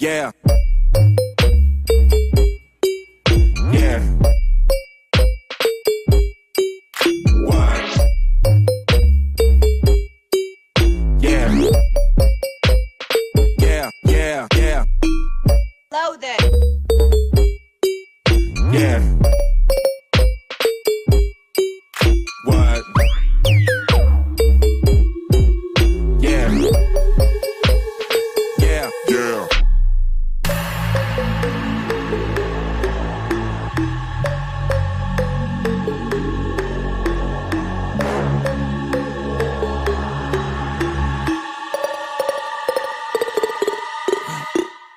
Yeah. Yeah. What? Yeah. Yeah, yeah, yeah. Load it. Yeah. What? Yeah. Yeah. Yeah.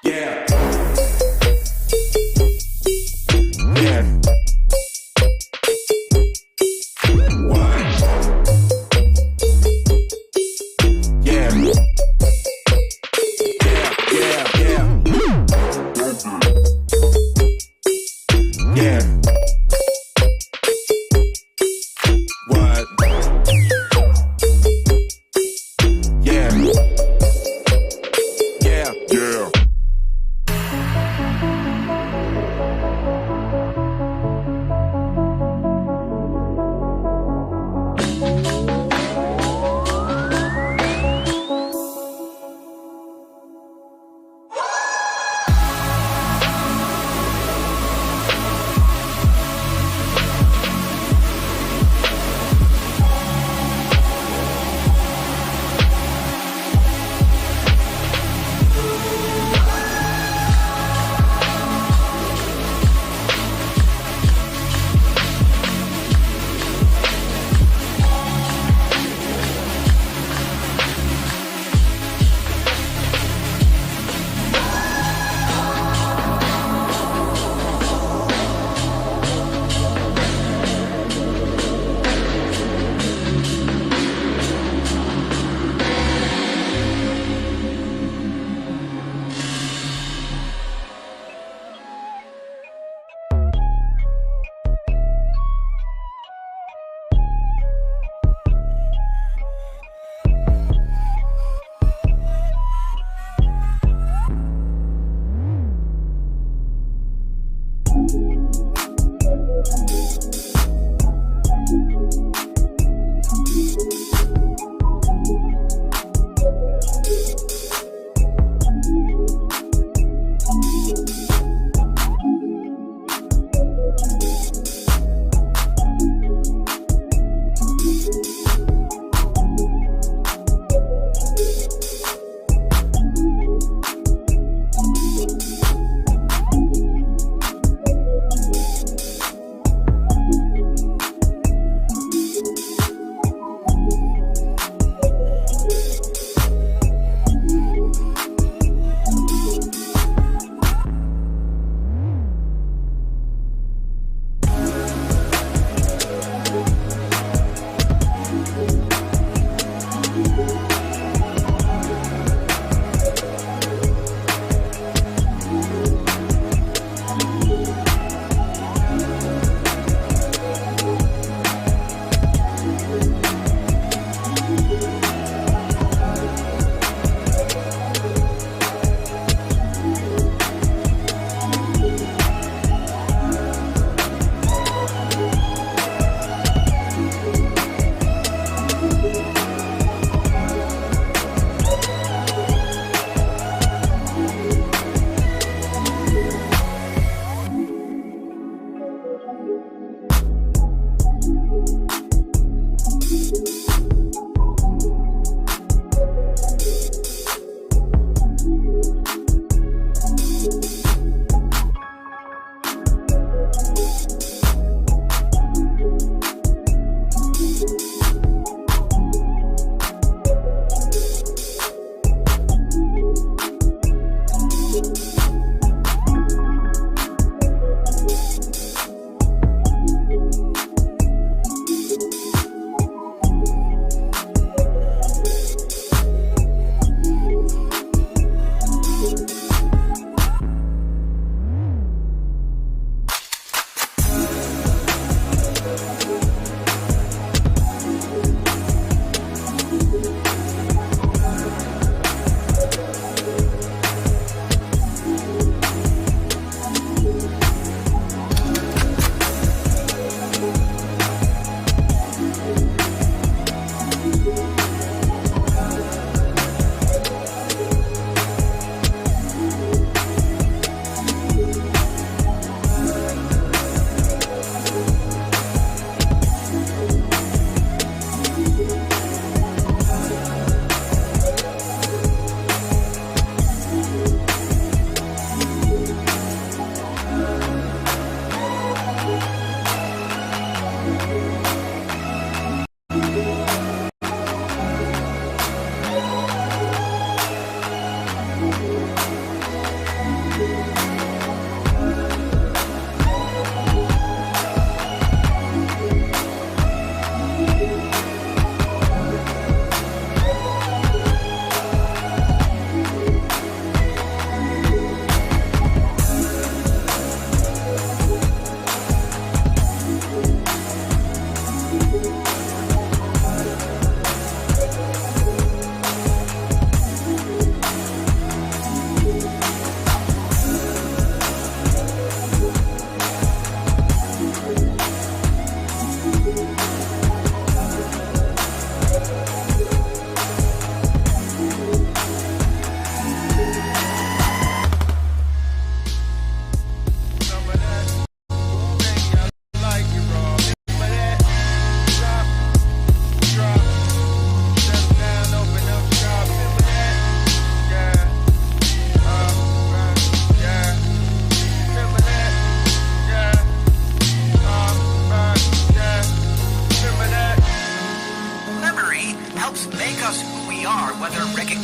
Yeah. Yeah. What? Yeah. Yeah, yeah, yeah.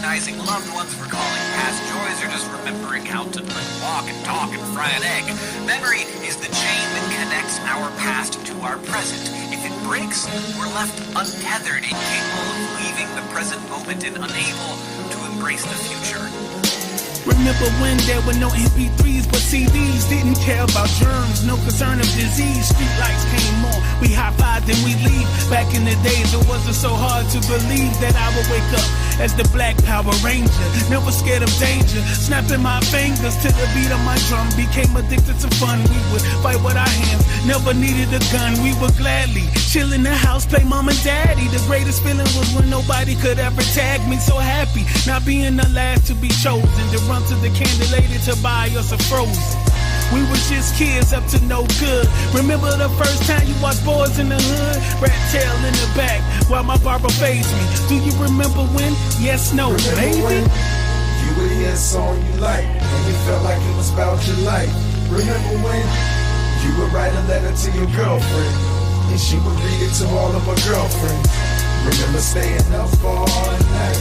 recognizing loved ones, recalling past joys, or just remembering how to walk and talk and fry an egg. Memory is the chain that connects our past to our present. If it breaks, we're left untethered, incapable of leaving the present moment and unable to embrace the future. Remember when there were no MP3s but CDs? Didn't care about germs, no concern of disease. Street lights came on, we high-fived and we leave. Back in the days it wasn't so hard to believe that I would wake up as the Black Power Ranger, never scared of danger. Snapping my fingers to the beat of my drum, became addicted to fun. We would fight with our hands, never needed a gun. We would gladly chill in the house, play mom and daddy. The greatest feeling was when nobody could ever tag me. So happy, not being the last to be chosen, to run to the candy lady to buy us a Frozen. We were just kids up to no good. Remember the first time you watched Boys in the Hood? Rat tail in the back while my barber faced me. Do you remember when? Yes, no, maybe. When you would hear a song you liked and you felt like it was about your life. Remember when you would write a letter to your girlfriend and she would read it to all of her girlfriends. Remember staying up all night,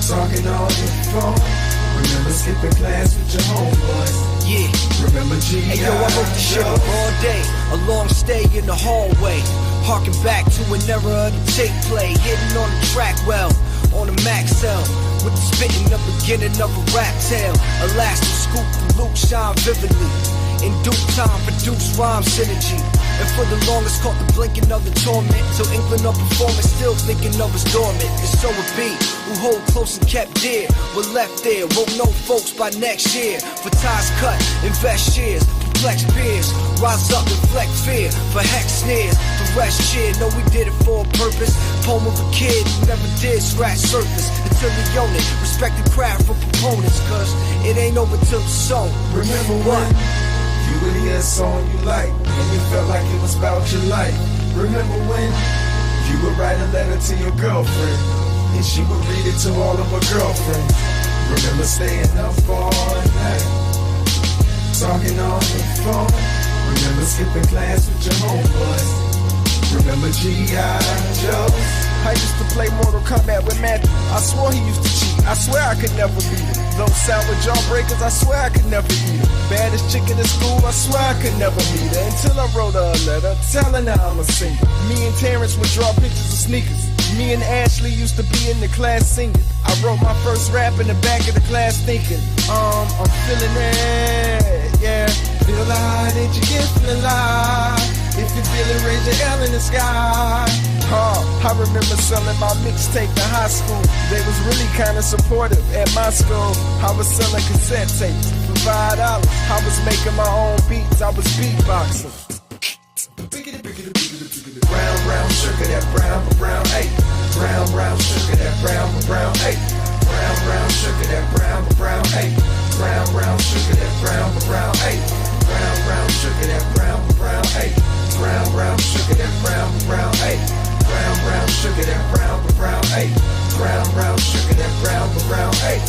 talking on the phone. Remember skipping class with your homeboys. Yeah. Remember G.I. Hey yo, I wrote the shit up all day. A long stay in the hallway. Harking back to an era of the tape play. Hitting on the track well, on the max cell. With the spitting the beginning of a rap tale. Elastic scoop, the loop shine vividly. In due time, produce rhyme synergy. And for the longest caught the blinking of the torment. Till inkling of performance, still thinking of us dormant. And so it be, who hold close and kept dear. Were left there, won't know folks by next year. For ties cut, invest shares, perplex peers. Rise up, reflect fear, for hex sneers. The rest cheer, know we did it for a purpose. Poem of a kid who never did scratch surface. Until we own it, respect the craft for proponents. Cause it ain't over till the song. Remember what? You would hear a song you liked and you felt like it was about your life. Remember when you would write a letter to your girlfriend and she would read it to all of her girlfriends. Remember staying up all night, talking on the phone. Remember skipping class with your homeboys. Remember G.I. Joe. I used to play Mortal Kombat with Matthew. I swore he used to cheat. I swear I could never beat him. Those sour jawbreakers, I swear I could never eat him. Baddest chick in the school, I swear I could never meet her. Until I wrote her a letter telling her I'm a singer. Me and Terrence would draw pictures of sneakers. Me and Ashley used to be in the class singing. I wrote my first rap in the back of the class thinking, I'm feeling it, yeah. Feel like that you get feeling alive. If you feel it, raise your L in the sky. I remember selling my mixtape in high school. They was really kinda supportive at my school. I was selling cassette tapes for $5. I was making my own beats, I was beatboxing. Brown, brown sugar, that brown, brown, hey. Brown, brown sugar, that brown, brown, hey. Brown, brown sugar, that brown, brown, hey. Brown, brown sugar, that brown, brown, hey. Brown, brown sugar, that brown, brown, hey. Brown, brown sugar, that brown, brown, hey. Brown, brown sugar, that brown, brown, hey. Brown, brown sugar, that brown, brown, hey.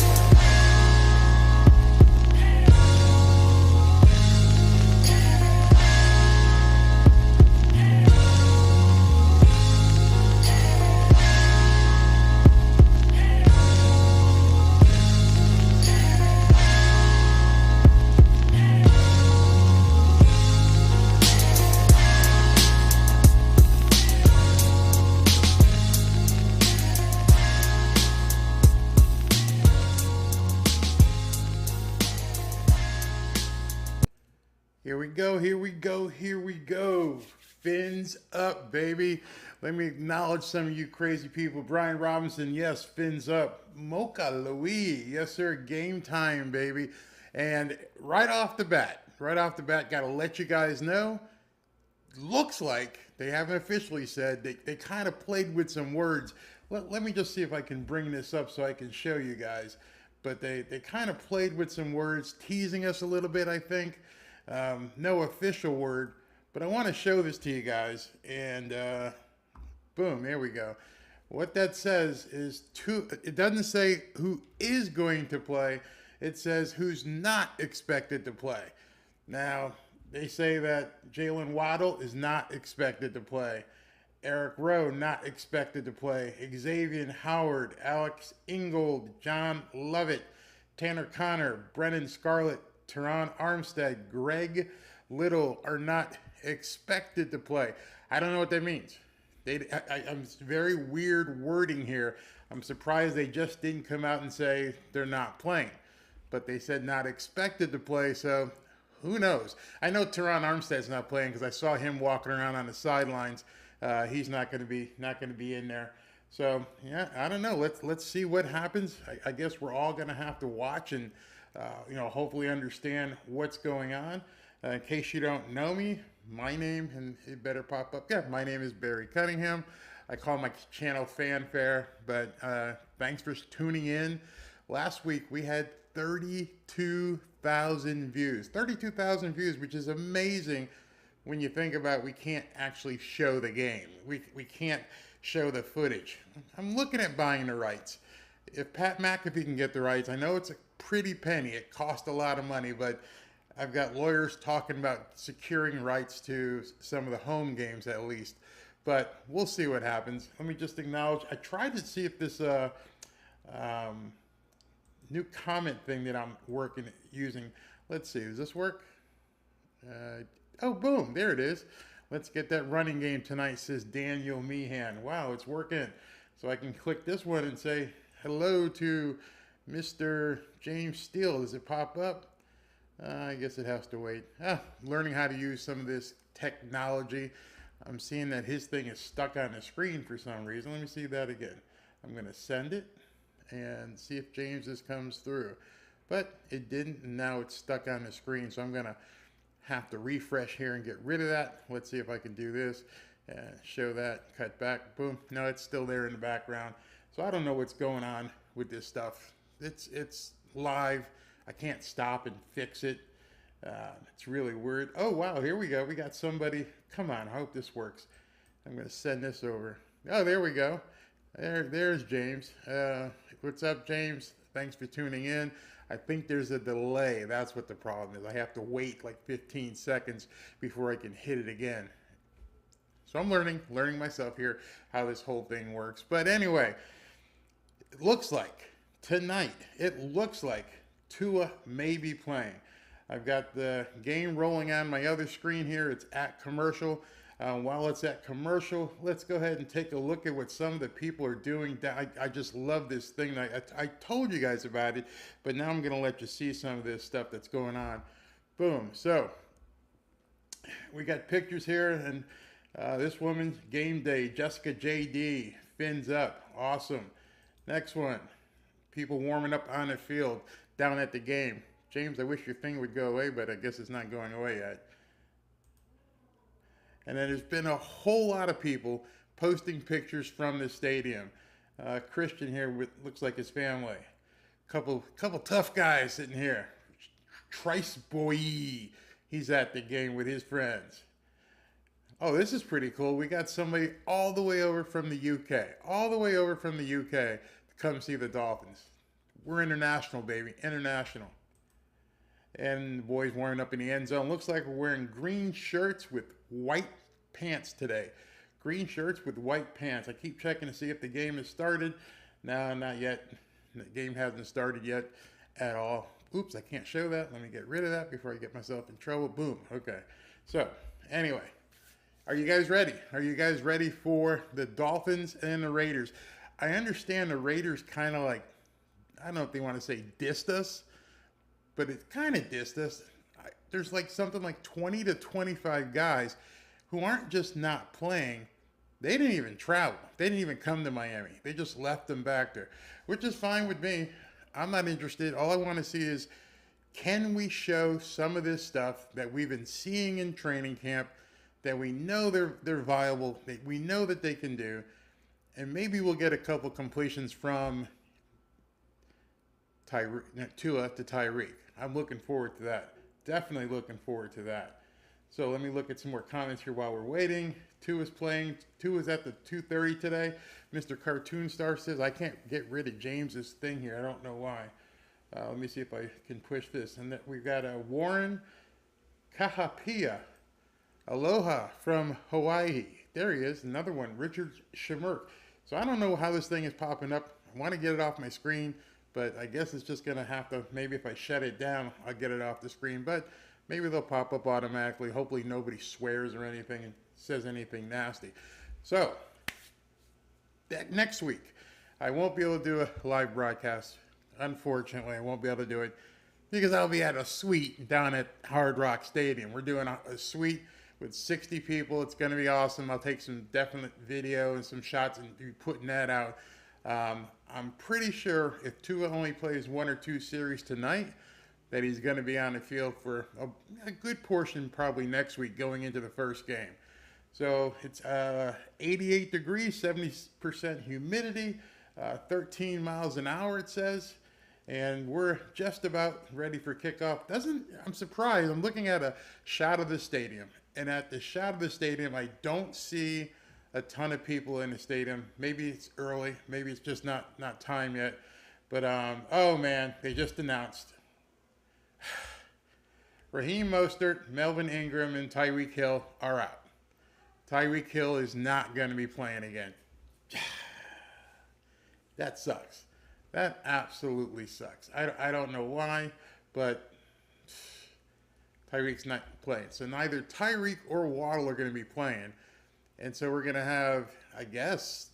Here we go. Fins up, baby. Let me acknowledge some of you crazy people. Brian Robinson, yes, fins up. Mocha Louie, yes, sir. Game time, baby. And right off the bat, got to let you guys know, looks like, they haven't officially said, they kind of played with some words. Let me just see if I can bring this up so I can show you guys. But they kind of played with some words, teasing us a little bit, I think. No official word, but I want to show this to you guys, and boom, here we go. What that says is it doesn't say who is going to play, it says who's not expected to play. Now, they say that Jalen Waddle is not expected to play, Eric Rowe not expected to play. Xavier Howard, Alex Ingold, John Lovett, Tanner Connor, Brennan Scarlett, Teron Armstead, Greg Little are not expected to play. I don't know what that means. I'm very weird wording here. I'm surprised they just didn't come out and say they're not playing. But they said not expected to play, so who knows? I know Teron Armstead's not playing because I saw him walking around on the sidelines. He's not going to be in there. So yeah, I don't know. Let's see what happens. I guess we're all going to have to watch and hopefully understand what's going on. In case you don't know me, my name, and it better pop up. Yeah, my name is Barry Cunningham. I call my channel Fanfare, but thanks for tuning in. Last week we had 32,000 views. 32,000 views, which is amazing when you think about we can't actually show the game. We can't show the footage. I'm looking at buying the rights. If Pat McAfee can get the rights, I know it's a pretty penny. It costs a lot of money, but I've got lawyers talking about securing rights to some of the home games at least. But we'll see what happens. Let me just acknowledge, I tried to see if this new comment thing that I'm using. Let's see, does this work? Oh, boom, there it is. Let's get that running game tonight, says Daniel Meehan. Wow, it's working. So I can click this one and say hello to Mr. James Steele. Does it pop up? I guess it has to wait. Learning how to use some of this technology. I'm seeing that his thing is stuck on the screen for some reason. Let me see that again. I'm going to send it and see if James's comes through. But it didn't, and now it's stuck on the screen. So I'm going to have to refresh here and get rid of that. Let's see if I can do this and show that, cut back, boom. No, it's still there in the background. So I don't know what's going on with this stuff. It's live. I can't stop and fix it. It's really weird. Oh, wow, here we go. We got somebody. Come on, I hope this works. I'm going to send this over. Oh, there we go. There's James. What's up, James? Thanks for tuning in. I think there's a delay. That's what the problem is. I have to wait like 15 seconds before I can hit it again. So I'm learning myself here how this whole thing works. But anyway, it looks like tonight, Tua may be playing. I've got the game rolling on my other screen here. It's at commercial. While it's at commercial, let's go ahead and take a look at what some of the people are doing. I just love this thing. I told you guys about it, but now I'm going to let you see some of this stuff that's going on. Boom. So we got pictures here, and this woman's game day. Jessica J.D. fins up. Awesome. Next one. People warming up on the field down at the game. James, I wish your thing would go away, but I guess it's not going away yet. And then there's been a whole lot of people posting pictures from the stadium. Christian here looks like his family. Couple tough guys sitting here. Trice Boy, he's at the game with his friends. Oh, this is pretty cool. We got somebody all the way over from the UK. All the way over from the UK to come see the Dolphins. We're international, baby. International. And the boys warming up in the end zone. Looks like we're wearing green shirts with white pants today. Green shirts with white pants. I keep checking to see if the game has started. No, not yet. The game hasn't started yet at all. Oops, I can't show that. Let me get rid of that before I get myself in trouble. Boom. Okay. So, anyway. Are you guys ready? Are you guys ready for the Dolphins and the Raiders? I understand the Raiders kind of like, I don't know if they want to say dissed us, but it kind of dissed us. There's like something like 20 to 25 guys who aren't just not playing. They didn't even travel. They didn't even come to Miami. They just left them back there, which is fine with me. I'm not interested. All I want to see is, can we show some of this stuff that we've been seeing in training camp, that we know they're viable, that we know that they can do, and maybe we'll get a couple completions from Tua to Tyreek. I'm looking forward to that. Definitely looking forward to that. So let me look at some more comments here while we're waiting. Tua's playing. Tua's at the 2:30 today. Mr. Cartoon Star says, I can't get rid of James's thing here. I don't know why. Let me see if I can push this. And that we've got a Warren Kahapia. Aloha from Hawaii. there he is, another one, Richard Shemerk. So I don't know how this thing is popping up. I want to get it off my screen, but I guess it's just going to have to, maybe if I shut it down, I'll get it off the screen. But maybe they'll pop up automatically. Hopefully nobody swears or anything and says anything nasty. So that next week, I won't be able to do a live broadcast. Unfortunately, I won't be able to do it because I'll be at a suite down at Hard Rock Stadium. We're doing a suite with 60 people. It's going to be awesome. I'll take some definite video and some shots and be putting that out. I'm pretty sure if Tua only plays 1 or 2 series tonight, that he's going to be on the field for a good portion probably next week going into the first game. So it's 88 degrees, 70% humidity, 13 miles an hour it says. And we're just about ready for kickoff. I'm surprised. I'm looking at a shot of the stadium. And at the shot of the stadium, I don't see a ton of people in the stadium. Maybe it's early. Maybe it's just not time yet. But, oh, man, they just announced. Raheem Mostert, Melvin Ingram, and Tyreek Hill are out. Tyreek Hill is not going to be playing again. That sucks. That absolutely sucks. I don't know why, but Tyreek's not playing. So neither Tyreek or Waddle are going to be playing. And so we're going to have, I guess,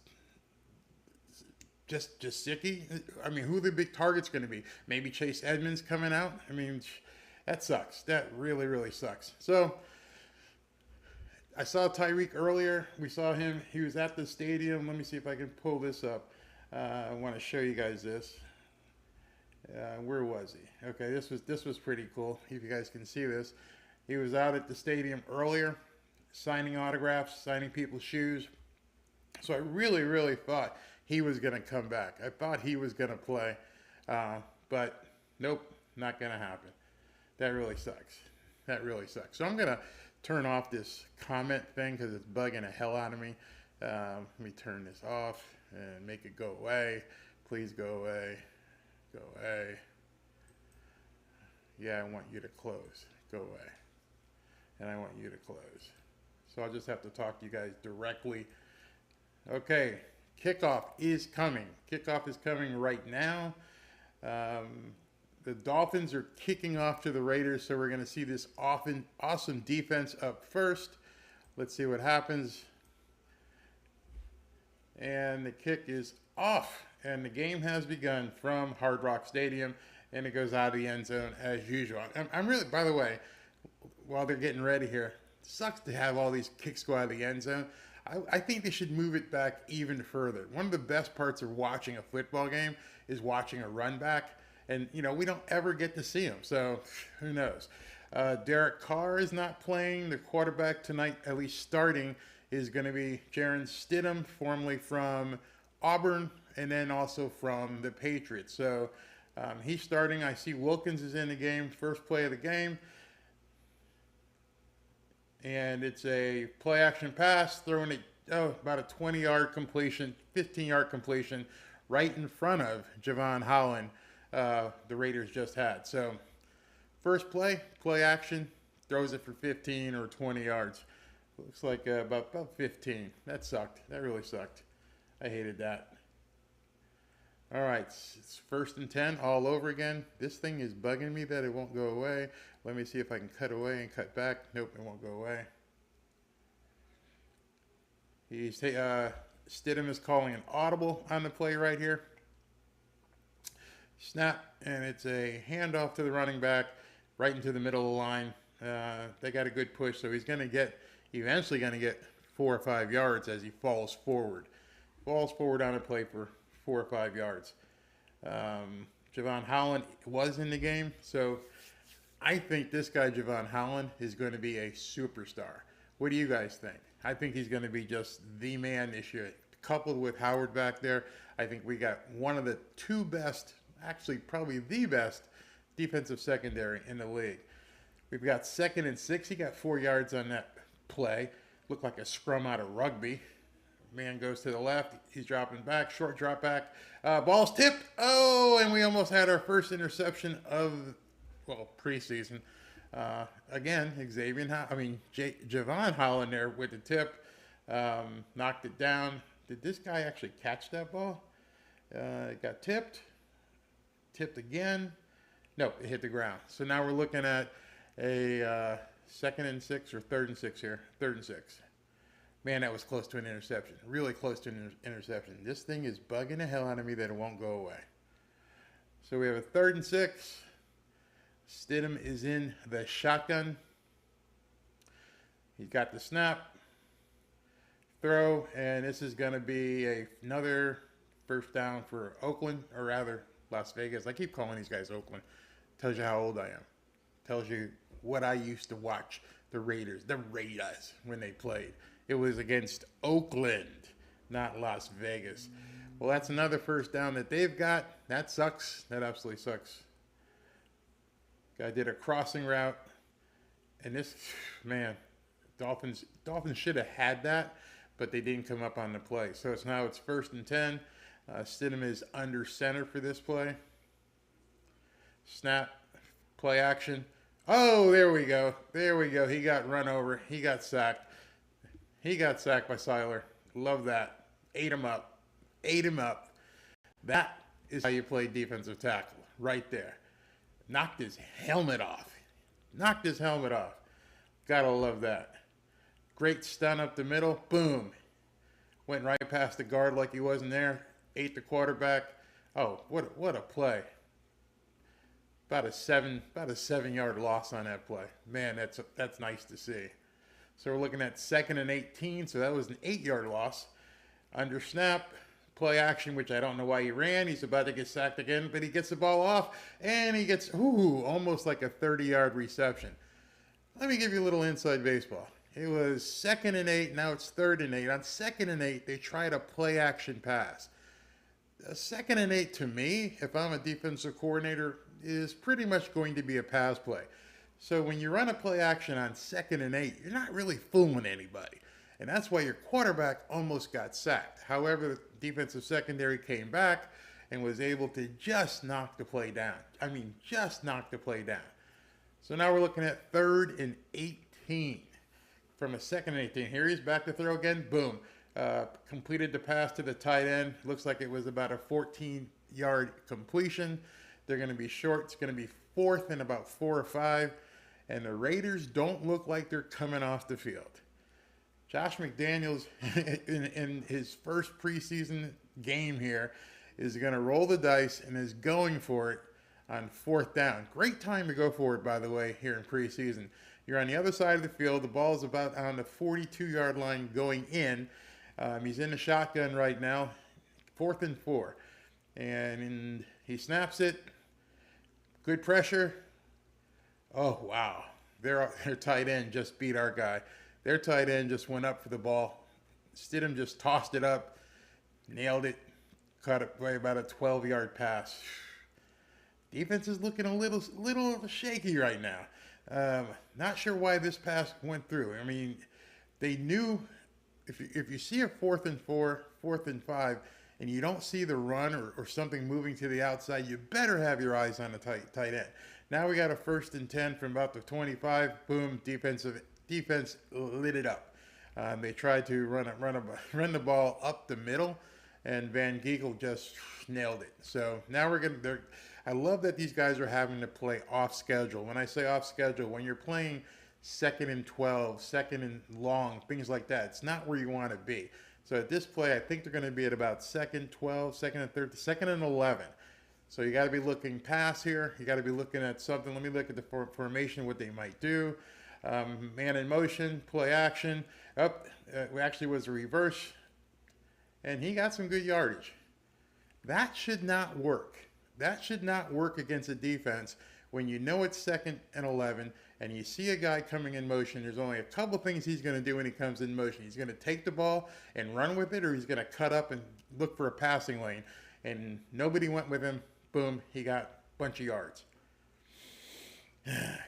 just Gesicki. I mean, who are the big targets going to be? Maybe Chase Edmonds coming out? I mean, that sucks. That really, really sucks. So I saw Tyreek earlier. We saw him. He was at the stadium. Let me see if I can pull this up. I want to show you guys this. Where was he? Okay, this was pretty cool. If you guys can see this, he was out at the stadium earlier, signing autographs, signing people's shoes. So I really, really thought he was going to come back. I thought he was going to play, but nope, not going to happen. That really sucks. That really sucks. So I'm going to turn off this comment thing because it's bugging the hell out of me. Let me turn this off and make it go away. Please go away. Go away. Yeah, I want you to close. Go away. And I want you to close. So I'll just have to talk to you guys directly. Okay, kickoff is coming. Kickoff is coming right now. The Dolphins are kicking off to the Raiders, so we're going to see this awesome defense up first. Let's see what happens. And the kick is off, and the game has begun from Hard Rock Stadium, and it goes out of the end zone as usual. I'm really, by the way, while they're getting ready here, it sucks to have all these kicks go out of the end zone. I think they should move it back even further. One of the best parts of watching a football game is watching a run back, and, you know, we don't ever get to see them, so who knows. Derek Carr is not playing. The quarterback tonight, at least starting, is going to be Jaron Stidham, formerly from Auburn, and then also from the Patriots. So he's starting. I see Wilkins is in the game, first play of the game. And it's a play-action pass, throwing it, about a 20-yard completion, 15-yard completion, right in front of Javon Holland, the Raiders just had. So first play action, throws it for 15 or 20 yards. Looks like about 15. That sucked. That really sucked. I hated that. All right, it's 1st and 10 all over again. This thing is bugging me that it won't go away. Let me see if I can cut away and cut back. Nope, it won't go away. Stidham is calling an audible on the play right here. Snap, and it's a handoff to the running back right into the middle of the line. They got a good push, so he's eventually going to get 4 or 5 yards as he falls forward. Falls forward on a play for 4 or 5 yards. Javon Holland was in the game, so I think this guy, Javon Holland, is going to be a superstar. What do you guys think? I think he's going to be just the man this year. Coupled with Howard back there, I think we got one of the 2 best, actually probably the best, defensive secondary in the league. We've got 2nd and 6. He got 4 yards on that play. Looked like a scrum out of rugby. Man goes to the left. He's dropping back. Short drop back. Ball's tipped. Oh, and we almost had our first interception of, preseason. Again, Javon Holland there with the tip. Knocked it down. Did this guy actually catch that ball? It got tipped. Tipped again. Nope, it hit the ground. So now we're looking at a 2nd and 6 or 3rd and 6 here. 3rd and 6. Man, that was close to an interception. Really close to an interception. This thing is bugging the hell out of me that it won't go away. So we have a 3rd and 6. Stidham is in the shotgun. He's got the snap. Throw, and this is going to be another first down for Oakland, or rather Las Vegas. I keep calling these guys Oakland. Tells you how old I am. Tells you what I used to watch the Raiders when they played. It was against Oakland, not Las Vegas. Well, that's another first down that they've got. That sucks. That absolutely sucks. Guy did a crossing route, and this, man, Dolphins should have had that, but they didn't come up on the play. So it's 1st and 10. Stidham is under center for this play. Snap, play action. Oh, there we go. There we go. He got run over. He got sacked. He got sacked by Skylar. Love that. Ate him up. Ate him up. That is how you play defensive tackle. Right there. Knocked his helmet off. Knocked his helmet off. Gotta love that. Great stun up the middle. Boom. Went right past the guard like he wasn't there. Ate the quarterback. Oh, what a play. About a 7-yard loss on that play. Man, that's nice to see. So we're looking at 2nd and 18. So that was an 8-yard loss. Under snap, play action, which I don't know why he ran. He's about to get sacked again, but he gets the ball off, and he gets, almost like a 30-yard reception. Let me give you a little inside baseball. It was 2nd and 8. Now it's 3rd and 8. On 2nd and 8, they tried a play action pass. A 2nd and 8 to me, if I'm a defensive coordinator, is pretty much going to be a pass play. So when you run a play action on 2nd and 8, you're not really fooling anybody. And that's why your quarterback almost got sacked. However, the defensive secondary came back and was able to just knock the play down. I mean, just knock the play down. So now we're looking at 3rd and 18 from a 2nd and 18. Here he's back to throw again. Boom. Completed the pass to the tight end. Looks like it was about a 14-yard completion. They're going to be short. It's going to be 4th and about 4 or 5. And the Raiders don't look like they're coming off the field. Josh McDaniels, in his first preseason game here, is going to roll the dice and is going for it on 4th down. Great time to go for it, by the way, here in preseason. You're on the other side of the field. The ball is about on the 42-yard line going in. He's in the shotgun right now, 4th and 4. And he snaps it. Good pressure. Oh, wow. Their tight end just beat our guy. Their tight end just went up for the ball. Stidham just tossed it up, nailed it, caught it by about a 12-yard pass. Defense is looking a little shaky right now. Not sure why this pass went through. I mean, they knew if you see a 4th and 4, 4th and 5, and you don't see the run or something moving to the outside, you better have your eyes on the tight end. Now we got a 1st and 10 from about the 25. Boom, defense lit it up. They tried to run the ball up the middle, and Van Giegel just nailed it. So now I love that these guys are having to play off schedule. When I say off schedule, when you're playing 2nd and 12, 2nd and long, things like that, it's not where you want to be. So at this play, I think they're going to be at about 2nd, 12, 2nd and 13, 2nd and 11. So you got to be looking pass here. You got to be looking at something. Let me look at the formation, what they might do. Man in motion, play action. It actually was a reverse. And he got some good yardage. That should not work. That should not work against a defense when you know it's 2nd and 11 and you see a guy coming in motion. There's only a couple things he's going to do when he comes in motion. He's going to take the ball and run with it, or he's going to cut up and look for a passing lane. And nobody went with him. Boom, he got a bunch of yards.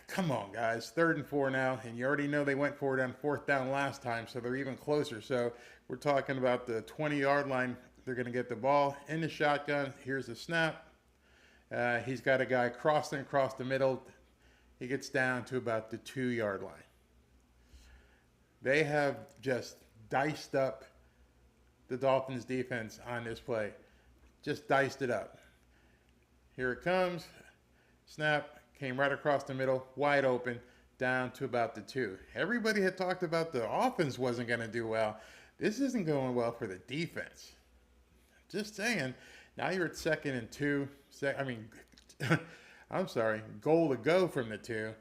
Come on, guys. 3rd and 4 now, and you already know they went for it on 4th down last time, so they're even closer. So we're talking about the 20-yard line. They're going to get the ball in the shotgun. Here's the snap. He's got a guy crossing across the middle. He gets down to about the 2-yard line. They have just diced up the Dolphins defense on this play. Just diced it up. Here it comes. Snap. Came right across the middle. Wide open. Down to about the 2. Everybody had talked about the offense wasn't going to do well. This isn't going well for the defense. Just saying. Now you're at 2nd and 2. I'm sorry. Goal to go from the 2.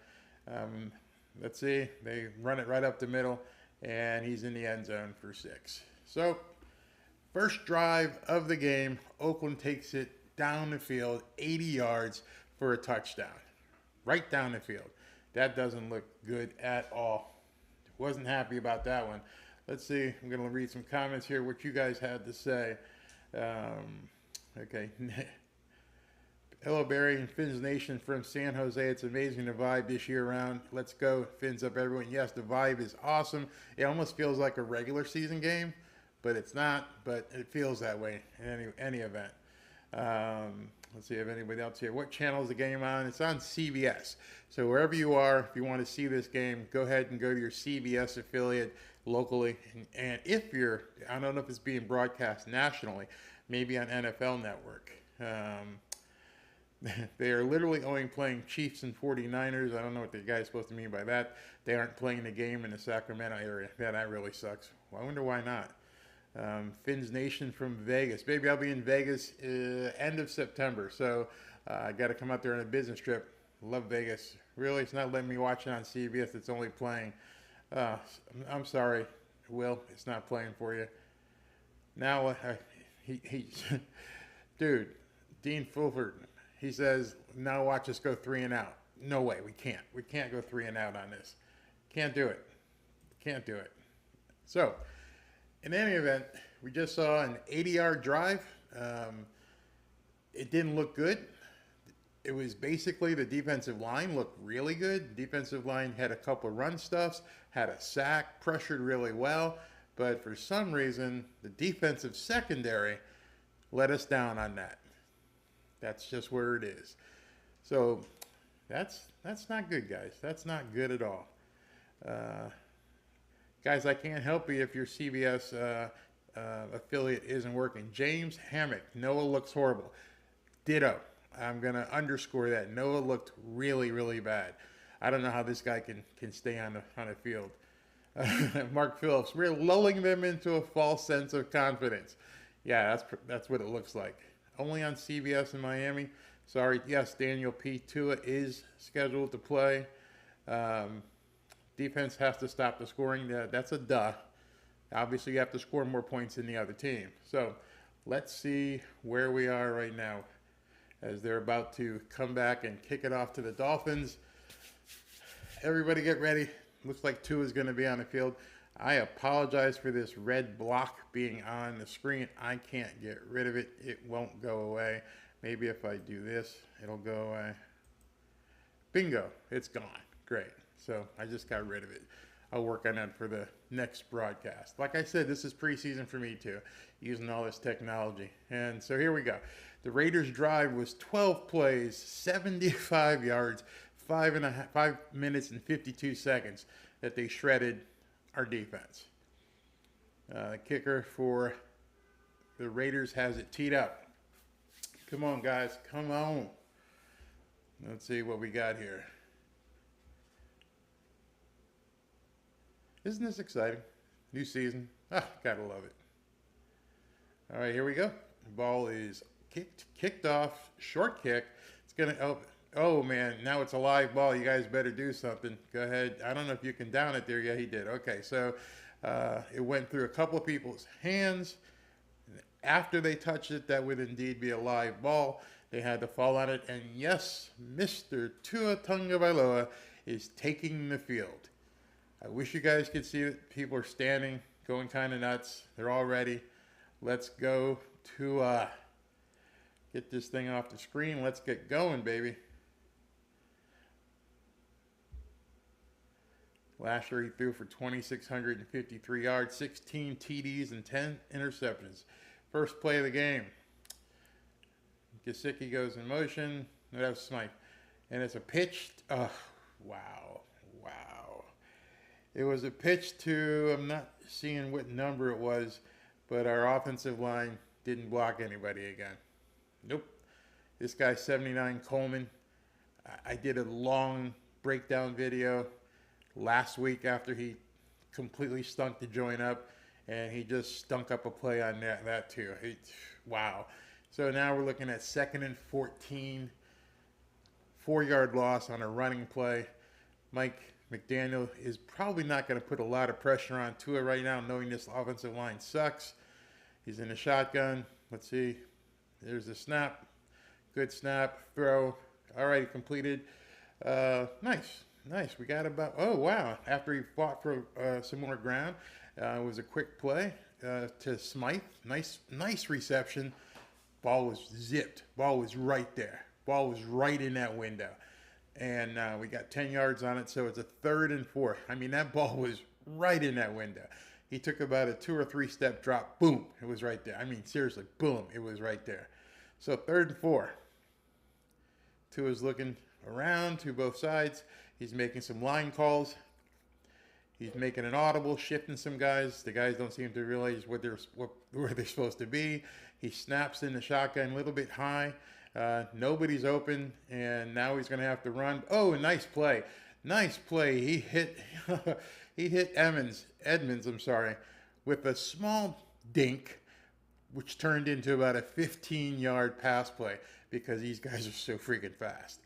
Let's see. They run it right up the middle. And he's in the end zone for 6. So, first drive of the game. Oakland takes it down the field, 80 yards for a touchdown. Right down the field. That doesn't look good at all. Wasn't happy about that one. Let's see. I'm going to read some comments here, what you guys had to say. Okay. Hello, Barry and Fins Nation from San Jose. It's amazing the vibe this year around. Let's go. Fins up, everyone. Yes, the vibe is awesome. It almost feels like a regular season game, but it's not. But it feels that way in any event. Let's see if anybody else here. What channel is the game on? It's on CBS. So wherever you are, if you want to see this game, go ahead and go to your CBS affiliate locally. And if you're, I don't know if it's being broadcast nationally, maybe on NFL Network. They are literally only playing Chiefs and 49ers. I don't know what the guy's supposed to mean by that. They aren't playing the game in the Sacramento area. Yeah, that really sucks. Well, I wonder why not. Fins Nation from Vegas. Baby, I'll be in Vegas end of September. So I got to come out there on a business trip. Love Vegas. Really, it's not letting me watch it on CBS. It's only playing. I'm sorry, Will. It's not playing for you. Now, dude, Dean Fulford. He says, now watch us go 3 and out. No way, we can't. We can't go 3 and out on this. Can't do it. Can't do it. So, in any event, we just saw an 80-yard drive. It didn't look good. It was basically the defensive line looked really good. Defensive line had a couple of run stuffs, had a sack, pressured really well. But for some reason, the defensive secondary let us down on that. That's just where it is. So that's not good, guys. That's not good at all. Guys, I can't help you if your CBS affiliate isn't working. James Hammock, Noah looks horrible. Ditto. I'm going to underscore that. Noah looked really, really bad. I don't know how this guy can stay on the field. Mark Phillips, we're lulling them into a false sense of confidence. Yeah, that's what it looks like. Only on CBS in Miami. Sorry, yes, Daniel P. Tua is scheduled to play. Defense has to stop the scoring. That's a duh. Obviously, you have to score more points than the other team. So let's see where we are right now as they're about to come back and kick it off to the Dolphins. Everybody get ready. Looks like Tua is going to be on the field. I apologize for this red block being on the screen. I can't get rid of it. It won't go away. Maybe if I do this, it'll go away. Bingo. It's gone. Great. So I just got rid of it. I'll work on that for the next broadcast. Like I said, this is preseason for me too, using all this technology. And so here we go. The Raiders' drive was 12 plays, 75 yards, 5 minutes and 52 seconds that they shredded our defense. The kicker for the Raiders has it teed up. Come on, guys. Come on. Let's see what we got here. Isn't this exciting? New season. Gotta love it. All right, here we go. The ball is kicked off. Short kick. It's going to... Oh, man, now it's a live ball. You guys better do something. Go ahead. I don't know if you can down it there. Yeah, he did. Okay, so it went through a couple of people's hands. After they touched it, that would indeed be a live ball. They had to fall on it. And yes, Mr. Tua Tagovailoa is taking the field. I wish you guys could see it. People are standing, going kind of nuts. They're all ready. Let's go to get this thing off the screen. Let's get going, baby. Last year he threw for 2,653 yards, 16 TDs, and 10 interceptions. First play of the game. Gesicki goes in motion. No, that was Smythe. And it's a pitch. Oh, wow. Wow. It was a pitch to, I'm not seeing what number it was, but our offensive line didn't block anybody again. Nope. This guy, 79 Coleman. I did a long breakdown video last week after he completely stunk the joint up, and he just stunk up a play on that too. Wow. So now we're looking at 2nd and 14, 4-yard loss on a running play. Mike McDaniel is probably not going to put a lot of pressure on Tua right now, knowing this offensive line sucks. He's in the shotgun. Let's see. There's the snap. Good snap. Throw. All right, completed. Nice. We got about, oh, wow. After he fought for some more ground, it was a quick play to Smythe. Nice reception. Ball was zipped. Ball was right there. Ball was right in that window. And we got 10 yards on it, so it's a 3rd and 4. I mean, that ball was right in that window. He took about a 2 or 3 step drop. Boom. It was right there. I mean, seriously, boom. It was right there. So 3rd and 4. Tua's looking around to both sides. He's making some line calls. He's making an audible, shifting some guys. The guys don't seem to realize where they're supposed to be. He snaps in the shotgun a little bit high. Nobody's open, and now he's going to have to run. Oh, nice play. Nice play. He hit Edmonds, with a small dink, which turned into about a 15-yard pass play because these guys are so freaking fast.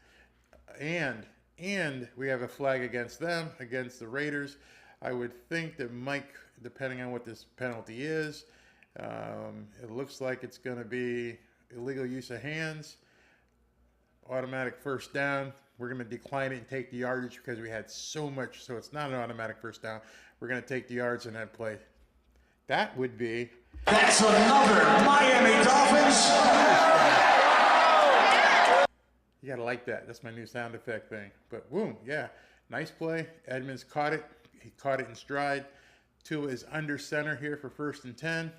And we have a flag against them, against the Raiders. I would think that Mike, depending on what this penalty is, it looks like it's going to be illegal use of hands, automatic first down. We're going to decline it and take the yardage because we had so much, so it's not an automatic first down. We're going to take the yards in that play. That would be... That's another Miami Dolphins. You gotta like that. That's my new sound effect thing. But boom, yeah, nice play. Edmonds caught it. He caught it in stride. Tua is under center here for 1st and 10.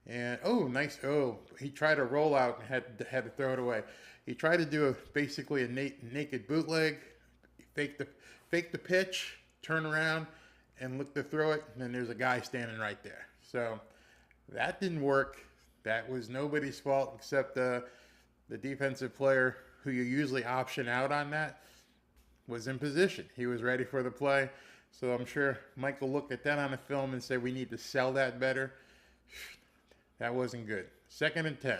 And oh, nice. Oh, he tried to roll out and had to throw it away. He tried to do basically a naked bootleg. Fake the pitch, turn around, and look to throw it. And then there's a guy standing right there. So that didn't work. That was nobody's fault except the defensive player who you usually option out on that was in position. He was ready for the play. So I'm sure Mike will look at that on the film and say we need to sell that better. That wasn't good. 2nd and 10.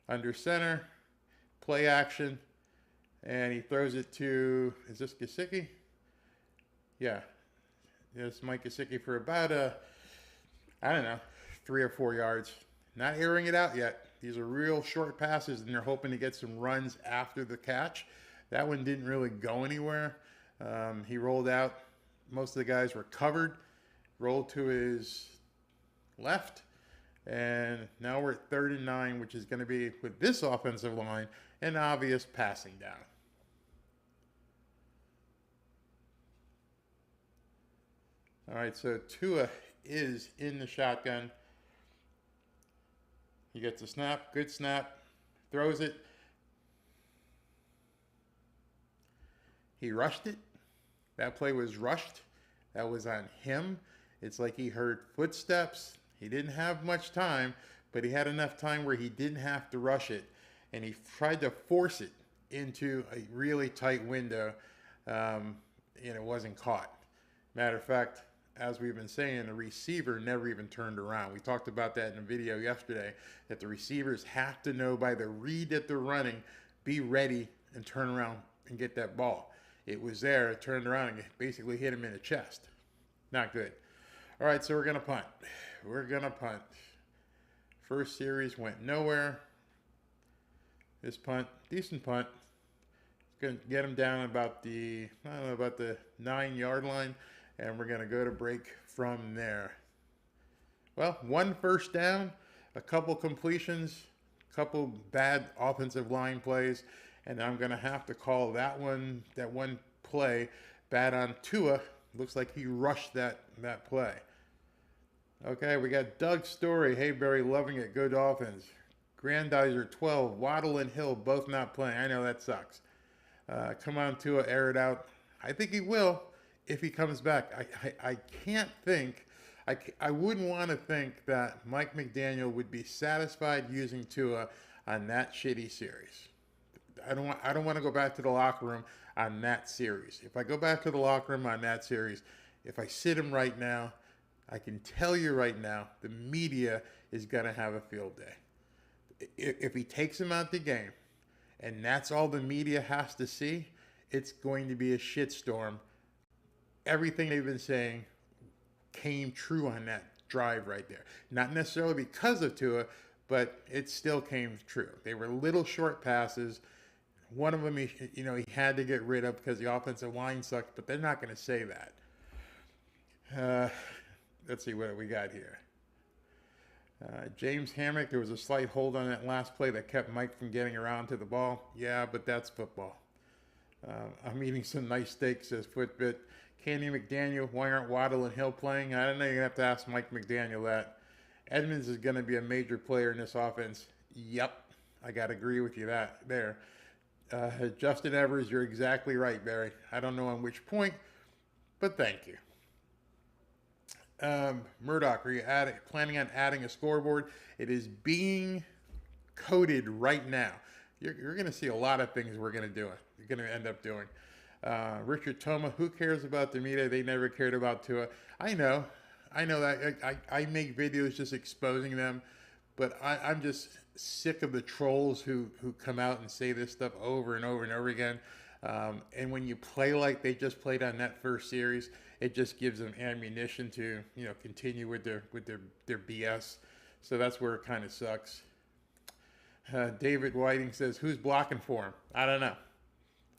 Under center, play action, and he throws it to, is this Gesicki? Yeah. It's Mike Gesicki for about I don't know, 3 or 4 yards. Not airing it out yet. These are real short passes, and they're hoping to get some runs after the catch. That one didn't really go anywhere. He rolled out. Most of the guys were covered. Rolled to his left. And now we're at 3rd and 9, which is going to be, with this offensive line, an obvious passing down. All right, so Tua is in the shotgun. He gets a snap, good snap, throws it. He rushed it. That play was rushed. That was on him. It's like he heard footsteps. He didn't have much time, but he had enough time where he didn't have to rush it. And he tried to force it into a really tight window, and it wasn't caught. Matter of fact, as we've been saying, the receiver never even turned around. We talked about that in a video yesterday, that the receivers have to know by the read that they're running, be ready and turn around and get that ball. It was there, it turned around and basically hit him in the chest. Not good. All right, so we're going to punt. We're going to punt. First series went nowhere. This punt, decent punt. It's going to get him down about the, I don't know, about the 9-yard line. And we're going to go to break from there. Well, 1 first down, a couple completions, a couple bad offensive line plays, and I'm going to have to call that one play bad on Tua. Looks like he rushed that play. Okay, we got Doug Story. Hey, Barry, loving it. Go Dolphins. Grandizer 12, Waddle and Hill both not playing. I know that sucks. Come on, Tua, air it out. I think he will if he comes back. I can't think, I wouldn't want to think that Mike McDaniel would be satisfied using Tua on that shitty series. I don't want to go back to the locker room on that series. If I go back to the locker room on that series, if I sit him right now, I can tell you right now, the media is going to have a field day. If he takes him out the game, and that's all the media has to see, it's going to be a shitstorm. Everything they've been saying came true on that drive right there. Not necessarily because of Tua, but it still came true. They were little short passes. One of them, he had to get rid of because the offensive line sucked, but they're not going to say that. Let's see what we got here. James Hammock, there was a slight hold on that last play that kept Mike from getting around to the ball. Yeah, but that's football. I'm eating some nice steak, says Footbit. Candy McDaniel, why aren't Waddle and Hill playing? I don't know, you're going to have to ask Mike McDaniel that. Edmonds is going to be a major player in this offense. Yep, I got to agree with you there. Justin Evers, you're exactly right, Barry. I don't know on which point, but thank you. Murdoch, are you planning on adding a scoreboard? It is being coded right now. You're going to see a lot of things we're going to do. You're going to end up doing. Richard Toma, who cares about the media? They never cared about Tua. I know that. I make videos just exposing them, but I'm just sick of the trolls who come out and say this stuff over and over and over again. And when you play like they just played on that first series, it just gives them ammunition to continue with their BS. So that's where it kind of sucks. David Whiting says, "Who's blocking for him?" I don't know.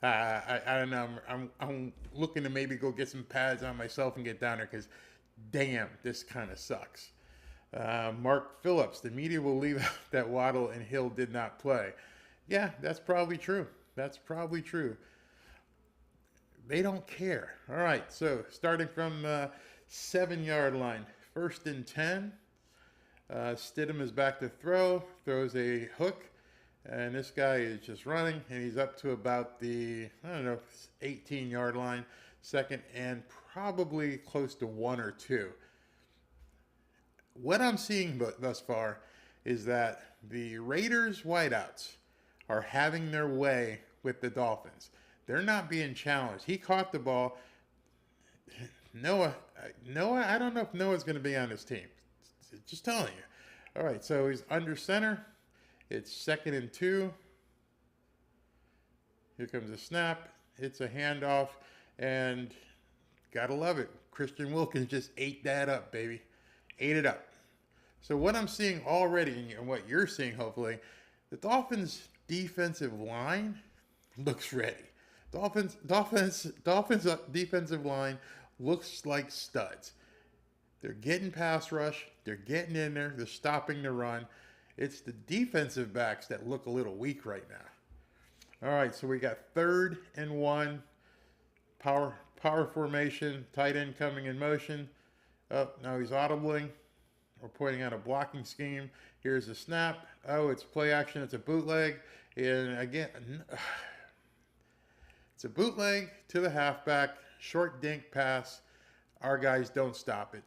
I don't know. I'm looking to maybe go get some pads on myself and get down there because, damn, this kind of sucks. Mark Phillips, the media will leave out that Waddle and Hill did not play. Yeah, that's probably true. They don't care. All right, so starting from 7-yard line, 1st and 10. Stidham is back to throw, throws a hook, and this guy is just running, and he's up to about the, 18-yard line, 2nd and probably close to 1 or 2. What I'm seeing thus far is that the Raiders wideouts are having their way with the Dolphins. They're not being challenged. He caught the ball. Noah, I don't know if Noah's going to be on his team. Just telling you. All right, so he's under center. It's 2nd and 2. Here comes a snap. It's a handoff, and gotta love it. Christian Wilkins just ate that up, baby. Ate it up. So what I'm seeing already, and what you're seeing hopefully, the Dolphins' defensive line looks ready. Dolphins defensive line looks like studs. They're getting pass rush. They're getting in there. They're stopping the run. It's the defensive backs that look a little weak right now. All right, so we got 3rd and 1. Power formation. Tight end coming in motion. Oh, now he's audibling. We're pointing out a blocking scheme. Here's the snap. Oh, it's play action. It's a bootleg. And again, it's a bootleg to the halfback. Short dink pass. Our guys don't stop it.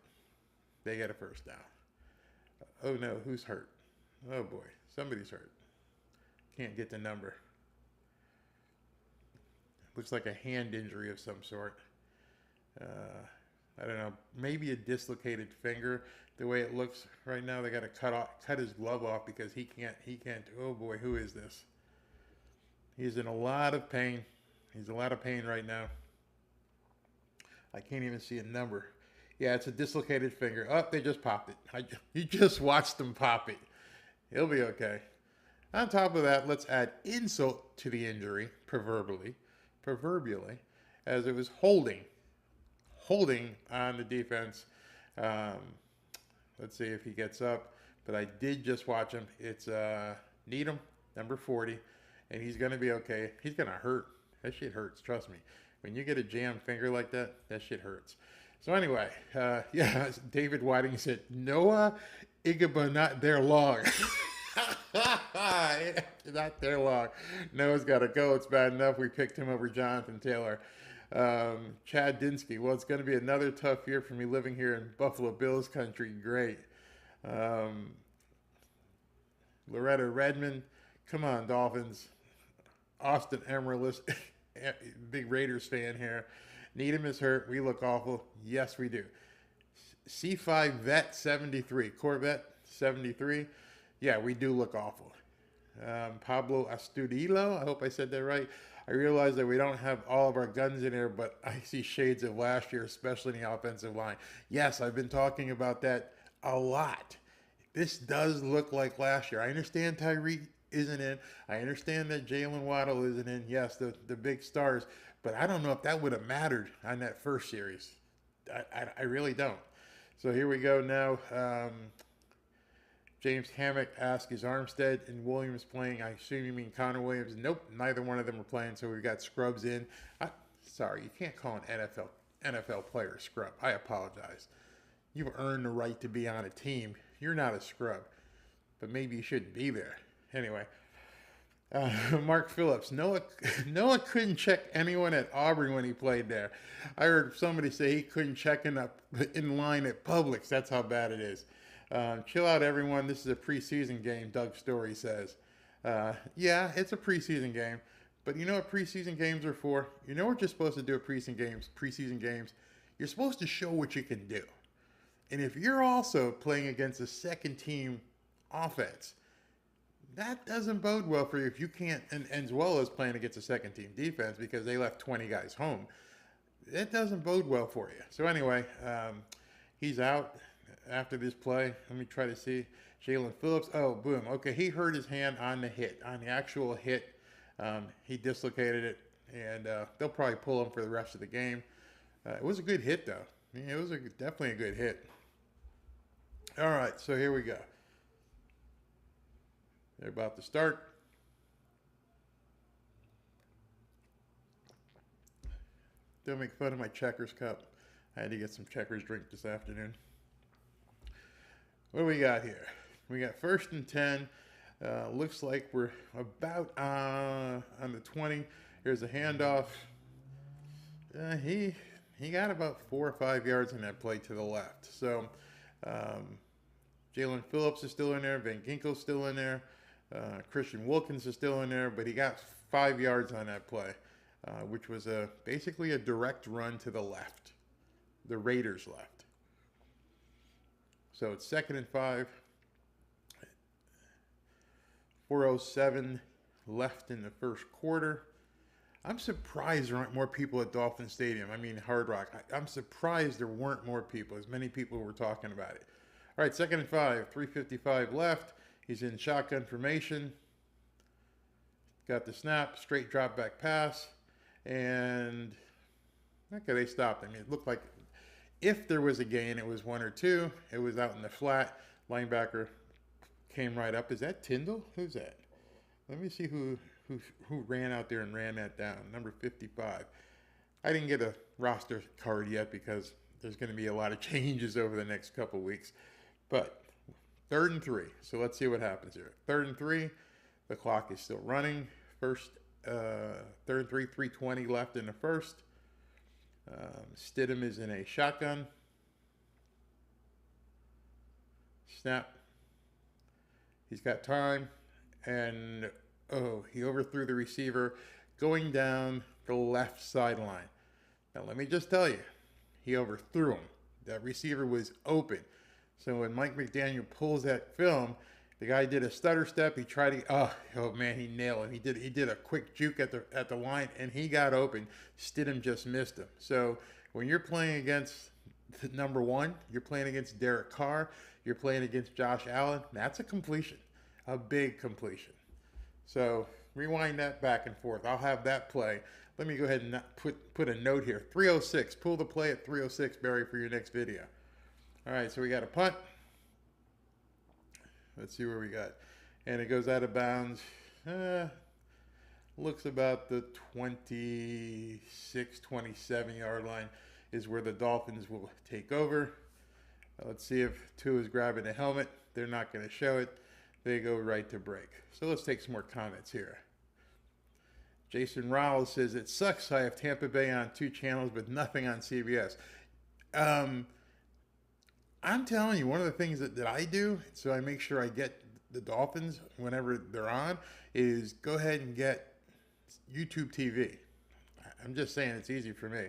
They get a 1st down. Oh no, who's hurt? Oh boy, somebody's hurt. Can't get the number. Looks like a hand injury of some sort. I don't know, maybe a dislocated finger. The way it looks right now, they got to cut his glove off because he can't. Oh boy, who is this? He's in a lot of pain. He's in a lot of pain right now. I can't even see a number. Yeah, it's a dislocated finger. Oh, they just popped it. You just watched them pop it. He'll be okay. On top of that, let's add insult to the injury, proverbially, as it was holding on the defense. Let's see if he gets up. But I did just watch him. It's Needham, number 40, and he's going to be okay. He's going to hurt. That shit hurts, trust me. When you get a jammed finger like that, that shit hurts. So anyway, David Whiting said, Noah Igaba not there long. Not there long. Noah's got to go. It's bad enough we picked him over Jonathan Taylor. Chad Dinsky. Well, it's going to be another tough year for me living here in Buffalo Bills country. Great. Loretta Redmond. Come on, Dolphins. Austin Emerlis. Big Raiders fan here. Needham is hurt. We look awful. Yes, we do. C5 Vet 73. Corvette 73. Yeah, we do look awful. Pablo Astudillo. I hope I said that right. I realize that we don't have all of our guns in here, but I see shades of last year, especially in the offensive line. Yes, I've been talking about that a lot. This does look like last year. I understand Tyreek isn't in. I understand that Jalen Waddle isn't in. Yes, the big stars. But I don't know if that would have mattered on that first series. I really don't. So here we go now. James Hammock asks, is Armstead and Williams playing? I assume you mean Connor Williams. Nope, neither one of them are playing, so we've got scrubs in. Sorry, you can't call an NFL player a scrub. I apologize. You've earned the right to be on a team. You're not a scrub, but maybe you shouldn't be there. Anyway, Mark Phillips. Noah couldn't check anyone at Auburn when he played there. I heard somebody say he couldn't check in line at Publix. That's how bad it is. Chill out, everyone. This is a preseason game, Doug Story says. Yeah, it's a preseason game. But you know what preseason games are for? You know what you're supposed to do at preseason games? You're supposed to show what you can do. And if you're also playing against a second-team offense, that doesn't bode well for you if you can't, and as well as playing against a second-team defense because they left 20 guys home. It doesn't bode well for you. So anyway, he's out after this play. Let me try to see. Jalen Phillips. Oh, boom. Okay, he hurt his hand on the hit, on the actual hit. He dislocated it, and they'll probably pull him for the rest of the game. It was a good hit, though. I mean, it was definitely a good hit. All right, so here we go. They're about to start. Don't make fun of my Checkers cup. I had to get some Checkers drink this afternoon. What do we got here? We got 1st and 10. Looks like we're about on the 20. Here's a handoff. He got about 4 or 5 yards in that play to the left. So Jalen Phillips is still in there. Van Ginkel's still in there. Christian Wilkins is still in there, but he got 5 yards on that play, which was basically a direct run to the left, the Raiders' left. So it's 2nd and 5. 4:07 left in the first quarter. I'm surprised there aren't more people at Dolphin Stadium. I mean, Hard Rock. I'm surprised there weren't more people, as many people were talking about it. All right, 2nd and 5, 3:55 left. He's in shotgun formation. Got the snap, straight drop back pass. And, okay, they stopped. I mean, it looked like if there was a gain, it was 1 or 2. It was out in the flat. Linebacker came right up. Is that Tyndall? Who's that? Let me see who ran out there and ran that down. Number 55. I didn't get a roster card yet because there's going to be a lot of changes over the next couple weeks. But 3rd and 3. So let's see what happens here. 3rd and 3. The clock is still running. 3rd and 3, 3:20 left in the first. Stidham is in a shotgun. Snap. He's got time. And, he overthrew the receiver going down the left sideline. Now, let me just tell you, he overthrew him. That receiver was open. So when Mike McDaniel pulls that film, the guy did a stutter step. He tried to, oh man, he nailed him. He did a quick juke at the line, and he got open. Stidham just missed him. So when you're playing against number 1, you're playing against Derek Carr, you're playing against Josh Allen. That's a completion, a big completion. So rewind that back and forth. I'll have that play. Let me go ahead and put a note here. 3:06. Pull the play at 3:06, Barry, for your next video. All right, so we got a punt. Let's see where we got. And it goes out of bounds. Looks about the 26, 27-yard line is where the Dolphins will take over. Let's see if Tua is grabbing the helmet. They're not going to show it. they go right to break. So let's take some more comments here. Jason Rowles says, it sucks I have Tampa Bay on 2 channels but nothing on CBS. I'm telling you, one of the things that I do, so I make sure I get the Dolphins whenever they're on, is go ahead and get YouTube TV. I'm just saying it's easy for me.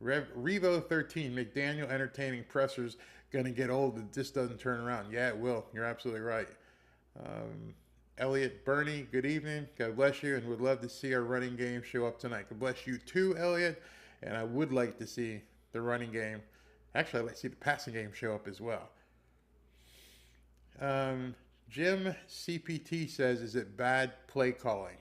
Revo 13, McDaniel entertaining pressers going to get old if this doesn't turn around. Yeah, it will. You're absolutely right. Elliot Bernie, good evening. God bless you, and would love to see our running game show up tonight. God bless you too, Elliot. And I would like to see the running game. Actually, I'd like to see the passing game show up as well. Jim CPT says, is it bad play calling?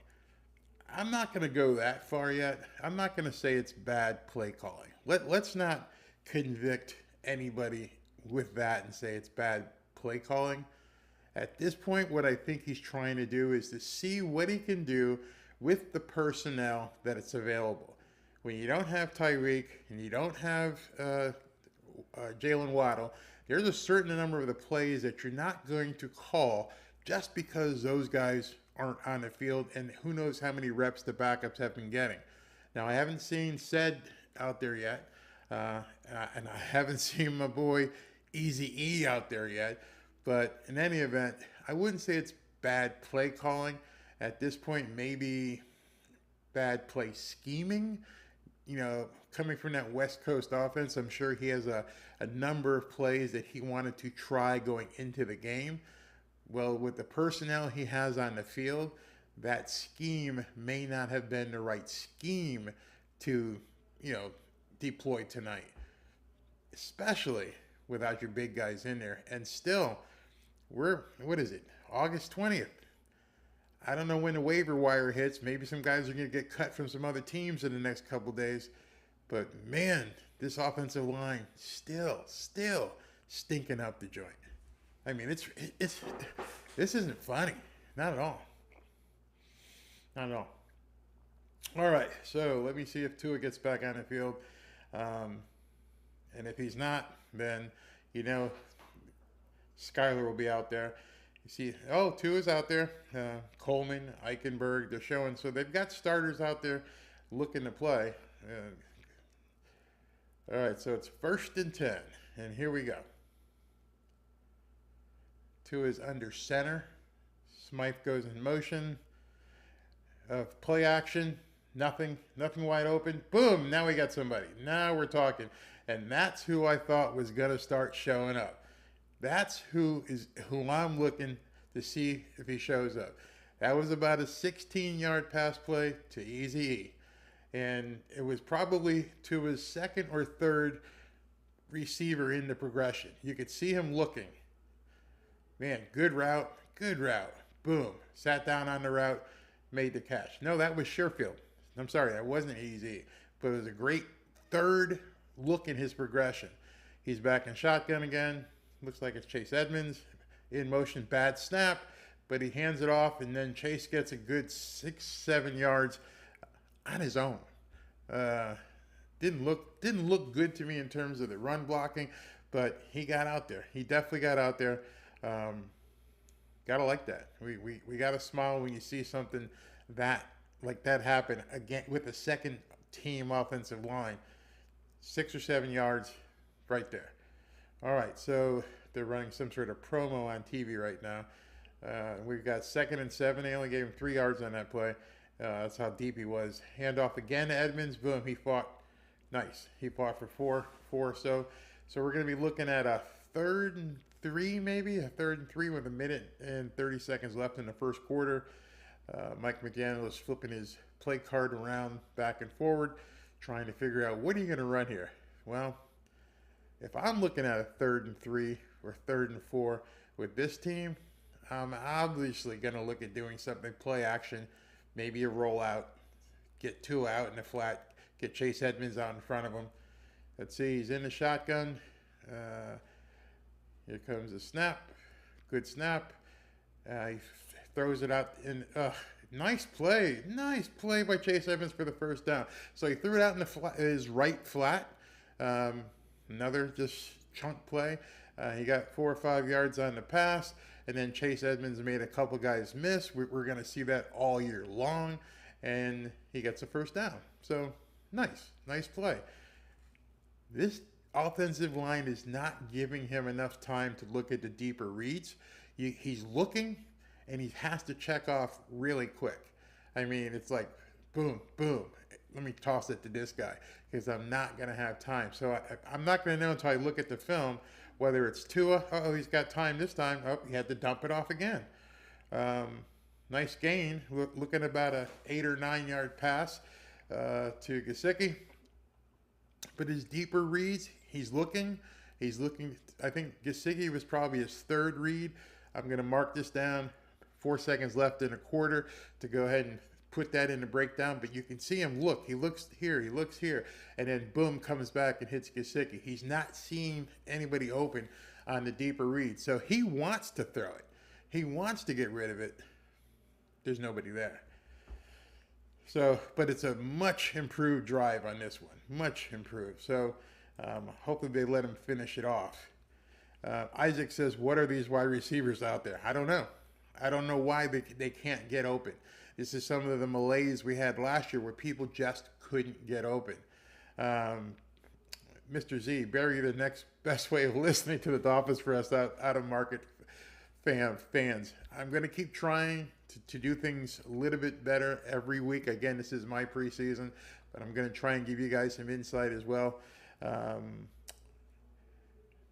I'm not going to go that far yet. I'm not going to say it's bad play calling. Let's not convict anybody with that and say it's bad play calling. At this point, what I think he's trying to do is to see what he can do with the personnel that it's available. When you don't have Tyreek and you don't have Jalen Waddle, there's a certain number of the plays that you're not going to call just because those guys aren't on the field, and who knows how many reps the backups have been getting. Now, I haven't seen Said out there yet, and I haven't seen my boy Easy-E out there yet, but in any event, I wouldn't say it's bad play calling. At this point, maybe bad play scheming. You know, coming from that West Coast offense, I'm sure he has a number of plays that he wanted to try going into the game. Well, with the personnel he has on the field, that scheme may not have been the right scheme to, deploy tonight, especially without your big guys in there. And still, what is it, August 20th? I don't know when the waiver wire hits. Maybe some guys are going to get cut from some other teams in the next couple days. But, man, this offensive line still stinking up the joint. I mean, this isn't funny. Not at all. Not at all. All right, so let me see if Tua gets back on the field. And if he's not, then, Skylar will be out there. You see, Tua's out there. Coleman, Eichenberg, they're showing. So they've got starters out there looking to play. All right, so it's 1st and 10. And here we go. Tua's under center. Smythe goes in motion. Play action. Nothing wide open. Boom, now we got somebody. Now we're talking. And that's who I thought was going to start showing up. That's who I'm looking to see if he shows up. That was about a 16-yard pass play to Eazy-E. And it was probably to his 2nd or 3rd receiver in the progression. You could see him looking. Man, good route. Boom. Sat down on the route, made the catch. No, that was Sherfield. I'm sorry, that wasn't Eazy-E. But it was a great 3rd look in his progression. He's back in shotgun again. Looks like it's Chase Edmonds in motion, bad snap, but he hands it off, and then Chase gets a good 6-7 yards on his own. Didn't look good to me in terms of the run blocking, but he got out there. He definitely got out there. Gotta like that. We gotta smile when you see something like that happen again with a second team offensive line. 6 or 7 yards right there. All right, so they're running some sort of promo on TV right now. We've got 2nd and 7. They only gave him 3 yards on that play. That's how deep he was. Handoff again to Edmonds. Boom, he fought. Nice. He fought for four or so. So we're going to be looking at a 3rd and 3 maybe, a 3rd and 3 with 1 minute and 30 seconds left in the first quarter. Mike McDaniel is flipping his play card around back and forward, trying to figure out, what are you going to run here? Well, if I'm looking at a 3rd and 3 or 3rd and 4 with this team, I'm obviously going to look at doing something play action, maybe a rollout, get 2 out in the flat, get Chase Edmonds out in front of him. Let's see, he's in the shotgun. Here comes a snap. Good snap. He throws it out in. Nice play. Nice play by Chase Edmonds for the first down. So he threw it out in his right flat. Another just chunk play. He got 4 or 5 yards on the pass, and then Chase Edmonds made a couple guys miss. We're going to see that all year long, and he gets a first down. So nice play. This offensive line is not giving him enough time to look at the deeper reads. He's looking, and he has to check off really quick. I mean, it's like boom, boom. Let me toss it to this guy because I'm not going to have time. So I'm not going to know until I look at the film whether it's Tua. Oh, he's got time this time. Oh, he had to dump it off again. Nice gain. Looking about a 8 or 9 yard pass to Gesicki. But his deeper reads, he's looking. I think Gesicki was probably his third read. I'm going to mark this down. 4 seconds left in a quarter to go ahead and put that in the breakdown. But you can see him look. He looks here. He looks here. And then boom, comes back and hits Gesicki. He's not seeing anybody open on the deeper read. So he wants to throw it. He wants to get rid of it. There's nobody there. So, but it's a much improved drive on this one. Much improved. So hopefully they let him finish it off. Isaac says, what are these wide receivers out there? I don't know. I don't know why they can't get open. This is some of the malaise we had last year where people just couldn't get open. Mr. Z, bury the next best way of listening to the Dolphins for us out of market fans. I'm going to keep trying to do things a little bit better every week. Again, this is my preseason, but I'm going to try and give you guys some insight as well.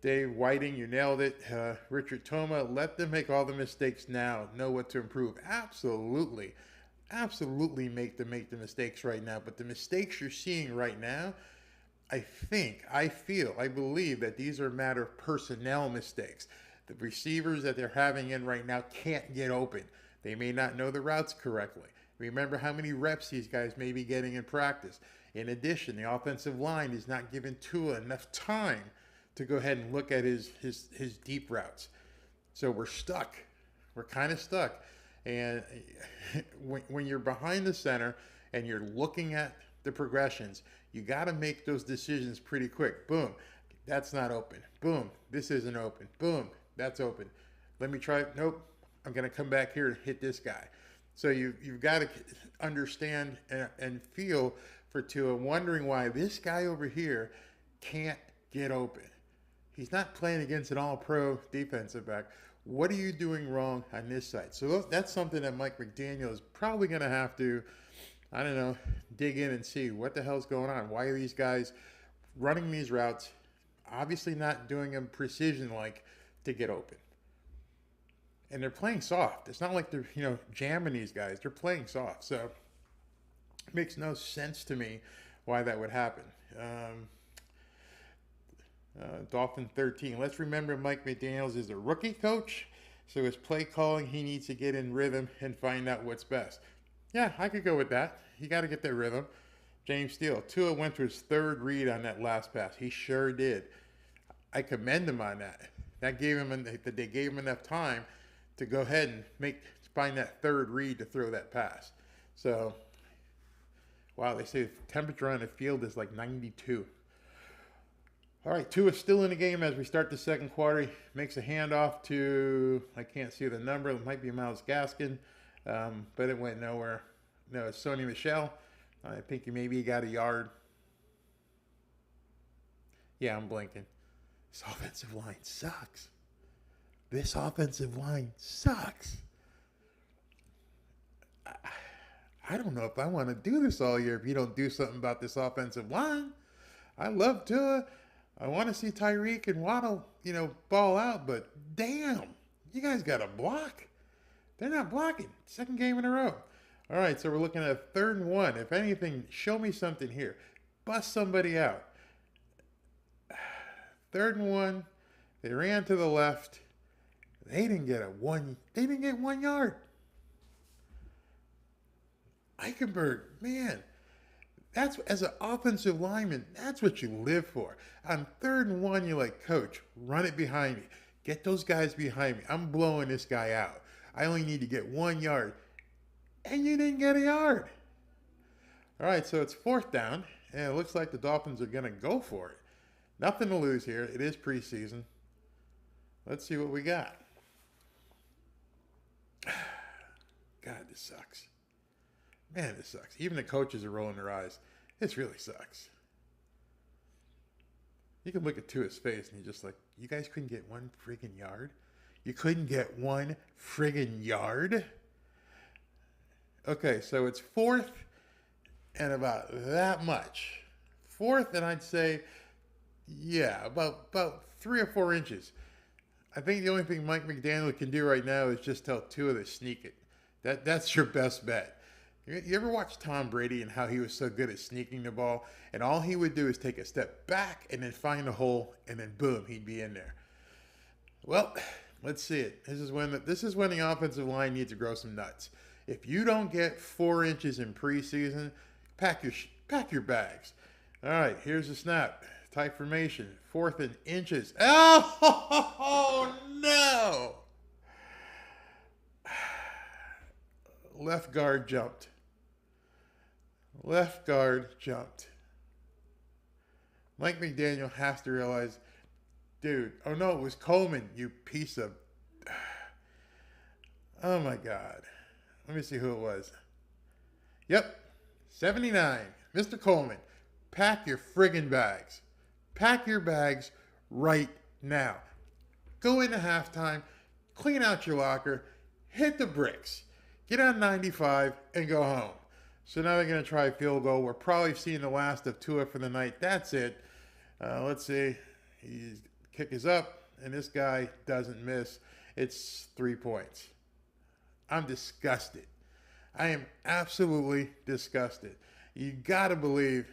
Dave Whiting, you nailed it. Richard Toma, let them make all the mistakes now. Know what to improve. Absolutely make them make the mistakes right now. But the mistakes you're seeing right now, I believe that these are a matter of personnel mistakes. The receivers that they're having in right now can't get open. They may not know the routes correctly. Remember how many reps these guys may be getting in practice. In addition, the offensive line is not giving Tua enough time to go ahead and look at his deep routes. So we're stuck. We're kind of stuck. And when you're behind the center and you're looking at the progressions, you got to make those decisions pretty quick. Boom, that's not open. Boom, this isn't open. Boom, that's open. Let me try. Nope, I'm going to come back here and hit this guy. So you've got to understand and feel for Tua, wondering why this guy over here can't get open. He's not playing against an all-pro defensive back. What are you doing wrong on this side? So that's something that Mike McDaniel is probably going to have to, I don't know, dig in and see what the hell's going on. Why are these guys running these routes, obviously not doing them precision-like to get open? And they're playing soft. It's not like they're, jamming these guys. They're playing soft. So it makes no sense to me why that would happen. Dolphin 13. Let's remember Mike McDaniels is a rookie coach, so his play calling, he needs to get in rhythm and find out what's best. Yeah, I could go with that. You got to get that rhythm. James Steele. Tua went to his third read on that last pass. He sure did. I commend him on that. They gave him enough time to go ahead and find that third read to throw that pass. So, wow, they say the temperature on the field is like 92. All right, Tua's still in the game as we start the second quarter. He makes a handoff to, I can't see the number, it might be Myles Gaskin, but it went nowhere. No, it's Sony Michel. I think he got a yard. Yeah, I'm blinking. This offensive line sucks. This offensive line sucks. I don't know if I want to do this all year if you don't do something about this offensive line. I love Tua. I want to see Tyreek and Waddle, ball out, but damn, you guys got to block. They're not blocking. Second game in a row. All right, so we're looking at 3rd and 1. If anything, show me something here. Bust somebody out. 3rd and 1. They ran to the left. They didn't get 1 yard. Eichenberg, man. That's, as an offensive lineman, that's what you live for. On 3rd and 1, you're like, coach, run it behind me. Get those guys behind me. I'm blowing this guy out. I only need to get 1 yard. And you didn't get a yard. All right, so it's 4th down, and it looks like the Dolphins are going to go for it. Nothing to lose here. It is preseason. Let's see what we got. God, this sucks. Man, this sucks. Even the coaches are rolling their eyes. This really sucks. You can look at Tua's face and you're just like, you guys couldn't get one friggin' yard? You couldn't get one friggin' yard? Okay, so it's 4th and about that much. 4th, and I'd say, yeah, about 3 or 4 inches. I think the only thing Mike McDaniel can do right now is just tell Tua to sneak it. That's your best bet. You ever watch Tom Brady and how he was so good at sneaking the ball? And all he would do is take a step back and then find a hole, and then boom, he'd be in there. Well, let's see it. This is when the offensive line needs to grow some nuts. If you don't get 4 inches in preseason, pack your bags. All right, here's the snap. Tight formation. 4th and inches. Oh no! Left guard jumped. Left guard jumped. Mike McDaniel has to realize, dude, oh no, it was Coleman, you piece of... Oh my God. Let me see who it was. Yep, 79, Mr. Coleman. Pack your friggin' bags. Pack your bags right now. Go into halftime, clean out your locker, hit the bricks, get on 95, and go home. So now they're going to try a field goal. We're probably seeing the last of Tua for the night. That's it. Let's see. His kick is up, and this guy doesn't miss. It's 3 points. I'm disgusted. I am absolutely disgusted. You gotta believe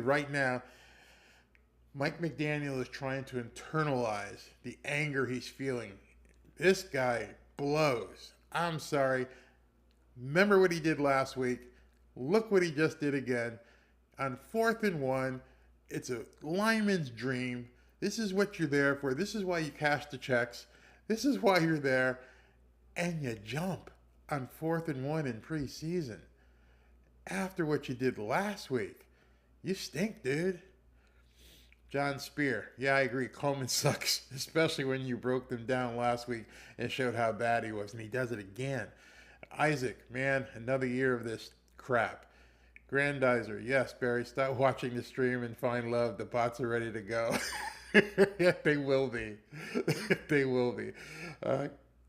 right now, Mike McDaniel is trying to internalize the anger he's feeling. This guy blows. I'm sorry. Remember what he did last week. Look what he just did again. On 4th and 1, it's a lineman's dream. This is what you're there for. This is why you cash the checks. This is why you're there. And you jump on 4th and 1 in preseason. After what you did last week. You stink, dude. John Spear. Yeah, I agree. Coleman sucks, especially when you broke them down last week and showed how bad he was, and he does it again. Isaac, man, another year of this crap. Grandizer, yes, Barry, stop watching the stream and find love. The bots are ready to go. Yeah, they will be. They will be.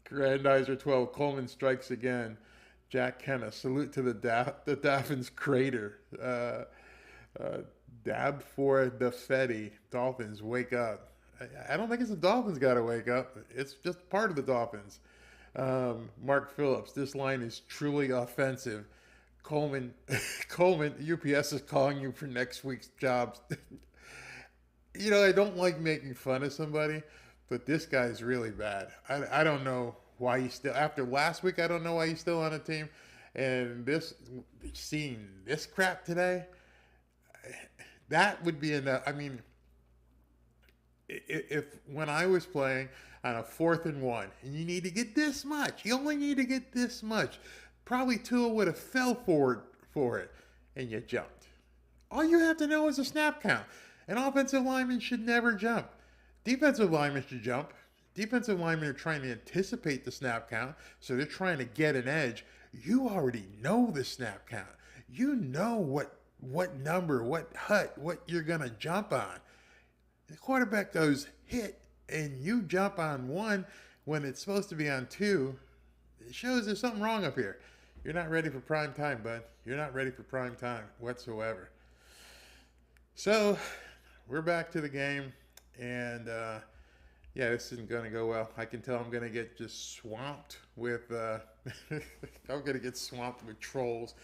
Grandizer 12, Coleman strikes again. Jack Kenna, salute to the Dolphins crater. Dab for the Fetty. Dolphins, wake up. I don't think it's the Dolphins got to wake up. It's just part of the Dolphins. Mark Phillips, this line is truly offensive. Coleman, UPS is calling you for next week's jobs. You know, I don't like making fun of somebody, but this guy's really bad. I don't know why he's still, after last week, I don't know why he's still on the team. And seeing this crap today, that would be enough. I mean, if when I was playing on a 4th and 1, and you need to get this much, you only need to get this much, probably Tua would have fell forward for it, and you jumped. All you have to know is a snap count. An offensive lineman should never jump. Defensive linemen should jump. Defensive linemen are trying to anticipate the snap count, so they're trying to get an edge. You already know the snap count. You know what number, what hut, what you're going to jump on. The quarterback goes hit, and you jump on 1 when it's supposed to be on 2. It shows there's something wrong up here. You're not ready for prime time, bud. You're not ready for prime time whatsoever. So, we're back to the game, and yeah, this isn't going to go well. I can tell I'm going to get just swamped with I'm going to get swamped with trolls,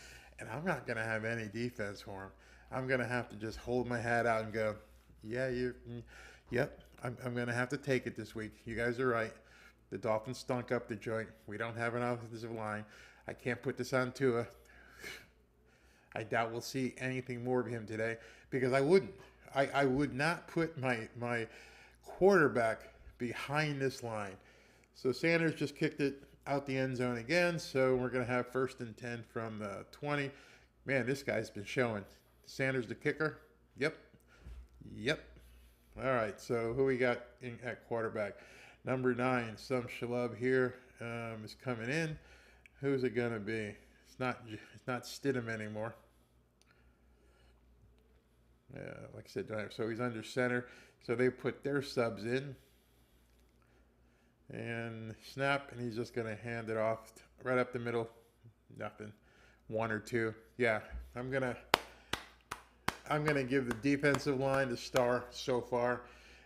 and I'm not going to have any defense for them. I'm going to have to just hold my hat out and go, yeah, yep, I'm going to have to take it this week. You guys are right. The Dolphins stunk up the joint. We don't have an offensive line. I can't put this on Tua. I doubt we'll see anything more of him today, because I wouldn't. I would not put my quarterback behind this line. So Sanders just kicked it out the end zone again, so we're going to have 1st and 10 from the 20. Man, this guy's been showing. Sanders the kicker? Yep. All right, so who we got at quarterback? Number 9, some schlub here is coming in. Who's it gonna be? It's not Stidham anymore. Like I said, so he's under center. So they put their subs in. And snap, and he's just going to hand it off right up the middle. Nothing. 1 or 2. Yeah, I'm gonna give the defensive line the star so far.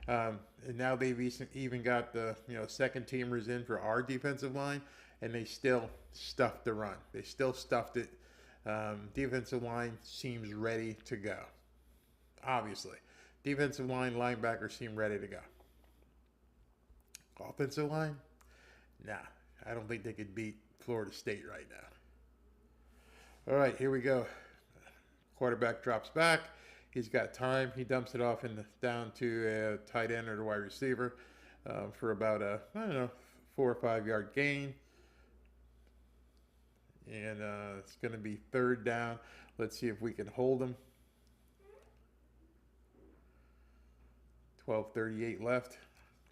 And now they've even got the second teamers in for our defensive line, and they still stuffed the run. They still stuffed it. Defensive line seems ready to go. Obviously, defensive line, linebackers seem ready to go. Offensive line, nah, I don't think they could beat Florida State right now. All right, here we go. Quarterback drops back. He's got time. He dumps it off down to a tight end or the wide receiver for about a 4 or 5 yard gain. And it's going to be 3rd down. Let's see if we can hold him. 12:38 left.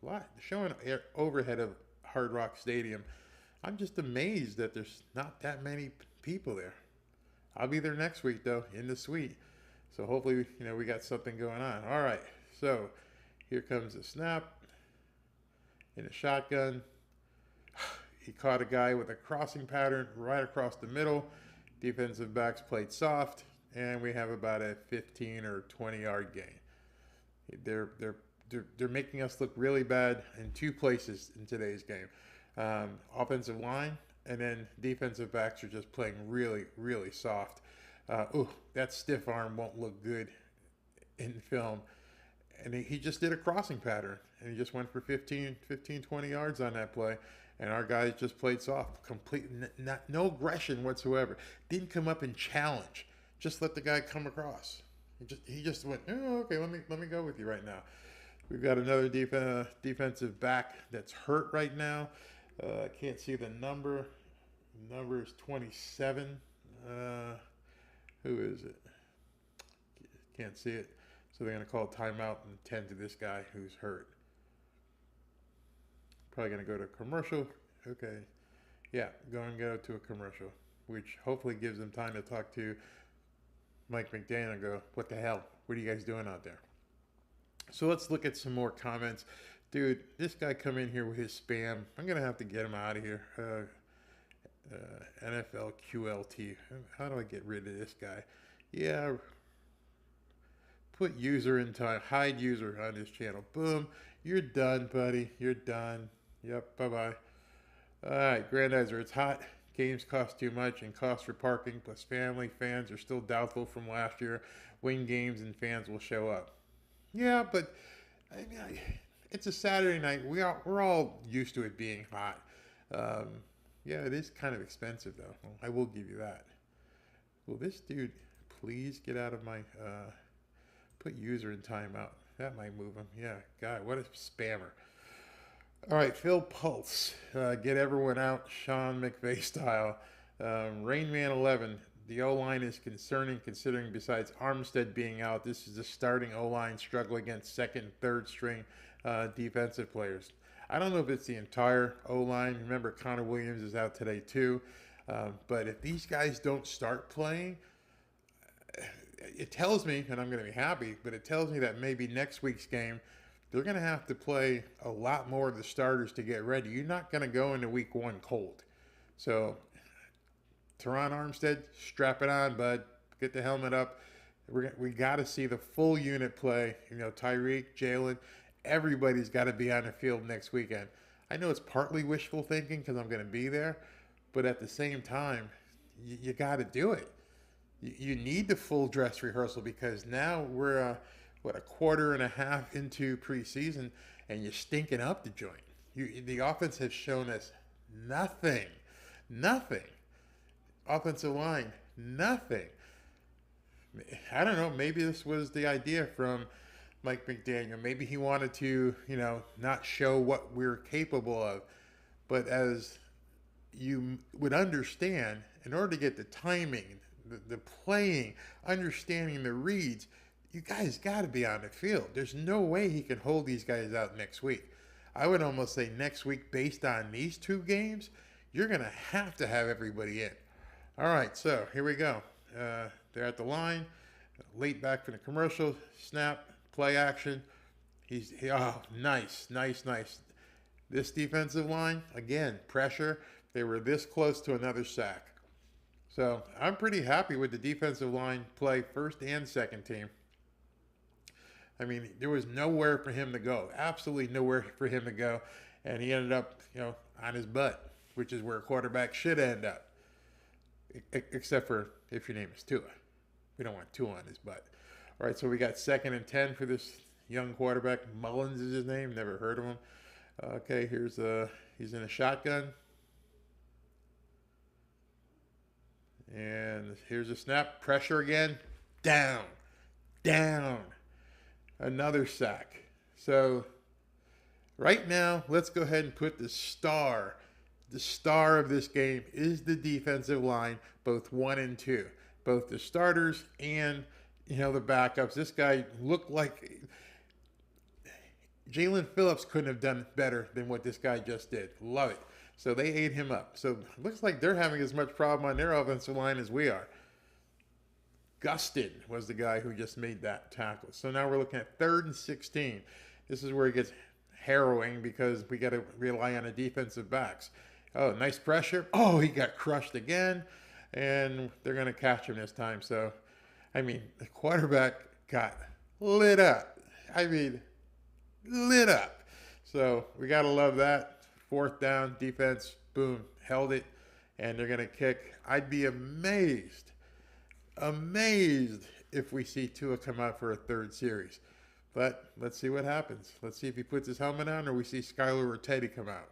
A lot showing overhead of Hard Rock Stadium. I'm just amazed that there's not that many people there. I'll be there next week though, in the suite. So hopefully, we got something going on. All right. So here comes the snap in a shotgun. He caught a guy with a crossing pattern right across the middle. Defensive backs played soft, and we have about a 15 or 20 yard gain. They're making us look really bad in 2 places in today's game. Offensive line, and then defensive backs are just playing really, really soft. That stiff arm won't look good in film. And he just did a crossing pattern, and he just went for 15, 20 yards on that play. And our guys just played soft, no aggression whatsoever. Didn't come up and challenge. Just let the guy come across. He just went, okay, let me go with you right now. We've got another defensive back that's hurt right now. I can't see the number. The number is 27. Who is it? Can't see it. So they're going to call timeout and tend to this guy who's hurt. Probably going to go to commercial. Okay. Yeah, go to a commercial, which hopefully gives them time to talk to Mike McDaniel and go, what the hell? What are you guys doing out there? So let's look at some more comments. Dude, this guy come in here with his spam. I'm going to have to get him out of here. NFL QLT. How do I get rid of this guy? Yeah. Put user in time. Hide user on this channel. Boom. You're done, buddy. You're done. Yep. Bye-bye. All right. Grandizer, it's hot. Games cost too much, and cost for parking plus family. Fans are still doubtful from last year. Win games and fans will show up. Yeah, but I mean, it's a Saturday night. We're all used to it being hot. Yeah, it is kind of expensive though. I will give you that. Will this dude please get out of my put user in timeout? That might move him. Yeah, God, what a spammer. All right, Phil Pulse. Get everyone out, Sean McVay style. Rain Man 11. The O-line is concerning considering besides Armstead being out, this is the starting O-line struggle against second and third string defensive players. I don't know if it's the entire O-line. Remember, Connor Williams is out today too. But if these guys don't start playing, it tells me, and I'm going to be happy, but it tells me that maybe next week's game, they're going to have to play a lot more of the starters to get ready. You're not going to go into week 1 cold. So, Teron Armstead, strap it on, bud. Get the helmet up. We got to see the full unit play. Tyreek, Jalen, everybody's got to be on the field next weekend. I know it's partly wishful thinking because I'm going to be there, but at the same time, you got to do it. You need the full dress rehearsal because now we're a quarter and a half into preseason, and you're stinking up the joint. The offense has shown us nothing. Offensive line, nothing. I don't know. Maybe this was the idea from Mike McDaniel. Maybe he wanted to, not show what we're capable of. But as you would understand, in order to get the timing, the playing, understanding the reads, you guys got to be on the field. There's no way he can hold these guys out next week. I would almost say next week, based on these two games, you're going to have everybody in. All right, so here we go. They're at the line. Late back from the commercial. Snap, play action. Nice. This defensive line, again, pressure. They were this close to another sack. So I'm pretty happy with the defensive line play, first and second team. I mean, there was nowhere for him to go. Absolutely nowhere for him to go. And he ended up, on his butt, which is where a quarterback should end up. Except for if your name is Tua. We don't want Tua on his butt. All right, so we got 2nd and 10 for this young quarterback. Mullins is his name. Never heard of him. Okay, he's in a shotgun. And here's a snap. Pressure again. Down. Another sack. So right now, let's go ahead and put the star of this game is the defensive line, both 1 and 2. Both the starters and, the backups. This guy looked like Jalen Phillips couldn't have done better than what this guy just did. Love it. So they ate him up. So it looks like they're having as much problem on their offensive line as we are. Gustin was the guy who just made that tackle. So now we're looking at 3rd and 16. This is where it gets harrowing because we got to rely on the defensive backs. Oh, nice pressure. Oh, he got crushed again. And they're going to catch him this time. So, the quarterback got lit up. Lit up. So we got to love that. 4th down, defense, boom, held it. And they're going to kick. I'd be amazed if we see Tua come out for a 3rd series. But let's see what happens. Let's see if he puts his helmet on or we see Skylar or Teddy come out.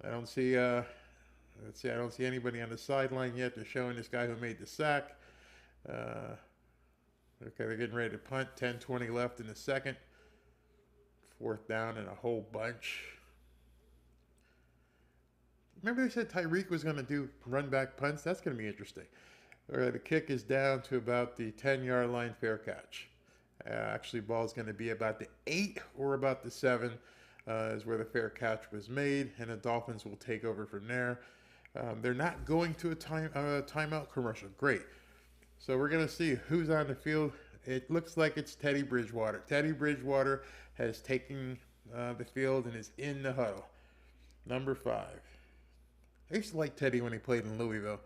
I don't see I don't see anybody on the sideline yet. They're showing this guy who made the sack. Okay, they're getting ready to punt. 10-20 left in the second. 4th down and a whole bunch. Remember they said Tyreek was going to do run back punts? That's going to be interesting. All right, the kick is down to about the 10-yard line, fair catch. Actually, ball's going to be about the 8 or about the 7 is where the fair catch was made, and the Dolphins will take over from there. They're not going to a timeout commercial. Great. So we're going to see who's on the field. It looks like it's Teddy Bridgewater. Teddy Bridgewater has taken the field and is in the huddle. Number 5. I used to like Teddy when he played in Louisville.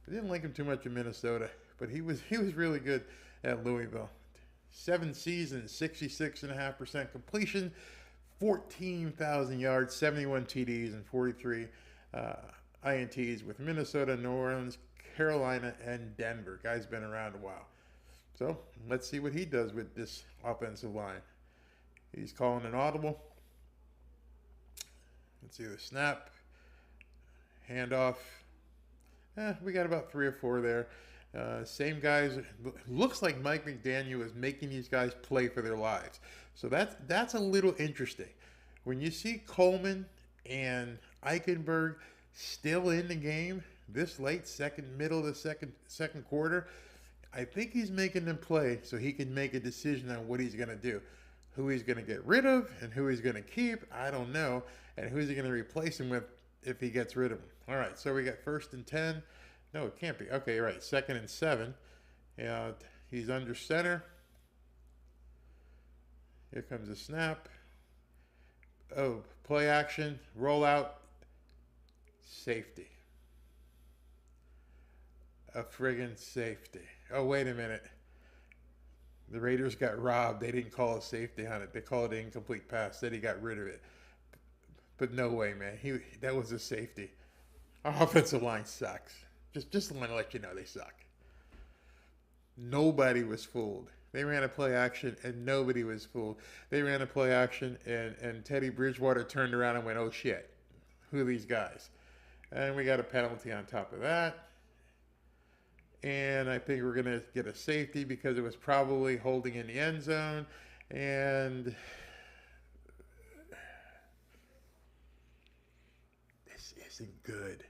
I didn't like him too much in Minnesota, but he was really good at Louisville. 7 seasons, 66.5% completion, 14,000 yards, 71 TDs, and 43 INTs with Minnesota, New Orleans, Carolina, and Denver. Guy's been around a while. So let's see what he does with this offensive line. He's calling an audible. Let's see the snap. Handoff. We got about 3 or 4 there. Same guys. Looks like Mike McDaniel is making these guys play for their lives. So that's a little interesting. When you see Coleman and Eichenberg still in the game this late, middle of the second quarter, I think he's making them play so he can make a decision on what he's going to do. Who he's going to get rid of and who he's going to keep, I don't know. And who's he going to replace him with if he gets rid of him. All right, so we got 1st and 10. No, it can't be. Okay, right, 2nd and 7. He's under center. Here comes a snap. Oh, play action, roll out, safety. A friggin' safety. Oh, wait a minute. The Raiders got robbed. They didn't call a safety on it. They called it an incomplete pass. Said he got rid of it. But no way, man. That was a safety. Our offensive line sucks. Just want to let you know they suck. Nobody was fooled. They ran a play action and nobody was fooled. They ran a play action and Teddy Bridgewater turned around and went, oh shit, who are these guys? And we got a penalty on top of that. And I think we're going to get a safety because it was probably holding in the end zone. And this isn't good.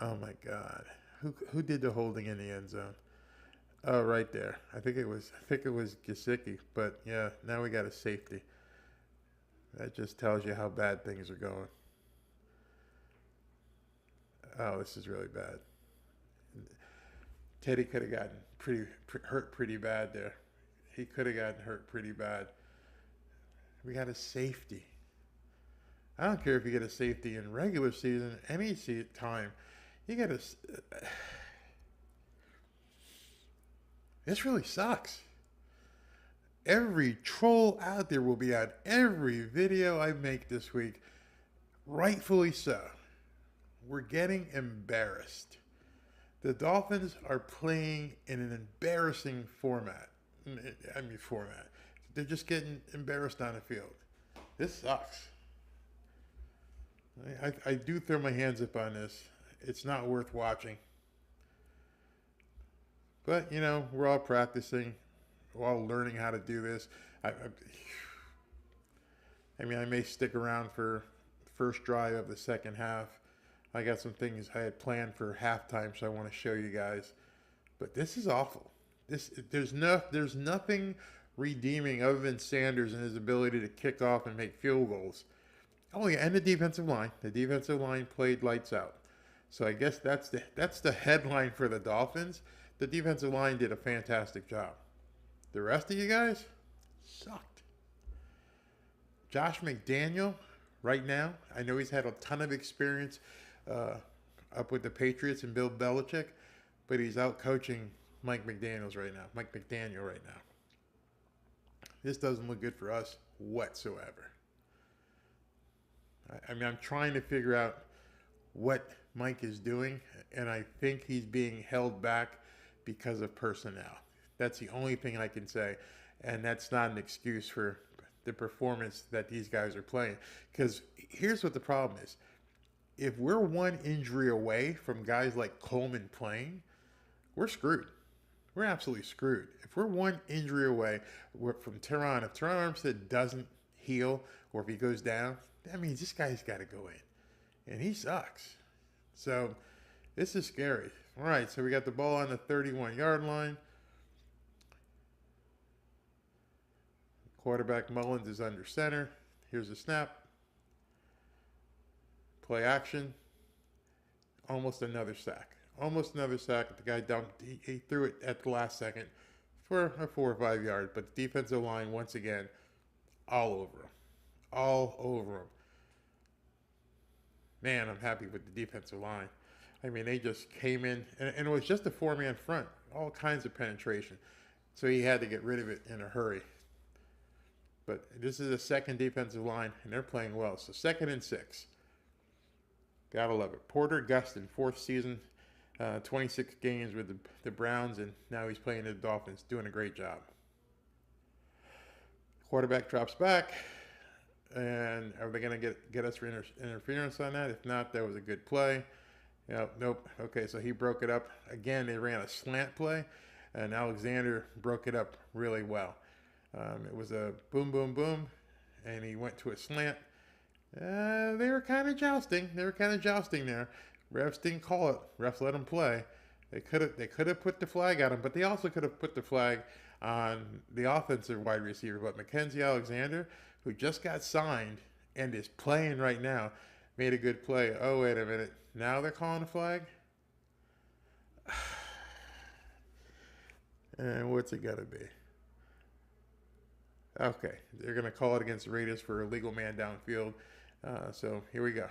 Oh my God. Who did the holding in the end zone? Oh, right there. I think it was Gesicki, but yeah, now we got a safety. That just tells you how bad things are going. Oh, this is really bad. Teddy could have gotten hurt pretty bad there. He could have gotten hurt pretty bad. We got a safety. I don't care if you get a safety in regular season, any time. You get a... This really sucks. Every troll out there will be on every video I make this week. Rightfully so. We're getting embarrassed. The Dolphins are playing in an embarrassing format. Format. They're just getting embarrassed on the field. This sucks. I do throw my hands up on this. It's not worth watching. But, you know, we're all practicing. We're all learning how to do this. I may stick around for the first drive of the second half. I got some things I had planned for halftime, so I want to show you guys. But this is awful. There's nothing redeeming other than Sanders and his ability to kick off and make field goals. Oh yeah, and the defensive line. The defensive line played lights out. So I guess that's the headline for the Dolphins. The defensive line did a fantastic job. The rest of you guys sucked. Josh McDaniel, right now, I know he's had a ton of experience up with the Patriots and Bill Belichick, but he's out coaching Mike McDaniel right now. This doesn't look good for us whatsoever. I'm trying to figure out what Mike is doing, and I think he's being held back because of personnel. That's the only thing I can say, and that's not an excuse for the performance that these guys are playing. Because here's what the problem is. If we're one injury away from guys like Coleman playing, we're screwed. We're absolutely screwed. If we're one injury away from Teron, if Teron Armstead doesn't heal or if he goes down, that means this guy's got to go in. And he sucks. So this is scary. All right, so we got the ball on the 31-yard line. Quarterback Mullins is under center. Here's the snap. Play action. Almost another sack. The guy dumped. He threw it at the last second for a 4 or 5 yard. But the defensive line, once again, all over him. Man, I'm happy with the defensive line. They just came in, and it was just a 4-man front. All kinds of penetration. So he had to get rid of it in a hurry. But this is a second defensive line, and they're playing well. So 2nd and 6. Gotta love it. Porter Gustin, 4th season, 26 games with the Browns, and now he's playing the Dolphins, doing a great job. Quarterback drops back, and are they going to get us for interference on that? If not, that was a good play. Nope. Okay, so he broke it up. Again, they ran a slant play, and Alexander broke it up really well. It was a boom, boom, boom, and he went to a slant. They were kind of jousting. There. Refs didn't call it. Refs let him play. They could have put the flag on him, but they also could have put the flag on the offensive wide receiver. But Mackenzie Alexander, who just got signed and is playing right now, made a good play. Oh, wait a minute. Now they're calling a flag? And what's it got to be? Okay, they're going to call it against the Raiders for a legal man downfield. So here we go.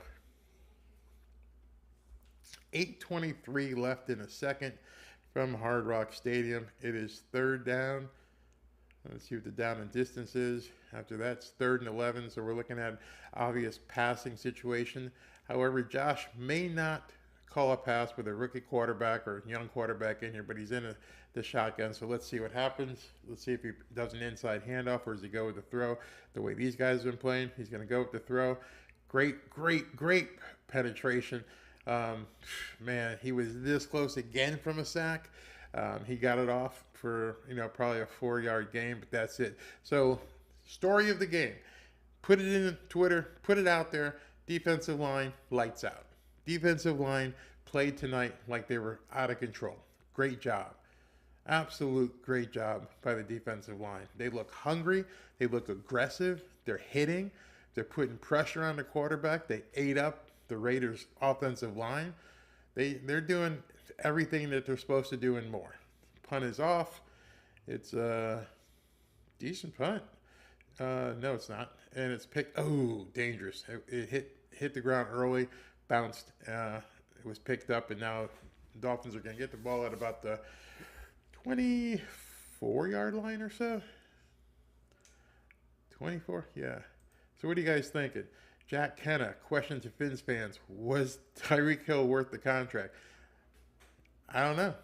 8:23 left in a second from Hard Rock Stadium. It is 3rd down. Let's see what the down and distance is. After that, it's 3rd and 11, so we're looking at an obvious passing situation. However, Josh may not call a pass with a rookie quarterback or young quarterback in here, but he's in the shotgun, so let's see what happens. Let's see if he does an inside handoff or does he go with the throw. The way these guys have been playing, he's going to go with the throw. Great penetration. Man, he was this close again from a sack. He got it off for, probably a 4-yard gain, but that's it. So, story of the game. Put it in Twitter, put it out there. Defensive line, lights out. Defensive line played tonight like they were out of control. Great job. Absolute great job by the defensive line. They look hungry. They look aggressive. They're hitting. They're putting pressure on the quarterback. They ate up the Raiders' offensive line. They're doing everything that they're supposed to do and more. Punt is off. It's a decent punt. No, it's not. And it's picked. Oh, dangerous. It hit the ground early, bounced. It was picked up, and now the Dolphins are going to get the ball at about the 24-yard line or so. 24? Yeah. So what are you guys thinking? Jack Kenna, question to Fins fans. Was Tyreek Hill worth the contract? I don't know.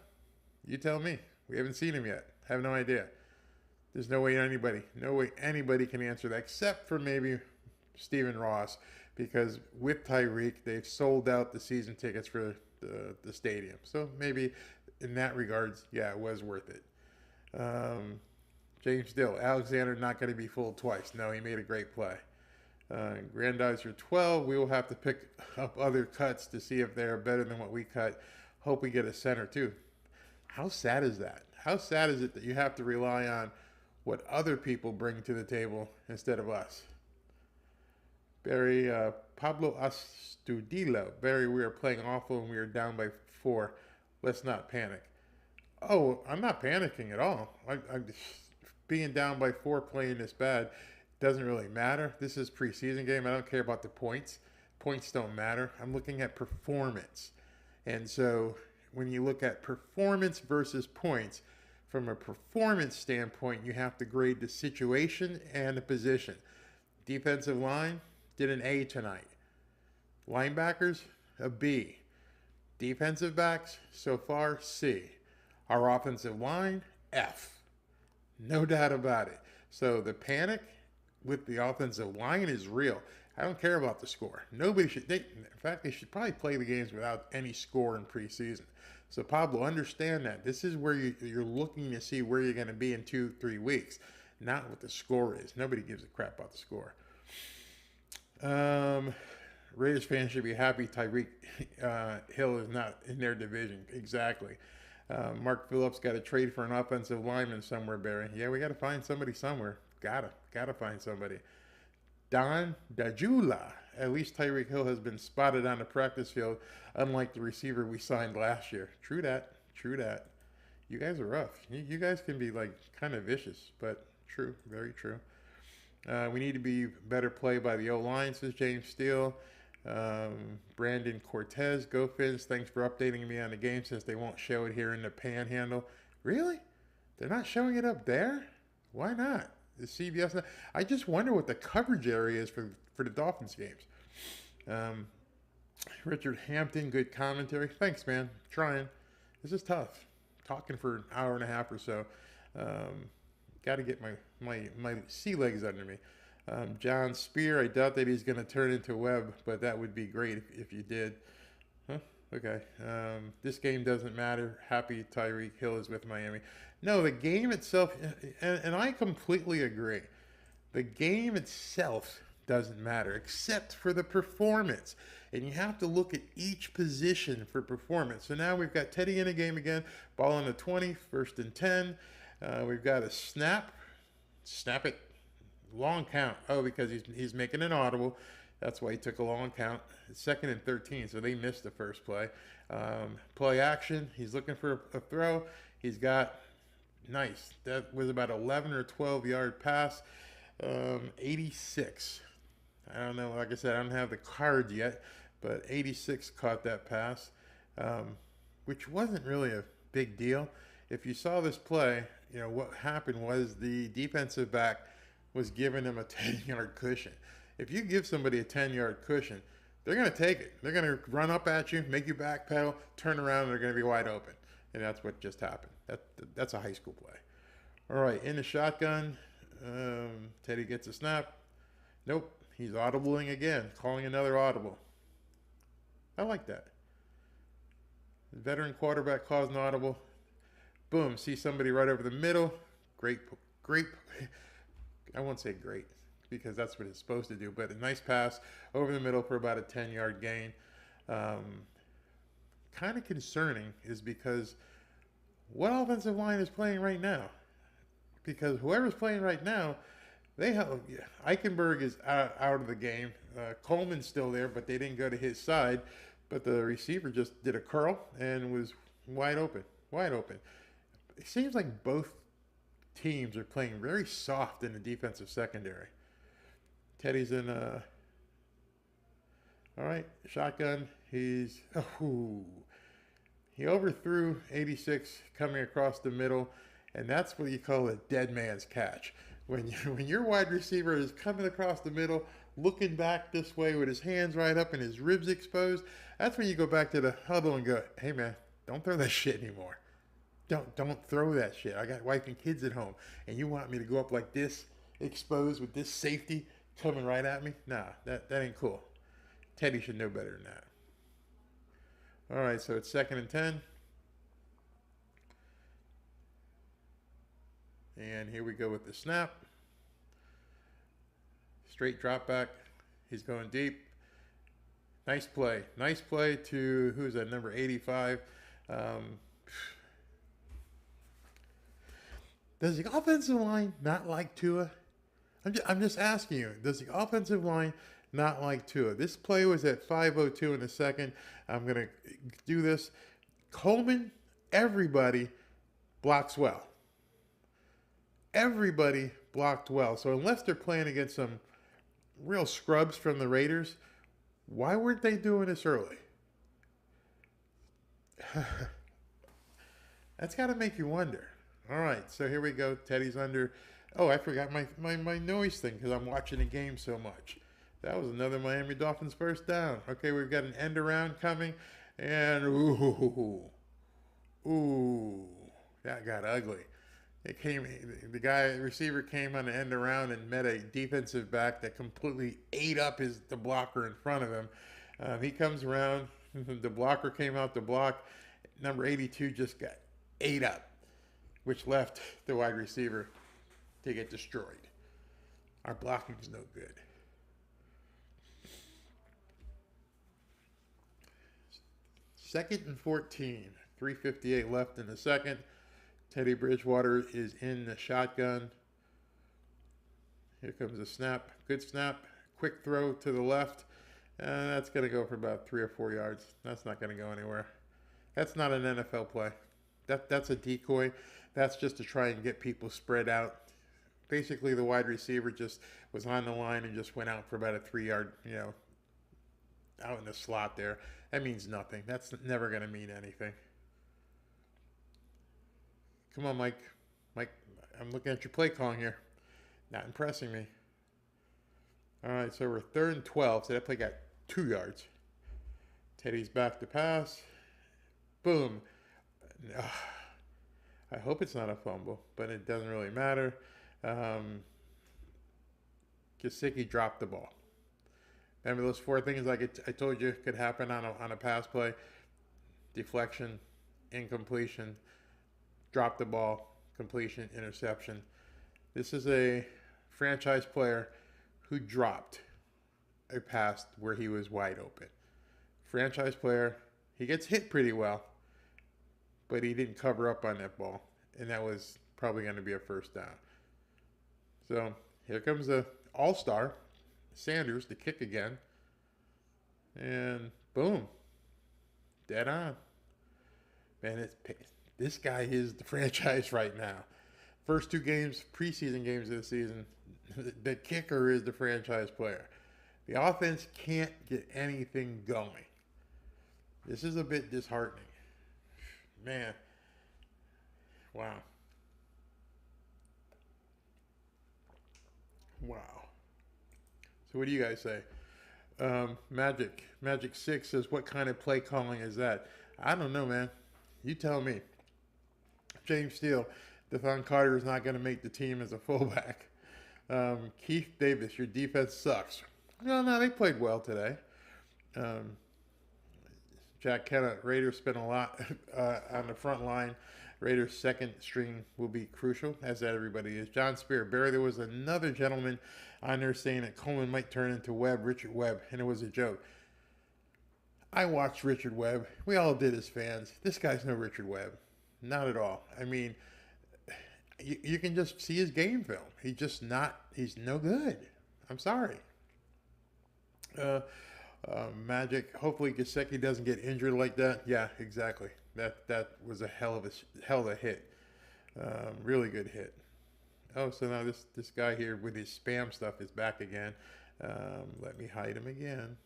You tell me. We haven't seen him yet. Have no idea. There's no way anybody can answer that except for maybe Stephen Ross, because with Tyreek, they've sold out the season tickets for the stadium. So maybe in that regards, yeah, it was worth it. James Dill, Alexander not going to be fooled twice. No, he made a great play. Grandizer 12, we will have to pick up other cuts to see if they're better than what we cut. Hope we get a center too. How sad is that? How sad is it that you have to rely on what other people bring to the table instead of us? Barry, Pablo Astudillo. Barry, we are playing awful and we are down by 4. Let's not panic. Oh, I'm not panicking at all. I'm being down by 4 playing this bad doesn't really matter. This is preseason game. I don't care about the points. Points don't matter. I'm looking at performance. And so when you look at performance versus points, from a performance standpoint, you have to grade the situation and the position. Defensive line did an A tonight. Linebackers, a B. Defensive backs, so far, C. Our offensive line, F. No doubt about it. So the panic with the offensive line is real. I don't care about the score. Nobody should. In fact, they should probably play the games without any score in preseason. So Pablo, understand that. This is where you're looking to see where you're going to be in 2-3 weeks, not what the score is. Nobody gives a crap about the score. Raiders fans should be happy Tyreek Hill is not in their division. Exactly. Mark Phillips got to trade for an offensive lineman somewhere, Barry. Yeah, we got to find somebody somewhere. Gotta find somebody. Don Dajula. At least Tyreek Hill has been spotted on the practice field, unlike the receiver we signed last year. True that. You guys are rough. You guys can be like kind of vicious, but true, very true. We need to be better play by the O-line, says James Steele. Brandon Cortez, go Fins. Thanks for updating me on the game since they won't show it here in the Panhandle. Really? They're not showing it up there? Why not? The CBS. I just wonder what the coverage area is for the Dolphins games. Richard Hampton, good commentary. Thanks, man. Trying. This is tough. Talking for an hour and a half or so. Got to get my sea legs under me. John Spear, I doubt that he's going to turn into Webb, but that would be great if you did. Huh? Okay. This game doesn't matter. Happy Tyreek Hill is with Miami. No, the game itself, and I completely agree. The game itself doesn't matter, except for the performance. And you have to look at each position for performance. So now we've got Teddy in a game again, ball on the 20, 1st and 10. We've got a snap it, long count. Oh, because he's making an audible. That's why he took a long count. 2nd and 13, so they missed the first play. Play action, he's looking for a throw. He's got, nice. That was about 11 or 12-yard pass. 86. I don't know. Like I said, I don't have the cards yet, but 86 caught that pass, which wasn't really a big deal. If you saw this play, you know, what happened was the defensive back was giving him a 10-yard cushion. If you give somebody a 10-yard cushion, they're going to take it. They're going to run up at you, make you backpedal, turn around, and they're going to be wide open. And that's what just happened. That's a high school play. All right, in the shotgun, Teddy gets a snap. Nope, he's audibling again, calling another audible. I like that. Veteran quarterback calls an audible. Boom, see somebody right over the middle. Great. I won't say great, because that's what it's supposed to do, but a nice pass over the middle for about a 10-yard gain. Kind of concerning is because what offensive line is playing right now? Because whoever's playing right now, They have Eichenberg is out of the game. Coleman's still there, but they didn't go to his side. But the receiver just did a curl and was wide open. Wide open. It seems like both teams are playing very soft in the defensive secondary. Teddy's in all right, shotgun. He overthrew 86 coming across the middle, and that's what you call a dead man's catch. When your wide receiver is coming across the middle, looking back this way with his hands right up and his ribs exposed, that's when you go back to the huddle and go, hey man, don't throw that shit anymore. Don't throw that shit. I got wife and kids at home, and you want me to go up like this, exposed with this safety coming right at me? Nah, that ain't cool. Teddy should know better than that. All right, so it's 2nd and 10. And here we go with the snap. Straight drop back. He's going deep. Nice play. Nice play to, who's that, number 85. Does the offensive line not like Tua? I'm just asking you. Does the offensive line not like Tua? This play was at 5:02 in the second. I'm going to do this. Coleman, everybody blocks well. Everybody blocked well. So unless they're playing against some real scrubs from the Raiders, why weren't they doing this early? That's got to make you wonder. All right, so here we go. Teddy's under. Oh, I forgot my noise thing because I'm watching the game so much. That was another Miami Dolphins first down. Okay, we've got an end around coming. And, ooh, that got ugly. The receiver came on the end around and met a defensive back that completely ate up the blocker in front of him. He comes around. The blocker came out to block. Number 82 just got ate up, which left the wide receiver to get destroyed. Our blocking is no good. Second and 14. 3:58 left in the second. Teddy Bridgewater is in the shotgun. Here comes a snap. Good snap. Quick throw to the left. And that's going to go for about 3 or 4 yards. That's not going to go anywhere. That's not an NFL play. That's a decoy. That's just to try and get people spread out. Basically, the wide receiver just was on the line and just went out for about a 3-yard, out in the slot there. That means nothing. That's never going to mean anything. Come on, Mike. Mike, I'm looking at your play calling here. Not impressing me. All right, so we're 3rd and 12. So that play got 2 yards. Teddy's back to pass. Boom. I hope it's not a fumble, but it doesn't really matter. Gesicki dropped the ball. Remember those 4 things I told you could happen on a pass play? Deflection, incompletion, drop the ball, completion, interception. This is a franchise player who dropped a pass where he was wide open. Franchise player, he gets hit pretty well, but he didn't cover up on that ball, and that was probably going to be a first down. So here comes the all-star, Sanders, to kick again, and boom, dead on. Man, this guy is the franchise right now. First 2 games, preseason games of the season, the kicker is the franchise player. The offense can't get anything going. This is a bit disheartening. Man. Wow. So what do you guys say? Magic 6 says, what kind of play calling is that? I don't know, man. You tell me. James Steele, Devon Carter is not going to make the team as a fullback. Keith Davis, your defense sucks. No, they played well today. Jack Kennett, Raiders spent a lot on the front line. Raiders' second string will be crucial, as that everybody is. John Spear, Barry, there was another gentleman on there saying that Coleman might turn into Richard Webb, and it was a joke. I watched Richard Webb. We all did as fans. This guy's no Richard Webb. Not at all. I mean, you can just see his game film. He's no good. I'm sorry. Magic. Hopefully Gesicki doesn't get injured like that. Yeah, exactly. That was a hell of a hit. Really good hit. Oh, so now this guy here with his spam stuff is back again. Let me hide him again.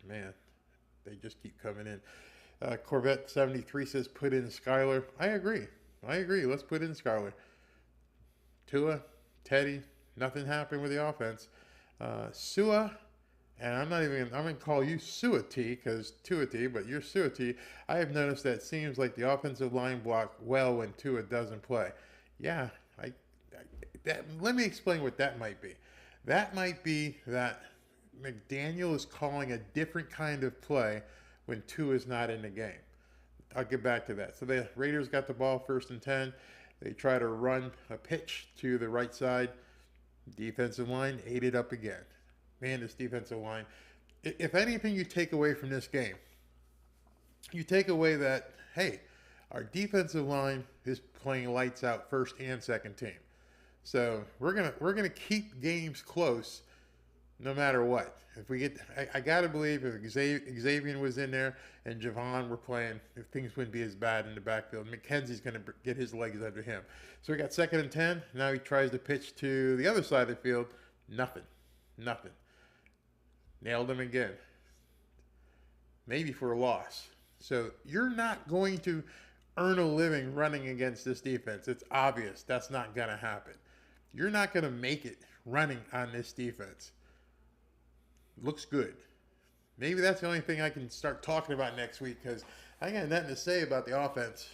Man, they just keep coming in. Corvette 73 says put in Skylar. I agree. Let's put in Skylar. Tua, Teddy, nothing happened with the offense. Sua, and I'm going to call you Sua T because Tua T, but you're Sua T. I have noticed that it seems like the offensive line block well when Tua doesn't play. Yeah, let me explain what that might be. That might be that McDaniel is calling a different kind of play when Tua is not in the game. I'll get back to that. So the Raiders got the ball 1st and 10. They try to run a pitch to the right side. Defensive line ate it up again. Man, this defensive line. If anything you take away from this game, you take away that, hey, our defensive line is playing lights out first and second team. So we're gonna keep games close no matter what. If we get, I gotta believe if Xavier was in there and Javon were playing, if things wouldn't be as bad in the backfield. McKenzie's gonna get his legs under him. So we got 2nd and 10. Now he tries to pitch to the other side of the field. Nothing. Nailed him again. Maybe for a loss. So you're not going to earn a living running against this defense. It's obvious that's not gonna happen. You're not gonna make it running on this defense. Looks good. Maybe that's the only thing I can start talking about next week because I got nothing to say about the offense.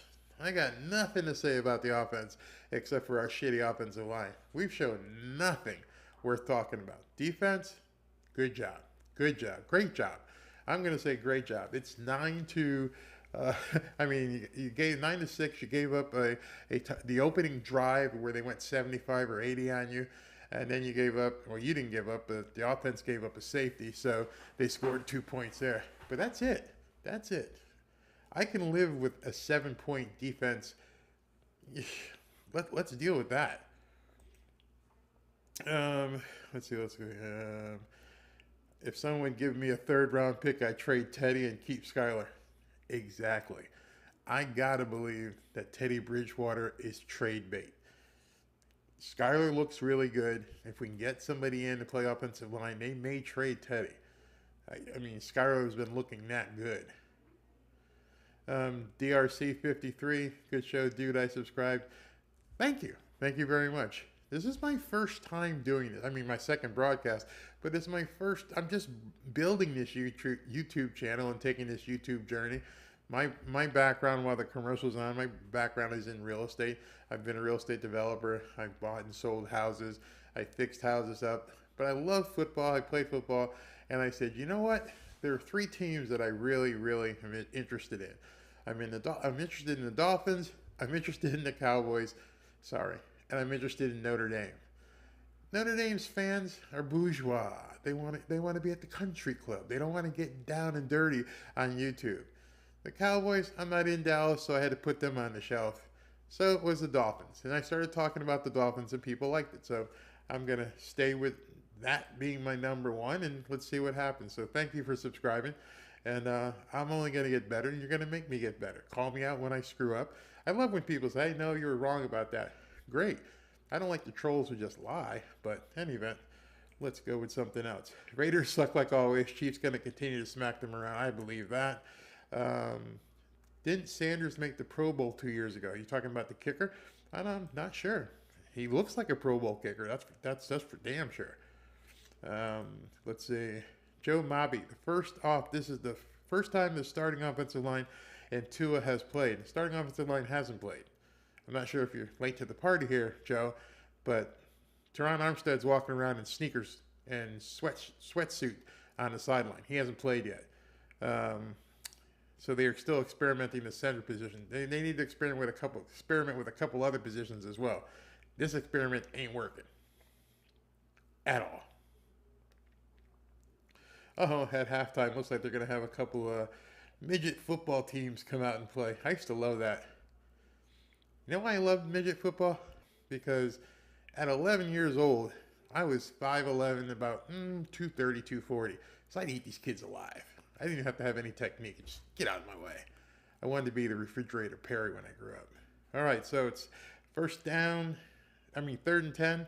Except for our shitty offensive line. We've shown nothing worth talking about. Defense, good job. Great job. I'm going to say great job. It's 9-2. You gave 9-6. You gave up the opening drive where they went 75 or 80 on you. And then you gave up, well, you didn't give up, but the offense gave up a safety, so they scored 2 points there. But that's it. I can live with a 7-point defense. Let's deal with that. Let's see. If someone would give me a 3rd-round pick, I'd trade Teddy and keep Skylar. Exactly. I got to believe that Teddy Bridgewater is trade bait. Skylar looks really good. If we can get somebody in to play offensive line, they may trade Teddy. Skylar has been looking that good. DRC 53, good show, dude. I subscribed. Thank you very much. This is my first time doing this. My second broadcast, but it's my first. I'm just building this YouTube channel and taking this YouTube journey. My background, while the commercial's on, my background is in real estate. I've been a real estate developer. I've bought and sold houses. I fixed houses up. But I love football. I play football. And I said, you know what? There are 3 teams that I really, really am interested in. I'm interested in the Dolphins. I'm interested in the Cowboys. And I'm interested in Notre Dame. Notre Dame's fans are bourgeois. They want to be at the country club. They don't want to get down and dirty on YouTube. The Cowboys, I'm not in Dallas, so I had to put them on the shelf. So it was the Dolphins. And I started talking about the Dolphins, and people liked it. So I'm going to stay with that being my number 1, and let's see what happens. So thank you for subscribing. And I'm only going to get better, and you're going to make me get better. Call me out when I screw up. I love when people say, hey, no, you were wrong about that. Great. I don't like the trolls who just lie, but in any event, let's go with something else. Raiders suck like always. Chiefs going to continue to smack them around. I believe that. Didn't Sanders make the Pro Bowl 2 years ago? Are you talking about the kicker? I'm not sure. He looks like a Pro Bowl kicker. That's for damn sure. Let's see. Joe Mobby. This is the first time the starting offensive line and Tua has played. The starting offensive line hasn't played. I'm not sure if you're late to the party here, Joe, but Teron Armstead's walking around in sneakers and sweatsuit on the sideline. He hasn't played yet. So they are still experimenting the center position. They need to experiment with a couple other positions as well. This experiment ain't working at all. At halftime, looks like they're going to have a couple midget football teams come out and play. I used to love that. You know why I love midget football? because at 11 years old, I was 5'11", about 230, 240. So I'd eat these kids alive. I didn't even have to have any technique. Just get out of my way. I wanted to be the refrigerator Perry when I grew up. All right, so it's third and 10.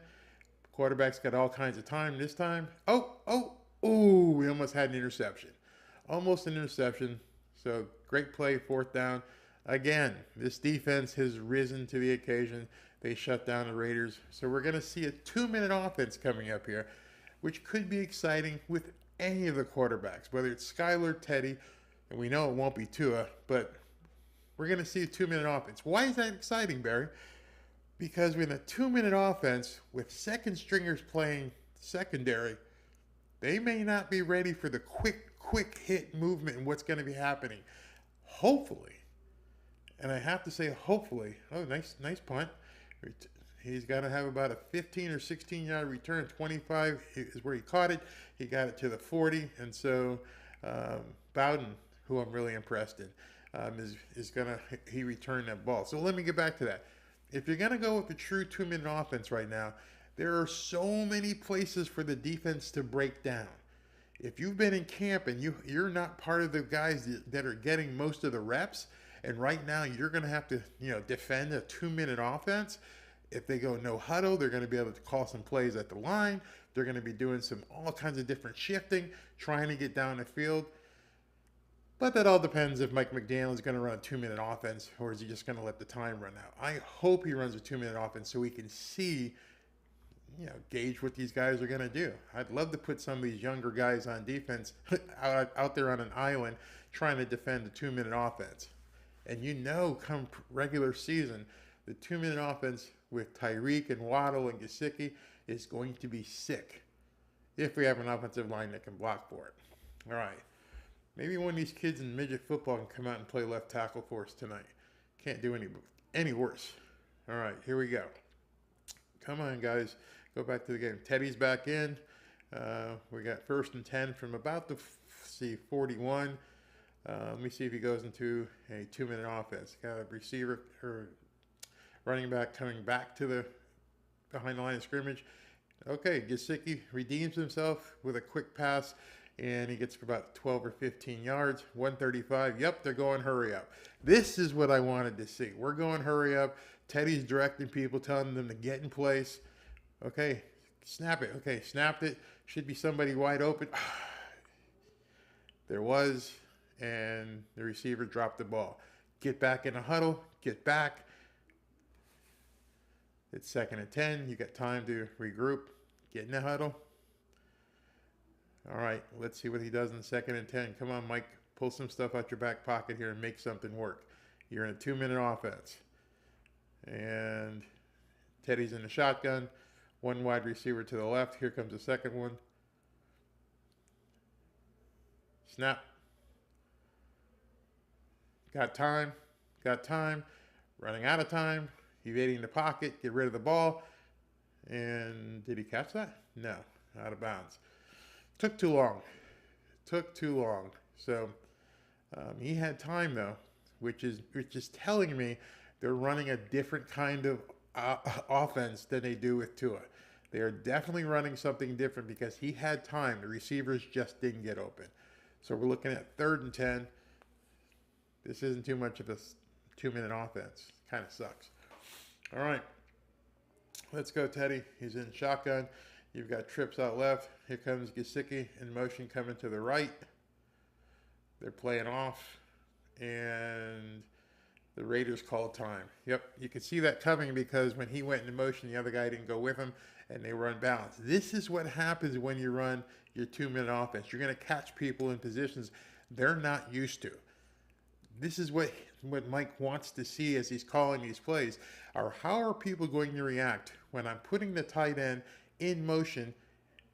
Quarterback's got all kinds of time this time. We almost had an interception. Almost an interception. So great play, fourth down. Again, this defense has risen to the occasion. They shut down the Raiders. So we're going to see a 2-minute offense coming up here, which could be exciting with any of the quarterbacks, whether it's Skylar, Teddy, and we know it won't be Tua, but we're going to see a 2-minute offense. Why is that exciting, Barry? Because with a 2-minute offense with second stringers playing secondary, they may not be ready for the quick hit movement and what's going to be happening. Hopefully, and I have to say hopefully, nice punt. He's got to have about a 15 or 16-yard return. 25 is where he caught it. He got it to the 40, and so Bowden, who I'm really impressed in, he returned that ball. So let me get back to that. If you're going to go with the true 2-minute offense right now, there are so many places for the defense to break down. If you've been in camp and you're not part of the guys that are getting most of the reps, and right now you're going to have to defend a 2-minute offense. If they go no huddle, they're going to be able to call some plays at the line. They're going to be doing all kinds of different shifting, trying to get down the field. But that all depends if Mike McDaniel is going to run a 2-minute offense or is he just going to let the time run out. I hope he runs a 2-minute offense so we can see, gauge what these guys are going to do. I'd love to put some of these younger guys on defense out there on an island trying to defend a 2-minute offense. And come regular season, the 2-minute offense with Tyreek and Waddle and Gesicki is going to be sick if we have an offensive line that can block for it. All right. Maybe one of these kids in midget football can come out and play left tackle for us tonight. Can't do any worse. All right, here we go. Come on, guys. Go back to the game. Teddy's back in. We got first and 10 from about the 41. Let me see if he goes into a 2-minute offense. Got a receiver or running back coming back to behind the line of scrimmage. Okay, Gesicki redeems himself with a quick pass, and he gets for about 12 or 15 yards, 135. Yep, they're going hurry up. This is what I wanted to see. We're going hurry up. Teddy's directing people, telling them to get in place. Okay, snap it. Okay, snapped it. Should be somebody wide open. There was, and the receiver dropped the ball. Get back in a huddle. Get back. It's 2nd and 10. You got time to regroup. Get in the huddle. All right, let's see what he does in 2nd and 10. Come on, Mike. Pull some stuff out your back pocket here and make something work. You're in a 2-minute offense. And Teddy's in the shotgun. One wide receiver to the left. Here comes the second one. Snap. Got time. Running out of time. Evading the pocket. Get rid of the ball. And did he catch that? No. Out of bounds. Took too long. So he had time, though, which is telling me they're running a different kind of offense than they do with Tua. They are definitely running something different because he had time. The receivers just didn't get open. So we're looking at 3rd and 10. This isn't too much of a 2-minute offense. Kind of sucks. All right. Let's go, Teddy. He's in shotgun. You've got trips out left. Here comes Gesicki in motion coming to the right. They're playing off. And the Raiders called time. Yep, you can see that coming because when he went into motion, the other guy didn't go with him, and they were unbalanced. This is what happens when you run your 2-minute offense. You're going to catch people in positions they're not used to. This is what Mike wants to see as he's calling these plays. How are people going to react when I'm putting the tight end in motion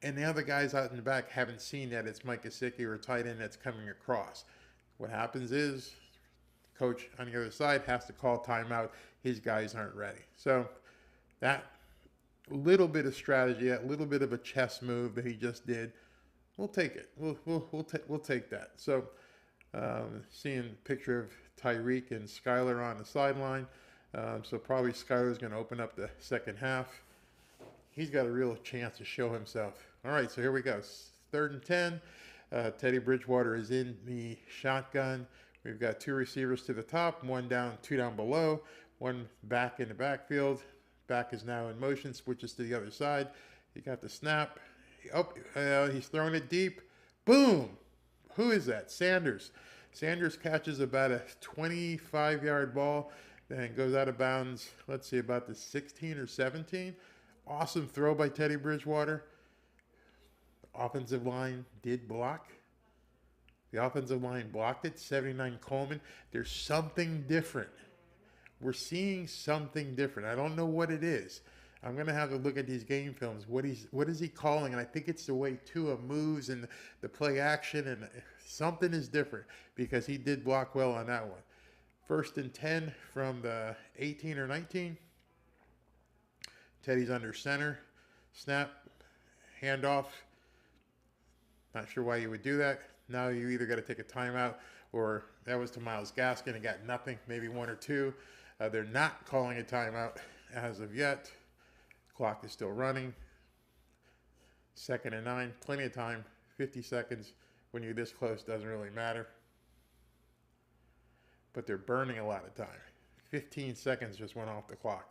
and the other guys out in the back haven't seen that it's Mike Gesicki or a tight end that's coming across? What happens is coach on the other side has to call timeout. His guys aren't ready. So that little bit of strategy, that little bit of a chess move that he just did, we'll take it. We'll take that. So seeing a picture of Tyreek and Skylar on the sideline. So probably Skylar's going to open up the second half. He's got a real chance to show himself. All right, so here we go. 3rd and 10. Teddy Bridgewater is in the shotgun. We've got 2 receivers to the top, 1 down, 2 down below, 1 back in the backfield. Back is now in motion, switches to the other side. He got the snap. He's throwing it deep. Boom! Who is that? Sanders. Sanders catches about a 25-yard ball, then goes out of bounds, let's see, about the 16 or 17. Awesome throw by Teddy Bridgewater. The offensive line did block. The offensive line blocked it. 79 Coleman. There's something different. We're seeing something different. I don't know what it is. I'm going to have to look at these game films. What is he calling? And I think it's the way Tua moves and the play action, and something is different because he did block well on that one. 1st and 10 from the 18 or 19. Teddy's under center. Snap. Handoff. Not sure why you would do that. Now you either got to take a timeout, or that was to Myles Gaskin and got nothing, maybe 1 or 2. They're not calling a timeout as of yet. Clock is still running. 2nd and 9, plenty of time. 50 seconds when you're this close doesn't really matter. But they're burning a lot of time. 15 seconds just went off the clock.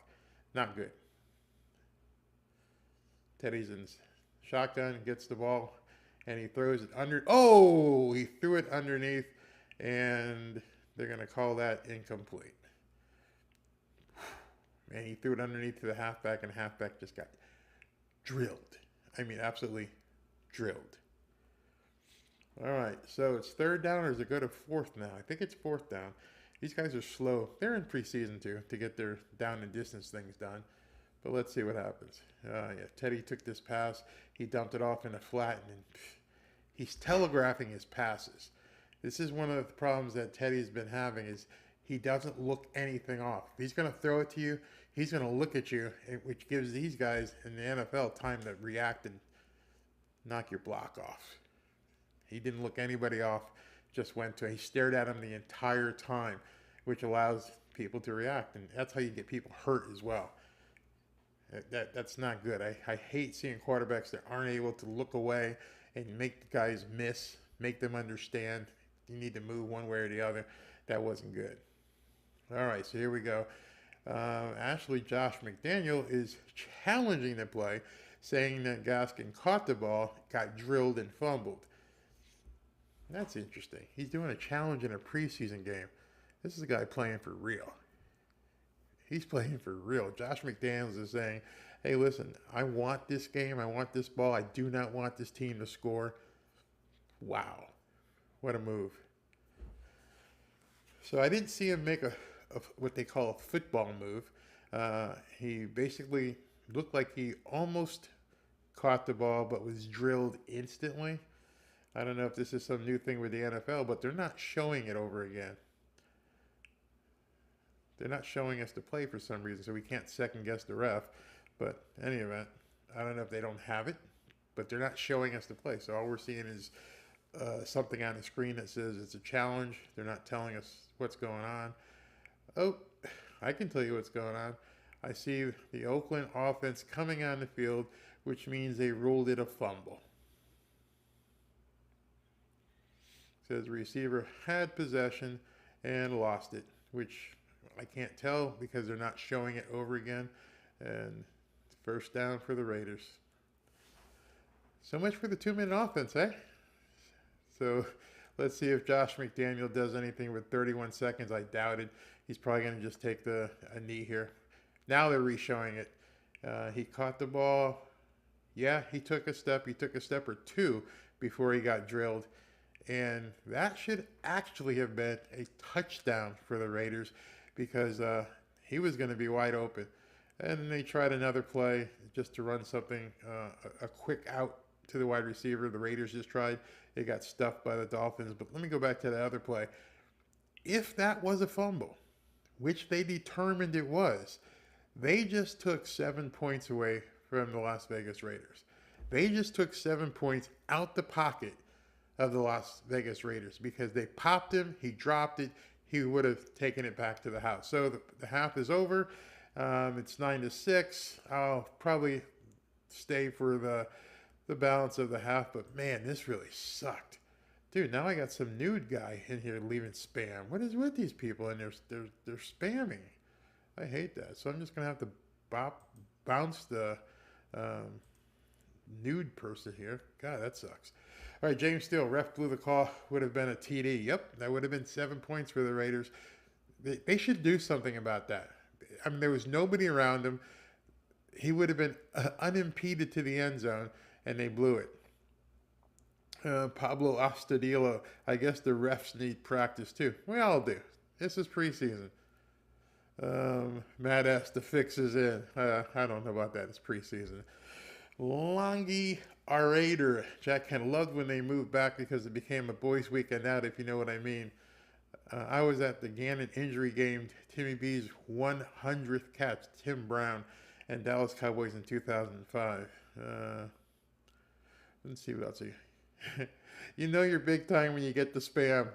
Not good. Teddy's in shotgun, gets the ball, and he throws it under. Oh, he threw it underneath, and they're going to call that incomplete. And he threw it underneath to the halfback, and halfback just got drilled. I mean, absolutely drilled. All right, so it's 3rd down, or does it go to 4th now? I think it's 4th down. These guys are slow. They're in preseason, too, to get their down and distance things done. But let's see what happens. Teddy took this pass. He dumped it off in a flat, and he's telegraphing his passes. This is one of the problems that Teddy's been having is he doesn't look anything off. If he's going to throw it to you, he's going to look at you, which gives these guys in the NFL time to react and knock your block off. He didn't look anybody off, just went to. He stared at him the entire time, which allows people to react, and that's how you get people hurt as well. That's not good. I hate seeing quarterbacks that aren't able to look away and make the guys miss, make them understand you need to move one way or the other. That wasn't good. All right, so here we go. Josh McDaniel is challenging the play, saying that Gaskin caught the ball, got drilled, and fumbled. That's interesting. He's doing a challenge in a preseason game. This is a guy playing for real. He's playing for real. Josh McDaniels is saying, hey, listen, I want this game. I want this ball. I do not want this team to score. Wow. What a move. So I didn't see him make a what they call a football move. He basically looked like he almost caught the ball but was drilled instantly. I don't know if this is some new thing with the NFL, but they're not showing it over again. They're not showing us the play for some reason, so we can't second guess the ref. But in any event, I don't know if they don't have it, but they're not showing us the play. So all we're seeing is something on the screen that says it's a challenge. They're not telling us what's going on. Oh, I can tell you what's going on. I see the Oakland offense coming on the field, which means they ruled it a fumble. It says receiver had possession and lost it, which I can't tell because they're not showing it over again. And first down for the Raiders. So much for the 2-minute offense, eh? So let's see if Josh McDaniel does anything with 31 seconds. I doubt it. He's probably going to just take a knee here. Now they're re-showing it. He caught the ball. Yeah, he took a step. He took a step or two before he got drilled. And that should actually have been a touchdown for the Raiders because he was going to be wide open. And then they tried another play just to run something, a quick out to the wide receiver. The Raiders just tried. They got stuffed by the Dolphins. But let me go back to the other play. If that was a fumble, which they determined it was, they just took 7 points away from the Las Vegas Raiders. They just took 7 points out the pocket of the Las Vegas Raiders because they popped him, he dropped it, he would have taken it back to the house. So the half is over. It's 9-6. I'll probably stay for the balance of the half, but man, this really sucked. Dude, now I got some nude guy in here leaving spam. What is with these people? And they're spamming. I hate that. So I'm just gonna have to bounce the nude person here. God, that sucks. All right, James Steele, ref blew the call. Would have been a TD. Yep, that would have been 7 points for the Raiders. They should do something about that. I mean, there was nobody around him. He would have been unimpeded to the end zone, and they blew it. Pablo Astudillo, I guess the refs need practice too. We all do. This is preseason. Matt S., the fix is in. I don't know about that. It's preseason. Longy Arator. Jack Ken loved when they moved back because it became a boys' weekend out, if you know what I mean. I was at the Gannon injury game, Timmy B's 100th catch, Tim Brown, and Dallas Cowboys in 2005. Let's see what else. You know you're big time when you get the spam.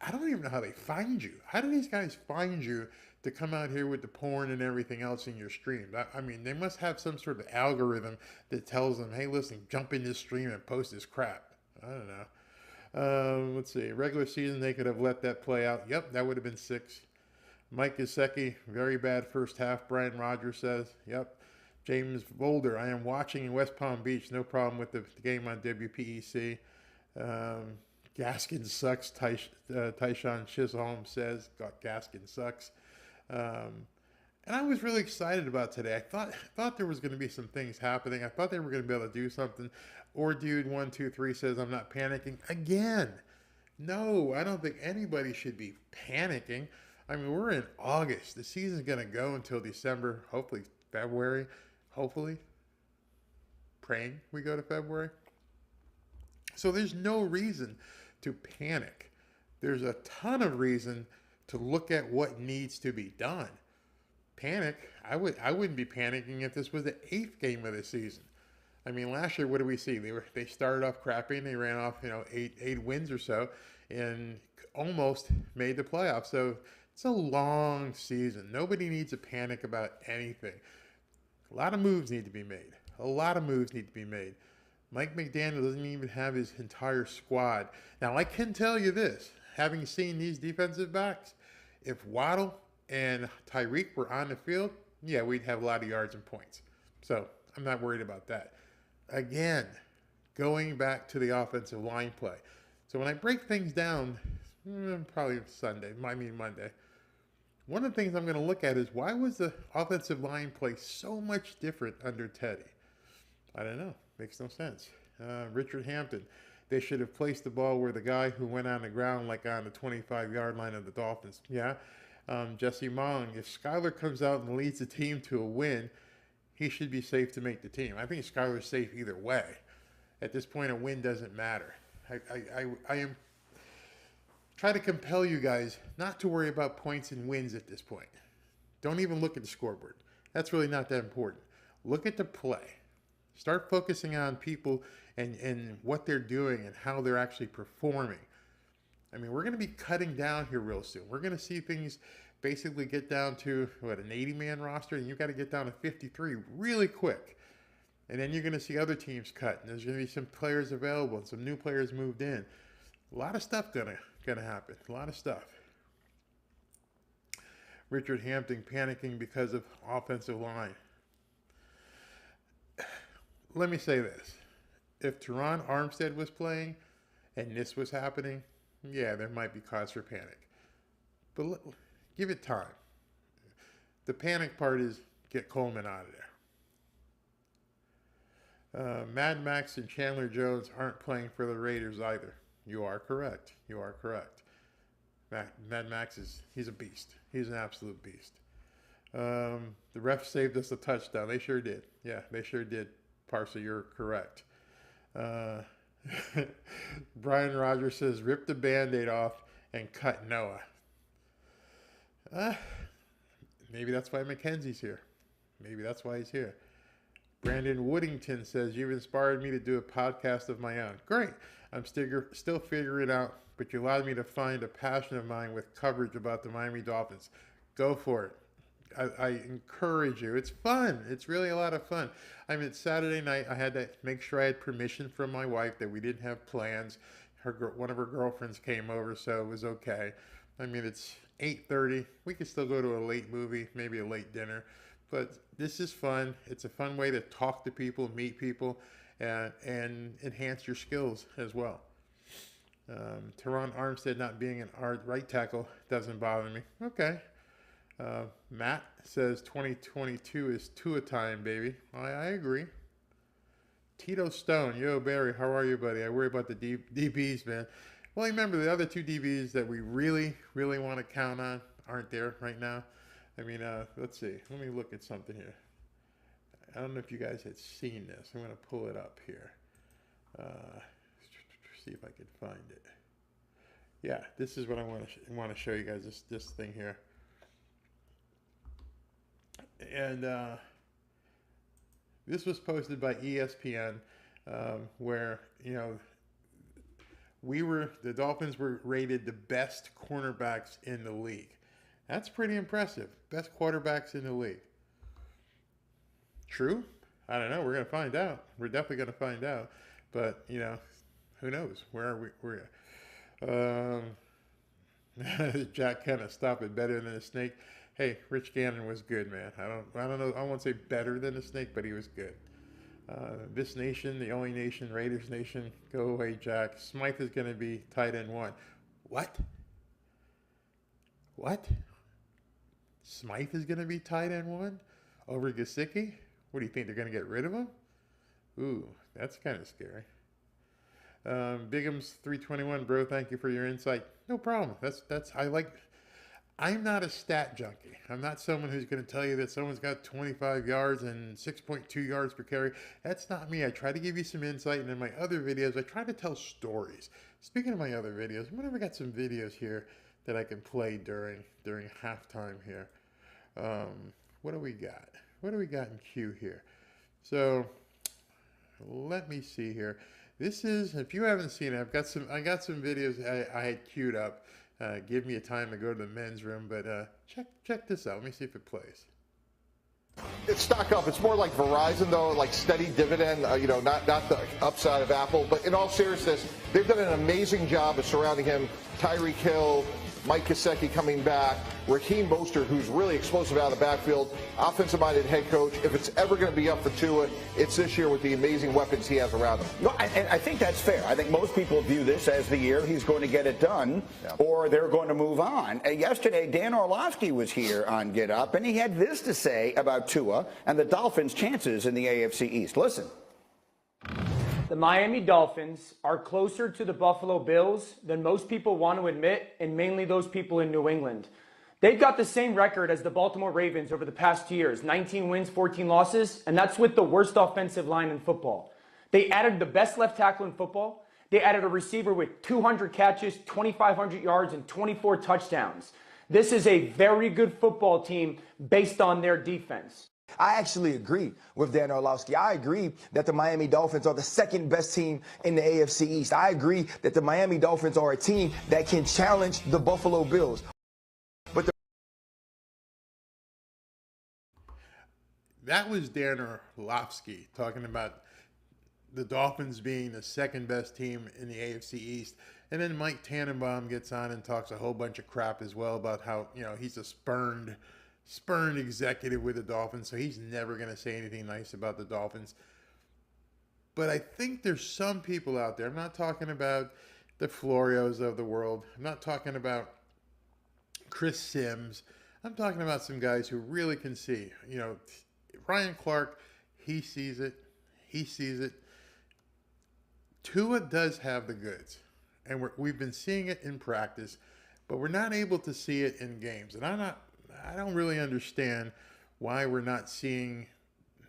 I don't even know how they find you. How do these guys find you to come out here with the porn and everything else in your stream? I mean, they must have some sort of algorithm that tells them, hey, listen, jump in this stream and post this crap. I don't know. Let's see. Regular season, they could have let that play out. Yep, that would have been 6. Mike Gesicki, very bad first half. Brian Rogers says, yep. James Boulder, I am watching in West Palm Beach. No problem with the game on WPEC. Gaskin sucks. Tyshawn Chisholm says, Gaskin sucks. And I was really excited about today. I thought there was going to be some things happening. I thought they were going to be able to do something. Or dude 123 says, I'm not panicking. Again, no, I don't think anybody should be panicking. I mean, we're in August. The season's going to go until December, hopefully February. Hopefully. Praying we go to February. So there's no reason to panic. There's a ton of reason to look at what needs to be done. Panic, I wouldn't be panicking if this was the 8th game of the season. I mean, last year, what did we see? They started off crappy and they ran off, 8 wins or so and almost made the playoffs. So it's a long season. Nobody needs to panic about anything. A lot of moves need to be made. Mike McDaniel doesn't even have his entire squad. Now, I can tell you this, having seen these defensive backs, if Waddle and Tyreek were on the field, yeah, we'd have a lot of yards and points. So I'm not worried about that. Again, going back to the offensive line play. So when I break things down, probably Monday, one of the things I'm going to look at is why was the offensive line play so much different under Teddy? I don't know. Makes no sense. Richard Hampton, they should have placed the ball where the guy who went on the ground, like on the 25-yard line of the Dolphins. Yeah. Jesse Mong, if Skylar comes out and leads the team to a win, he should be safe to make the team. I think Skylar's safe either way. At this point, a win doesn't matter. I am trying to compel you guys not to worry about points and wins at this point. Don't even look at the scoreboard. That's really not that important. Look at the play. Start focusing on people and what they're doing and how they're actually performing. I mean, we're going to be cutting down here real soon. We're going to see things basically get down to, an 80-man roster, and you've got to get down to 53 really quick. And then you're going to see other teams cut, and there's going to be some players available and some new players moved in. A lot of stuff going to happen. A lot of stuff. Richard Hampton panicking because of offensive line. Let me say this. If Teron Armstead was playing and this was happening, yeah, there might be cause for panic. But give it time. The panic part is get Coleman out of there. Mad Max and Chandler Jones aren't playing for the Raiders either. You are correct. Mad Max he's a beast. He's an absolute beast. The refs saved us a touchdown. They sure did. Yeah, they sure did. Parsa, you're correct. Brian Rogers says, rip the Band-Aid off and cut Noah. Maybe that's why Mackenzie's here. Maybe that's why he's here. Brandon Woodington says, you've inspired me to do a podcast of my own. Great. I'm still figuring out but you allowed me to find a passion of mine with coverage about the Miami Dolphins. Go for it. I encourage you. It's fun. It's really a lot of fun. I mean, it's Saturday night. I had to make sure I had permission from my wife that we didn't have plans. One of her girlfriends came over, so it was okay. I mean, it's 8:30. We could still go to a late movie, maybe a late dinner. But this is fun. It's a fun way to talk to people, meet people, and enhance your skills as well. Teron Armstead not being an right tackle doesn't bother me. Okay. Matt says 2022 is Tua time, baby. I agree. Tito Stone, yo Barry, how are you, buddy? I worry about the DBs, man. Well, remember the other two DBs that we really want to count on aren't there right now. I mean, let's see. Let me look at something here. I don't know if you guys had seen this. I'm going to pull it up here. See if I can find it. Yeah, this is what I want to show you guys. This thing here. And this was posted by ESPN, where the Dolphins were rated the best cornerbacks in the league. That's pretty impressive. Best quarterbacks in the league. True? I don't know. We're going to find out. We're definitely going to find out. But who knows? Where are we? Jack Kenna, stop it. Better than a snake. Hey, Rich Gannon was good, man. I don't know. I won't say better than a snake, but he was good. This nation, the only nation, Raiders nation. Go away, Jack. Smythe is going to be tight end 1. What? Smythe is going to be tight end 1 over Gesicki? What do you think? They're going to get rid of him? Ooh, that's kind of scary. Bigham's 321, bro. Thank you for your insight. No problem. I'm not a stat junkie. I'm not someone who's going to tell you that someone's got 25 yards and 6.2 yards per carry. That's not me. I try to give you some insight, and in my other videos, I try to tell stories. Speaking of my other videos, whenever I got some videos here that I can play during halftime here. What do we got? What do we got in queue here? So let me see here. This is, if you haven't seen it, I got some videos I had queued up. Give me a time to go to the men's room, but check this out. Let me see if it plays. It's stock up. It's more like Verizon, though, like steady dividend, not the upside of Apple. But in all seriousness, they've done an amazing job of surrounding him. Tyreek Hill, Mike Gesicki coming back, Raheem Mostert, who's really explosive out of the backfield, offensive-minded head coach. If it's ever going to be up for Tua, it's this year with the amazing weapons he has around him. No, and I think that's fair. I think most people view this as the year he's going to get it done, or they're going to move on. Yesterday, Dan Orlovsky was here on Get Up, and he had this to say about Tua and the Dolphins' chances in the AFC East. Listen. The Miami Dolphins are closer to the Buffalo Bills than most people want to admit, and mainly those people in New England. They've got the same record as the Baltimore Ravens over the past 2 years, 19 wins, 14 losses, and that's with the worst offensive line in football. They added the best left tackle in football. They added a receiver with 200 catches, 2,500 yards, and 24 touchdowns. This is a very good football team based on their defense. I actually agree with Dan Orlovsky. I agree that the Miami Dolphins are the second best team in the AFC East. I agree that the Miami Dolphins are a team that can challenge the Buffalo Bills. That was Dan Orlovsky talking about the Dolphins being the second best team in the AFC East. And then Mike Tannenbaum gets on and talks a whole bunch of crap as well about how, he's a spurned executive with the Dolphins, so he's never going to say anything nice about the Dolphins. But I think there's some people out there. I'm not talking about the Florios of the world. I'm not talking about Chris Sims. I'm talking about some guys who really can see. Ryan Clark, he sees it. Tua does have the goods, and we've been seeing it in practice, but we're not able to see it in games. And I don't really understand why we're not seeing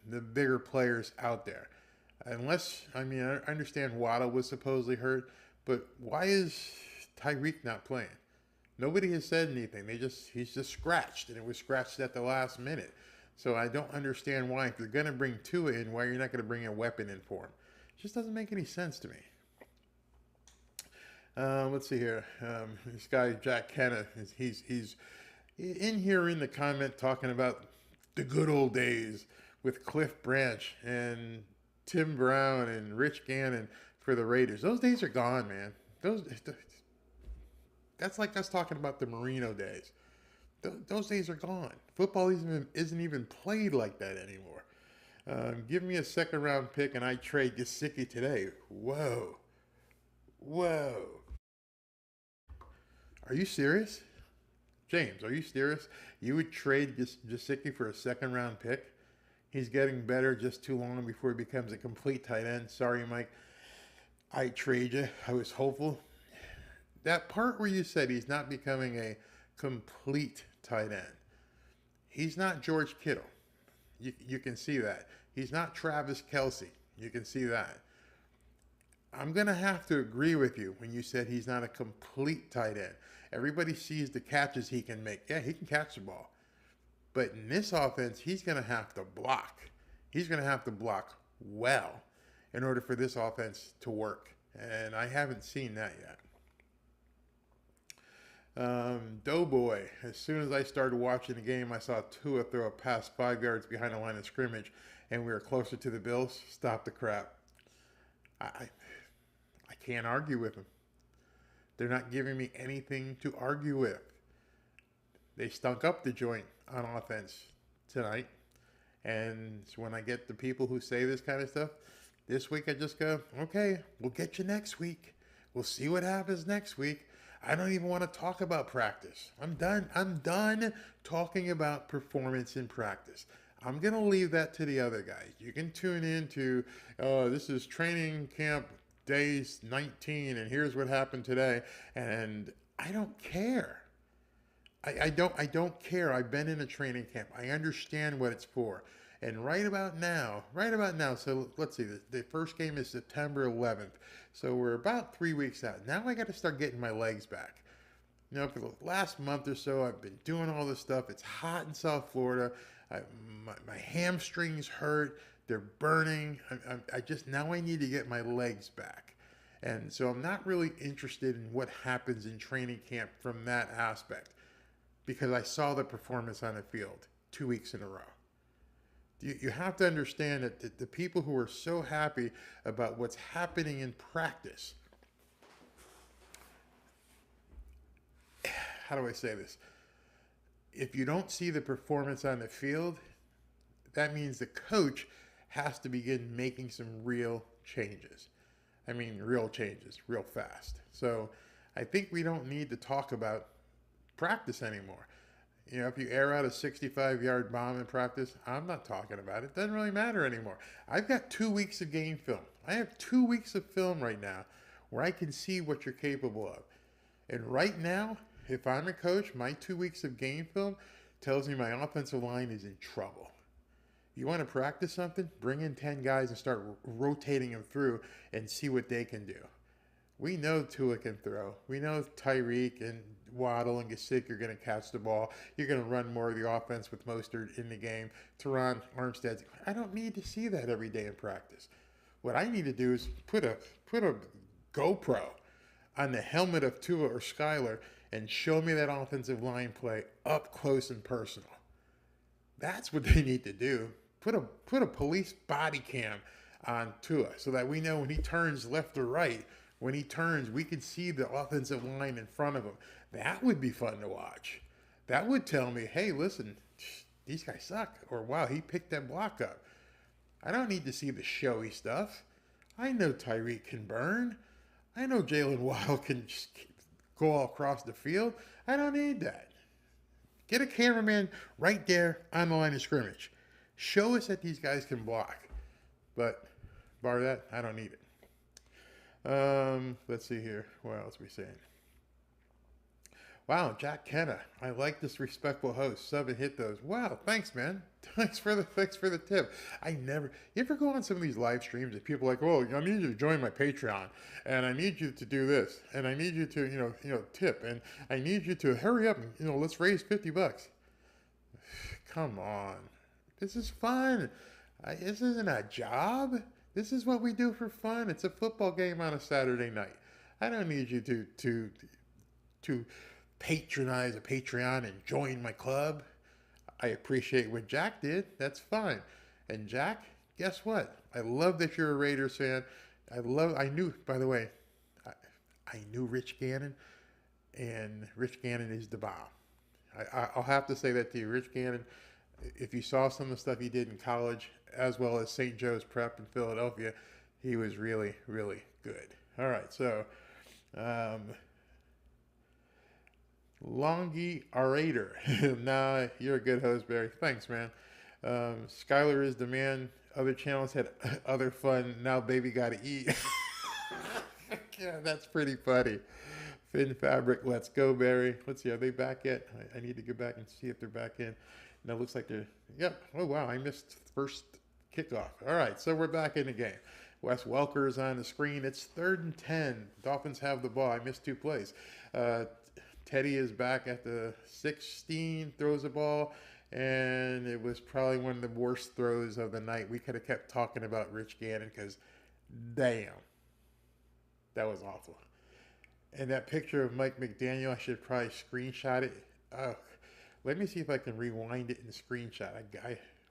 the bigger players out there. I understand Waddle was supposedly hurt, but why is Tyreek not playing? Nobody has said anything. He's just scratched, and it was scratched at the last minute. So I don't understand why, if you're going to bring Tua in, why you're not going to bring a weapon in for him. It just doesn't make any sense to me. Let's see here. This guy, Jack Kenna, he's in here in the comment talking about the good old days with Cliff Branch and Tim Brown and Rich Gannon for the Raiders. Those days are gone, man. That's like us talking about the Marino days. Those days are gone. Football isn't even played like that anymore. Give me a second round pick and I trade Gesicki today. Whoa. Are you serious? James, are you serious? You would trade Gesicki for a second round pick? He's getting better just too long before he becomes a complete tight end. Sorry, Mike. I trade you. I was hopeful. That part where you said he's not becoming a complete tight end. He's not George Kittle. You can see that. He's not Travis Kelce. You can see that. I'm going to have to agree with you when you said he's not a complete tight end. Everybody sees the catches he can make. Yeah, he can catch the ball. But in this offense, he's going to have to block. He's going to have to block well in order for this offense to work. And I haven't seen that yet. Doughboy, as soon as I started watching the game, I saw Tua throw a pass 5 yards behind the line of scrimmage, and we were closer to the Bills. Stop the crap. I can't argue with them. They're not giving me anything to argue with. They stunk up the joint on offense tonight. And so when I get the people who say this kind of stuff, this week I just go, okay, we'll get you next week. We'll see what happens next week. I don't even want to talk about practice. I'm done talking about performance in practice. I'm going to leave that to the other guys. You can tune in to, this is training camp days 19, and here's what happened today. And I don't care. I don't care. I've been in a training camp. I understand what it's for. And right about now, so let's see, the first game is September 11th. So we're about 3 weeks out. Now I got to start getting my legs back. You know, for the last month or so, I've been doing all this stuff. It's hot in South Florida. My hamstrings hurt. They're burning. Now I need to get my legs back. And so I'm not really interested in what happens in training camp from that aspect, because I saw the performance on the field 2 weeks in a row. You have to understand that the people who are so happy about what's happening in practice, how do I say this? If you don't see the performance on the field, that means the coach has to begin making some real changes. I mean, real changes, real fast. So I think we don't need to talk about practice anymore. You know, if you air out a 65-yard bomb in practice, I'm not talking about it. It doesn't really matter anymore. I've got 2 weeks of game film. I have 2 weeks of film right now where I can see what you're capable of. And right now, if I'm a coach, my 2 weeks of game film tells me my offensive line is in trouble. You want to practice something? Bring in 10 guys and start rotating them through and see what they can do. We know Tua can throw. We know Tyreek and Waddle and Gesicki are going to catch the ball. You're going to run more of the offense with Mostert in the game. Teron Armstead. I don't need to see that every day in practice. What I need to do is put a GoPro on the helmet of Tua or Skylar and show me that offensive line play up close and personal. That's what they need to do. Put a police body cam on Tua so that we know when he turns left or right, when he turns, we can see the offensive line in front of him. That would be fun to watch. That would tell me, hey, listen, these guys suck. Or, wow, he picked that block up. I don't need to see the showy stuff. I know Tyreek can burn. I know Jalen Waddle can just go all across the field. I don't need that. Get a cameraman right there on the line of scrimmage. Show us that these guys can block. But, bar that, I don't need it. Let's see here. What else are we saying? Wow, Jack Kenna. I like this respectful host. Sub and hit those. Wow, thanks, man. Thanks for the tip. You ever go on some of these live streams and people are like, oh, I need you to join my Patreon, and I need you to do this, and I need you to, tip, and I need you to hurry up and, let's raise $50. Come on. This is fun. This isn't a job. This is what we do for fun. It's a football game on a Saturday night. I don't need you to patronize a Patreon and join my club. I appreciate what Jack did. That's fine. And Jack, guess what? I love that you're a Raiders fan. I knew, by the way, I knew Rich Gannon, and Rich Gannon is the bomb. I'll have to say that to you. Rich Gannon, if you saw some of the stuff he did in college, as well as St. Joe's Prep in Philadelphia, he was really, really good. All right, so Longy Orator. Nah, you're a good host, Barry. Thanks, man. Skylar is the man. Other channels had other fun. Now baby gotta eat. Yeah, that's pretty funny. Finn Fabric, let's go, Barry. Let's see, are they back yet? I need to go back and see if they're back in. No, it looks like they're, yep. Oh, wow, I missed first kickoff. All right, so we're back in the game. Wes Welker is on the screen. It's 3rd and 10. Dolphins have the ball. I missed 2 plays. Teddy is back at the 16, throws the ball, and it was probably one of the worst throws of the night. We could have kept talking about Rich Gannon because, damn, that was awful. And that picture of Mike McDaniel, I should probably screenshot it. Oh, let me see if I can rewind it and screenshot.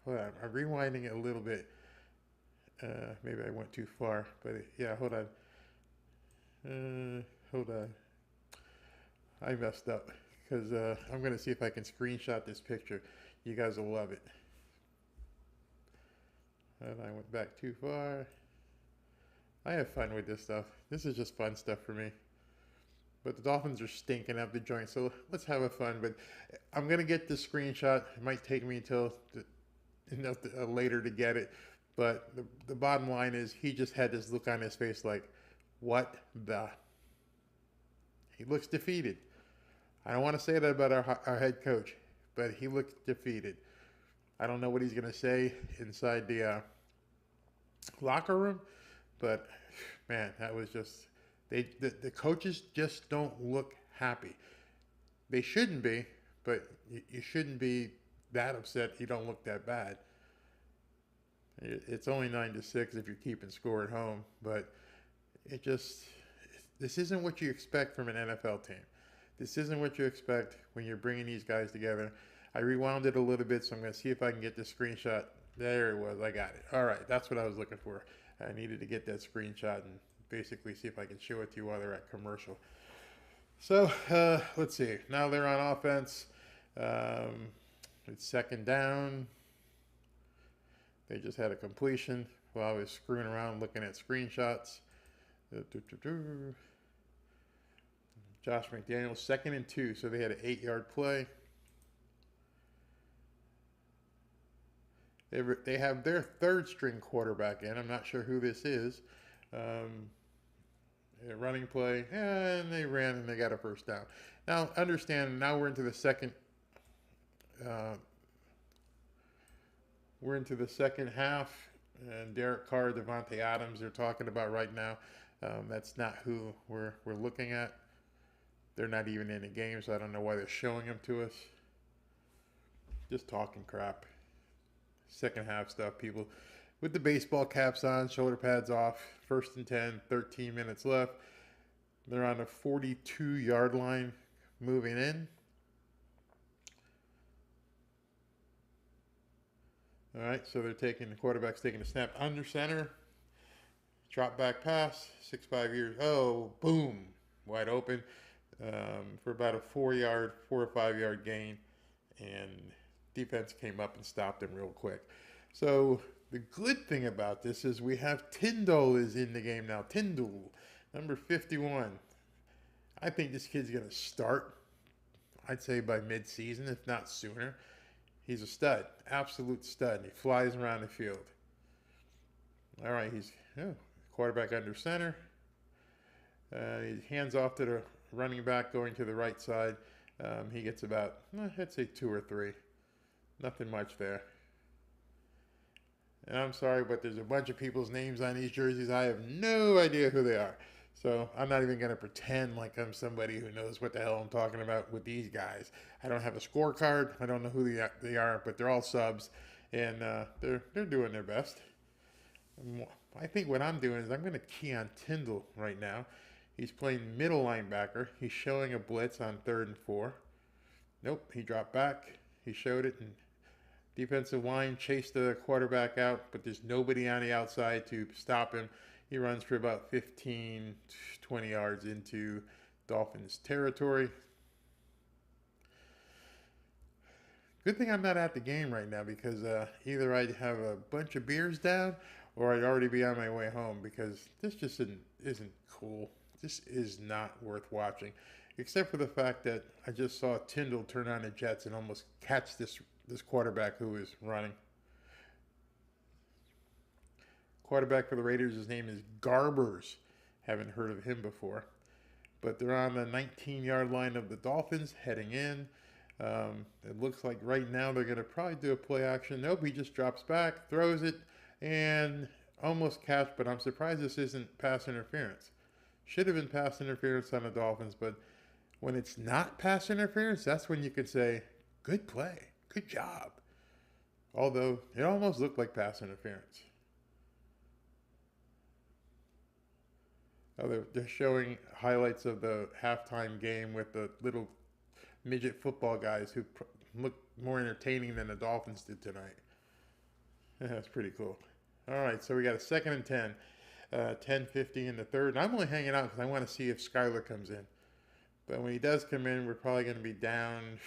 Hold on, I'm rewinding it a little bit. Maybe I went too far, but yeah, hold on. Hold on. I messed up because I'm going to see if I can screenshot this picture. You guys will love it. And I went back too far. I have fun with this stuff. This is just fun stuff for me. But the Dolphins are stinking up the joint, so let's have a fun. But I'm going to get the screenshot. It might take me until later to get it. But the bottom line is he just had this look on his face like, what the? He looks defeated. I don't want to say that about our head coach, but he looks defeated. I don't know what he's going to say inside the locker room, but man, that was just, the coaches just don't look happy. They shouldn't be, but you shouldn't be that upset. You don't look that bad. It's only 9-6 if you're keeping score at home, but this isn't what you expect from an NFL team. This isn't what you expect when you're bringing these guys together. I rewound it a little bit, so I'm going to see if I can get the screenshot. There it was. I got it. All right, that's what I was looking for. I needed to get that screenshot and basically see if I can show it to you while they're at commercial. So let's see. Now they're on offense. It's 2nd down. They just had a completion while I was screwing around looking at screenshots. Josh McDaniel, 2nd and 2, so they had an 8-yard play. They have their 3rd-string quarterback in. I'm not sure who this is. A running play, and they ran and they got a 1st down. Now, understand, now we're into the second. We're into the second half, and Derek Carr, Devontae Adams, they're talking about right now. That's not who we're looking at. They're not even in the game, so I don't know why they're showing them to us. Just talking crap. Second half stuff, people. With the baseball caps on, shoulder pads off, 1st and 10, 13 minutes left. They're on the 42-yard line moving in. All right, so the quarterback's taking a snap under center. Drop back pass, 6'5 years. Oh, boom, wide open for about a 4 or 5 yard gain. And defense came up and stopped him real quick. So the good thing about this is we have Tyndall is in the game now. Tyndall, number 51. I think this kid's going to start, I'd say, by mid-season, if not sooner. He's a stud, absolute stud. He flies around the field. All right, he's quarterback under center. He hands off to the running back going to the right side. He gets about, I'd say 2 or 3. Nothing much there. And I'm sorry, but there's a bunch of people's names on these jerseys. I have no idea who they are. So I'm not even going to pretend like I'm somebody who knows what the hell I'm talking about with these guys. I don't have a scorecard. I don't know who they are, but they're all subs. And they're doing their best. I think what I'm doing is I'm going to key on Tyndall right now. He's playing middle linebacker. He's showing a blitz on 3rd and 4. Nope, he dropped back. He showed it, and defensive line chased the quarterback out, but there's nobody on the outside to stop him. He runs for about 15, 20 yards into Dolphins territory. Good thing I'm not at the game right now, because either I'd have a bunch of beers down or I'd already be on my way home, because this just isn't cool. This is not worth watching, except for the fact that I just saw Tyndall turn on the Jets and almost catch this quarterback who is running. Quarterback for the Raiders, his name is Garbers. Haven't heard of him before. But they're on the 19-yard line of the Dolphins heading in. It looks like right now they're going to probably do a play action. Nope, he just drops back, throws it, and almost catch, but I'm surprised this isn't pass interference. Should have been pass interference on the Dolphins, but when it's not pass interference, that's when you could say, good play, good job. Although it almost looked like pass interference. Oh, they're showing highlights of the halftime game with the little midget football guys who look more entertaining than the Dolphins did tonight. That's pretty cool. All right, so we got a 2nd and 10. 10:50 in the 3rd. And I'm only hanging out because I want to see if Skylar comes in. But when he does come in, we're probably going to be down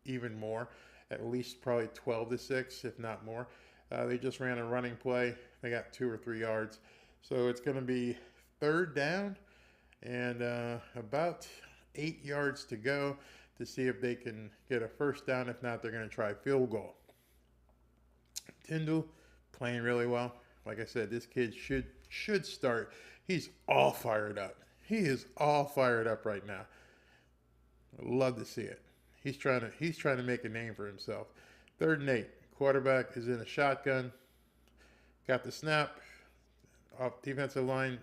even more. At least probably 12-6, if not more. They just ran a running play. They got 2 or 3 yards. So it's going to be 3rd down and about 8 yards to go to see if they can get a 1st down. If not, they're going to try a field goal. Tyndall playing really well. Like I said, this kid should start. He's all fired up. He is all fired up right now. Love to see it. He's trying to make a name for himself. 3rd and 8. Quarterback is in a shotgun. Got the snap. Off defensive line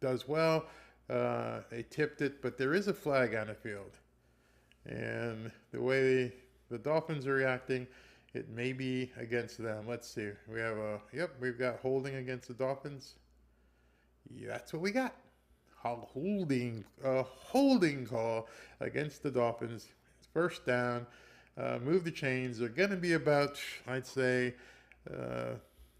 does well. They tipped it, but there is a flag on the field. And the way the Dolphins are reacting, it may be against them. Let's see. We have we've got holding against the Dolphins. Yeah, that's what we got. Holding call against the Dolphins. 1st down. Move the chains. They're going to be about, I'd say,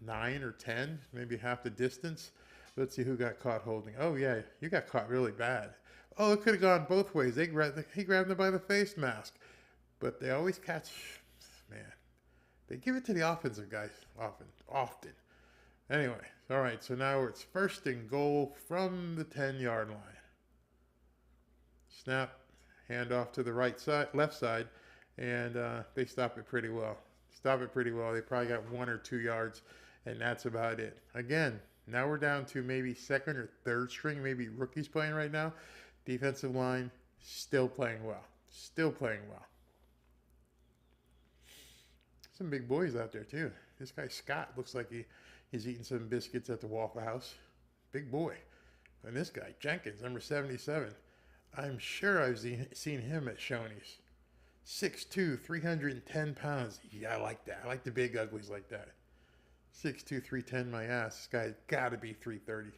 9 or 10, maybe half the distance. Let's see who got caught holding. Oh, yeah, you got caught really bad. Oh, it could have gone both ways. He grabbed them by the face mask. But they always catch, man. They give it to the offensive guys often. Anyway, all right, so now it's 1st and goal from the 10-yard line. Snap, hand off to the left side, and they stop it pretty well. They probably got 1 or 2 yards, and that's about it. Again, now we're down to maybe 2nd or 3rd string, maybe rookies playing right now. Defensive line still playing well. Some big boys out there, too. This guy, Scott, looks like he's eating some biscuits at the Waffle House. Big boy. And this guy, Jenkins, number 77. I'm sure I've seen him at Shoney's. 6'2", 310 pounds. Yeah, I like that. I like the big uglies like that. 6'2", 310 my ass. This guy's got to be 330.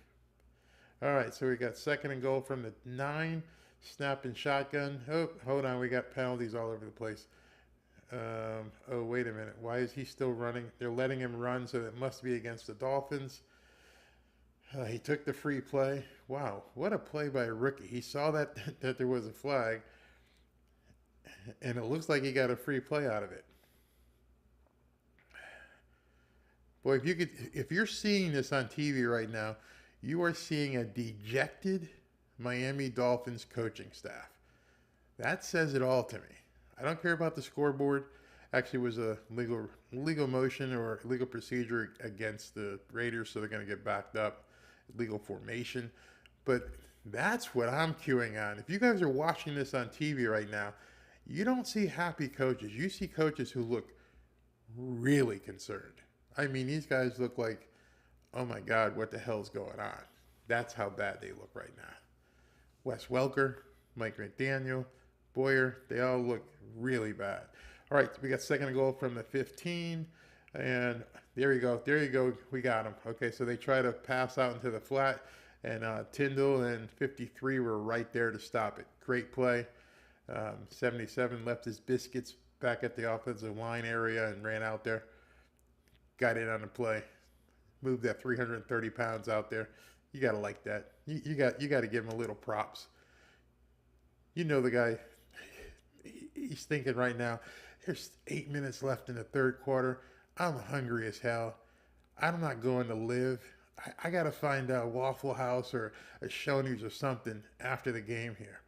All right, so we got 2nd and goal from the 9. Snap and shotgun. Oh, hold on. We got penalties all over the place. Oh, wait a minute. Why is he still running? They're letting him run, so it must be against the Dolphins. He took the free play. Wow, what a play by a rookie. He saw that there was a flag, and it looks like he got a free play out of it. Boy, if you're seeing this on TV right now, you are seeing a dejected Miami Dolphins coaching staff. That says it all to me. I don't care about the scoreboard. Actually, it was a legal motion or legal procedure against the Raiders, so they're going to get backed up. Legal formation. But that's what I'm queuing on. If you guys are watching this on TV right now, you don't see happy coaches. You see coaches who look really concerned. I mean, these guys look like, oh my God, what the hell's going on? That's how bad they look right now. Wes Welker, Mike McDaniel, Boyer, they all look really bad. All right, we got 2nd and goal from the 15, and there you go, we got them. Okay, so they try to pass out into the flat, And Tyndall and 53 were right there to stop it. Great play. 77 left his biscuits back at the offensive line area and ran out there. Got in on the play. Moved that 330 pounds out there. You got to like that. You got to give him a little props. You know the guy, he's thinking right now, there's 8 minutes left in the third quarter. I'm hungry as hell. I'm not going to live. I got to find a Waffle House or a Shoney's or something after the game here.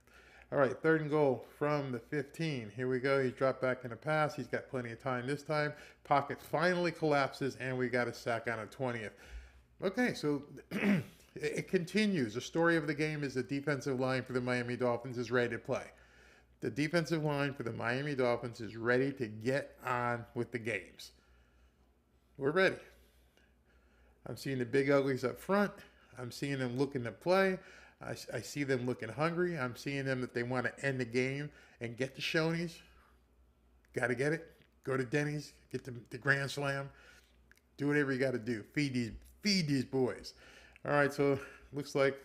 All right, 3rd and goal from the 15. Here we go. He's dropped back in the pass. He's got plenty of time this time. Pocket finally collapses, and we got a sack on a 20th. Okay, so it continues. The story of the game is the defensive line for the Miami Dolphins is ready to play. The defensive line for the Miami Dolphins is ready to get on with the games. We're ready. I'm seeing the big uglies up front. I'm seeing them looking to play. I see them looking hungry. I'm seeing them that they want to end the game and get the Shoney's. Got to get it. Go to Denny's. Get the Grand Slam. Do whatever you got to do. Feed these boys. All right, so looks like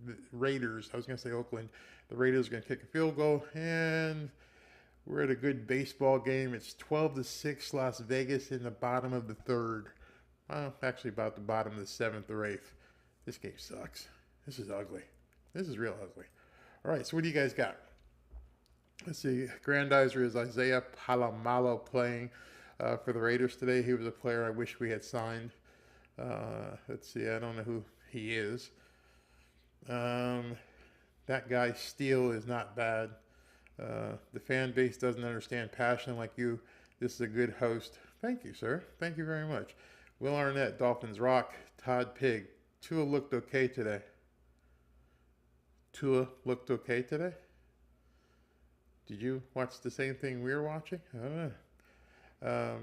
the Raiders, I was going to say Oakland, the Raiders are going to kick a field goal, and we're at a good baseball game. It's 12-6 Las Vegas in the bottom of the 3rd. Well, actually about the bottom of the 7th or 8th. This game sucks. This is ugly. This is real ugly. All right, so what do you guys got? Let's see. Grandizer is Isaiah Palomalo playing for the Raiders today. He was a player I wish we had signed. Let's see. I don't know who he is. That guy Steele is not bad. The fan base doesn't understand passion like you. This is a good host. Thank you, sir. Thank you very much. Will Arnett, Dolphins rock. Todd Pig. Tua looked okay today. Tua looked okay today? Did you watch the same thing we were watching? I don't know.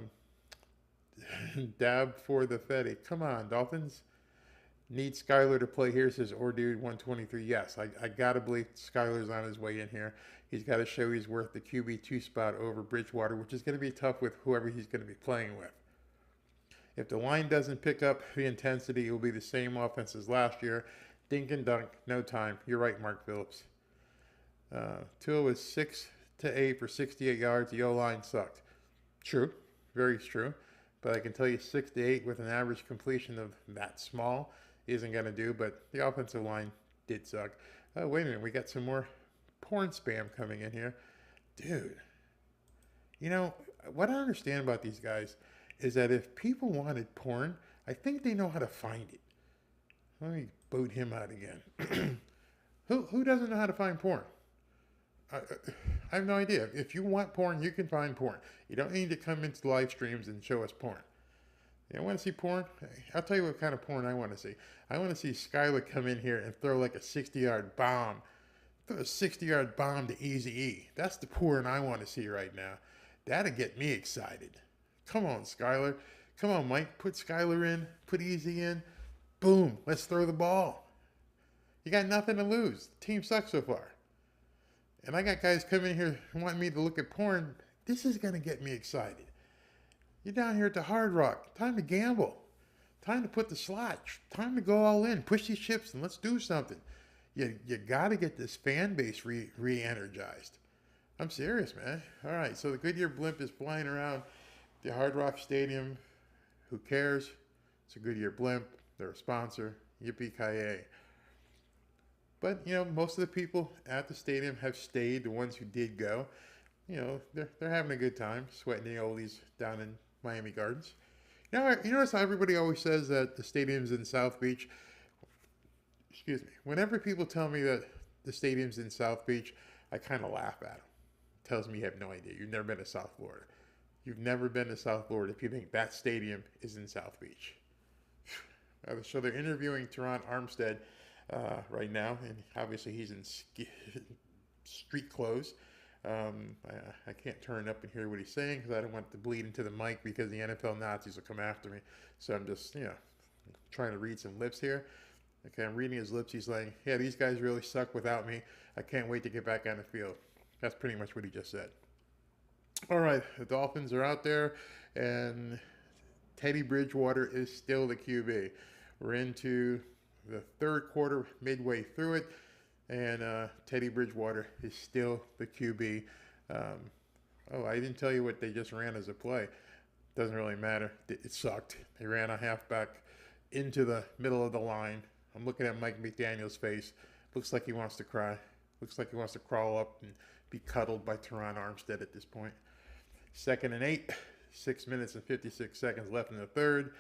Dab for the Fetty. Come on, Dolphins. Need Skylar to play here, says Dude 123. Yes, I got to believe Skylar's on his way in here. He's got to show he's worth the QB2 spot over Bridgewater, which is going to be tough with whoever he's going to be playing with. If the line doesn't pick up the intensity, it will be the same offense as last year. Dink and dunk, no time. You're right, Mark Phillips. Tua was 6 to 8 for 68 yards. The O-line sucked. True, very true. But I can tell you 6 to 8 with an average completion of that small isn't going to do. But the offensive line did suck. Wait a minute, we got some more porn spam coming in here. Dude, you know, what I understand about these guys is that if people wanted porn, I think they know how to find it. Let me boot him out again. Who doesn't know how to find porn? I have no idea. If you want porn, you can find porn. You don't need to come into the live streams and show us porn. You want to see porn? I'll tell you what kind of porn I want to see. I want to see Skylar come in here and throw like a 60-yard bomb. Throw a 60-yard bomb to Eazy-E. That's the porn I want to see right now. That'll get me excited. Come on, Skylar. Come on, Mike. Put Skylar in. Put Easy in. Boom. Let's throw the ball. You got nothing to lose. The team sucks so far. And I got guys coming in here wanting me to look at porn. This is going to get me excited. You're down here at the Hard Rock. Time to gamble. Time to put the slot. Time to go all in. Push these chips and let's do something. You got to get this fan base re-energized. I'm serious, man. All right, so the Goodyear blimp is flying around the Hard Rock Stadium. Who cares? It's a Goodyear blimp. They're a sponsor. Yippee-ki-yay. But, you know, most of the people at the stadium have stayed, the ones who did go. You know, they're having a good time, sweating the oldies down in Miami Gardens. You notice how everybody always says that the stadium's in South Beach? Excuse me. Whenever people tell me that the stadium's in South Beach, I kind of laugh at them. It tells me you have no idea. You've never been to South Florida. You've never been to South Florida if you think that stadium is in South Beach. So they're interviewing Teron Armstead right now, and obviously he's in street clothes. I can't turn up and hear what he's saying because I don't want to bleed into the mic because the NFL Nazis will come after me. So I'm just, trying to read some lips here. Okay, I'm reading his lips. He's like, yeah, these guys really suck without me. I can't wait to get back on the field. That's pretty much what he just said. All right, the Dolphins are out there, and Teddy Bridgewater is still the QB. We're into the third quarter, midway through it, and Teddy Bridgewater is still the QB. I didn't tell you what they just ran as a play. Doesn't really matter. It sucked. They ran a halfback into the middle of the line. I'm looking at Mike McDaniel's face. Looks like he wants to cry. Looks like he wants to crawl up and be cuddled by Teron Armstead at this point. 2nd and 8, 6 minutes and 56 seconds left in the third.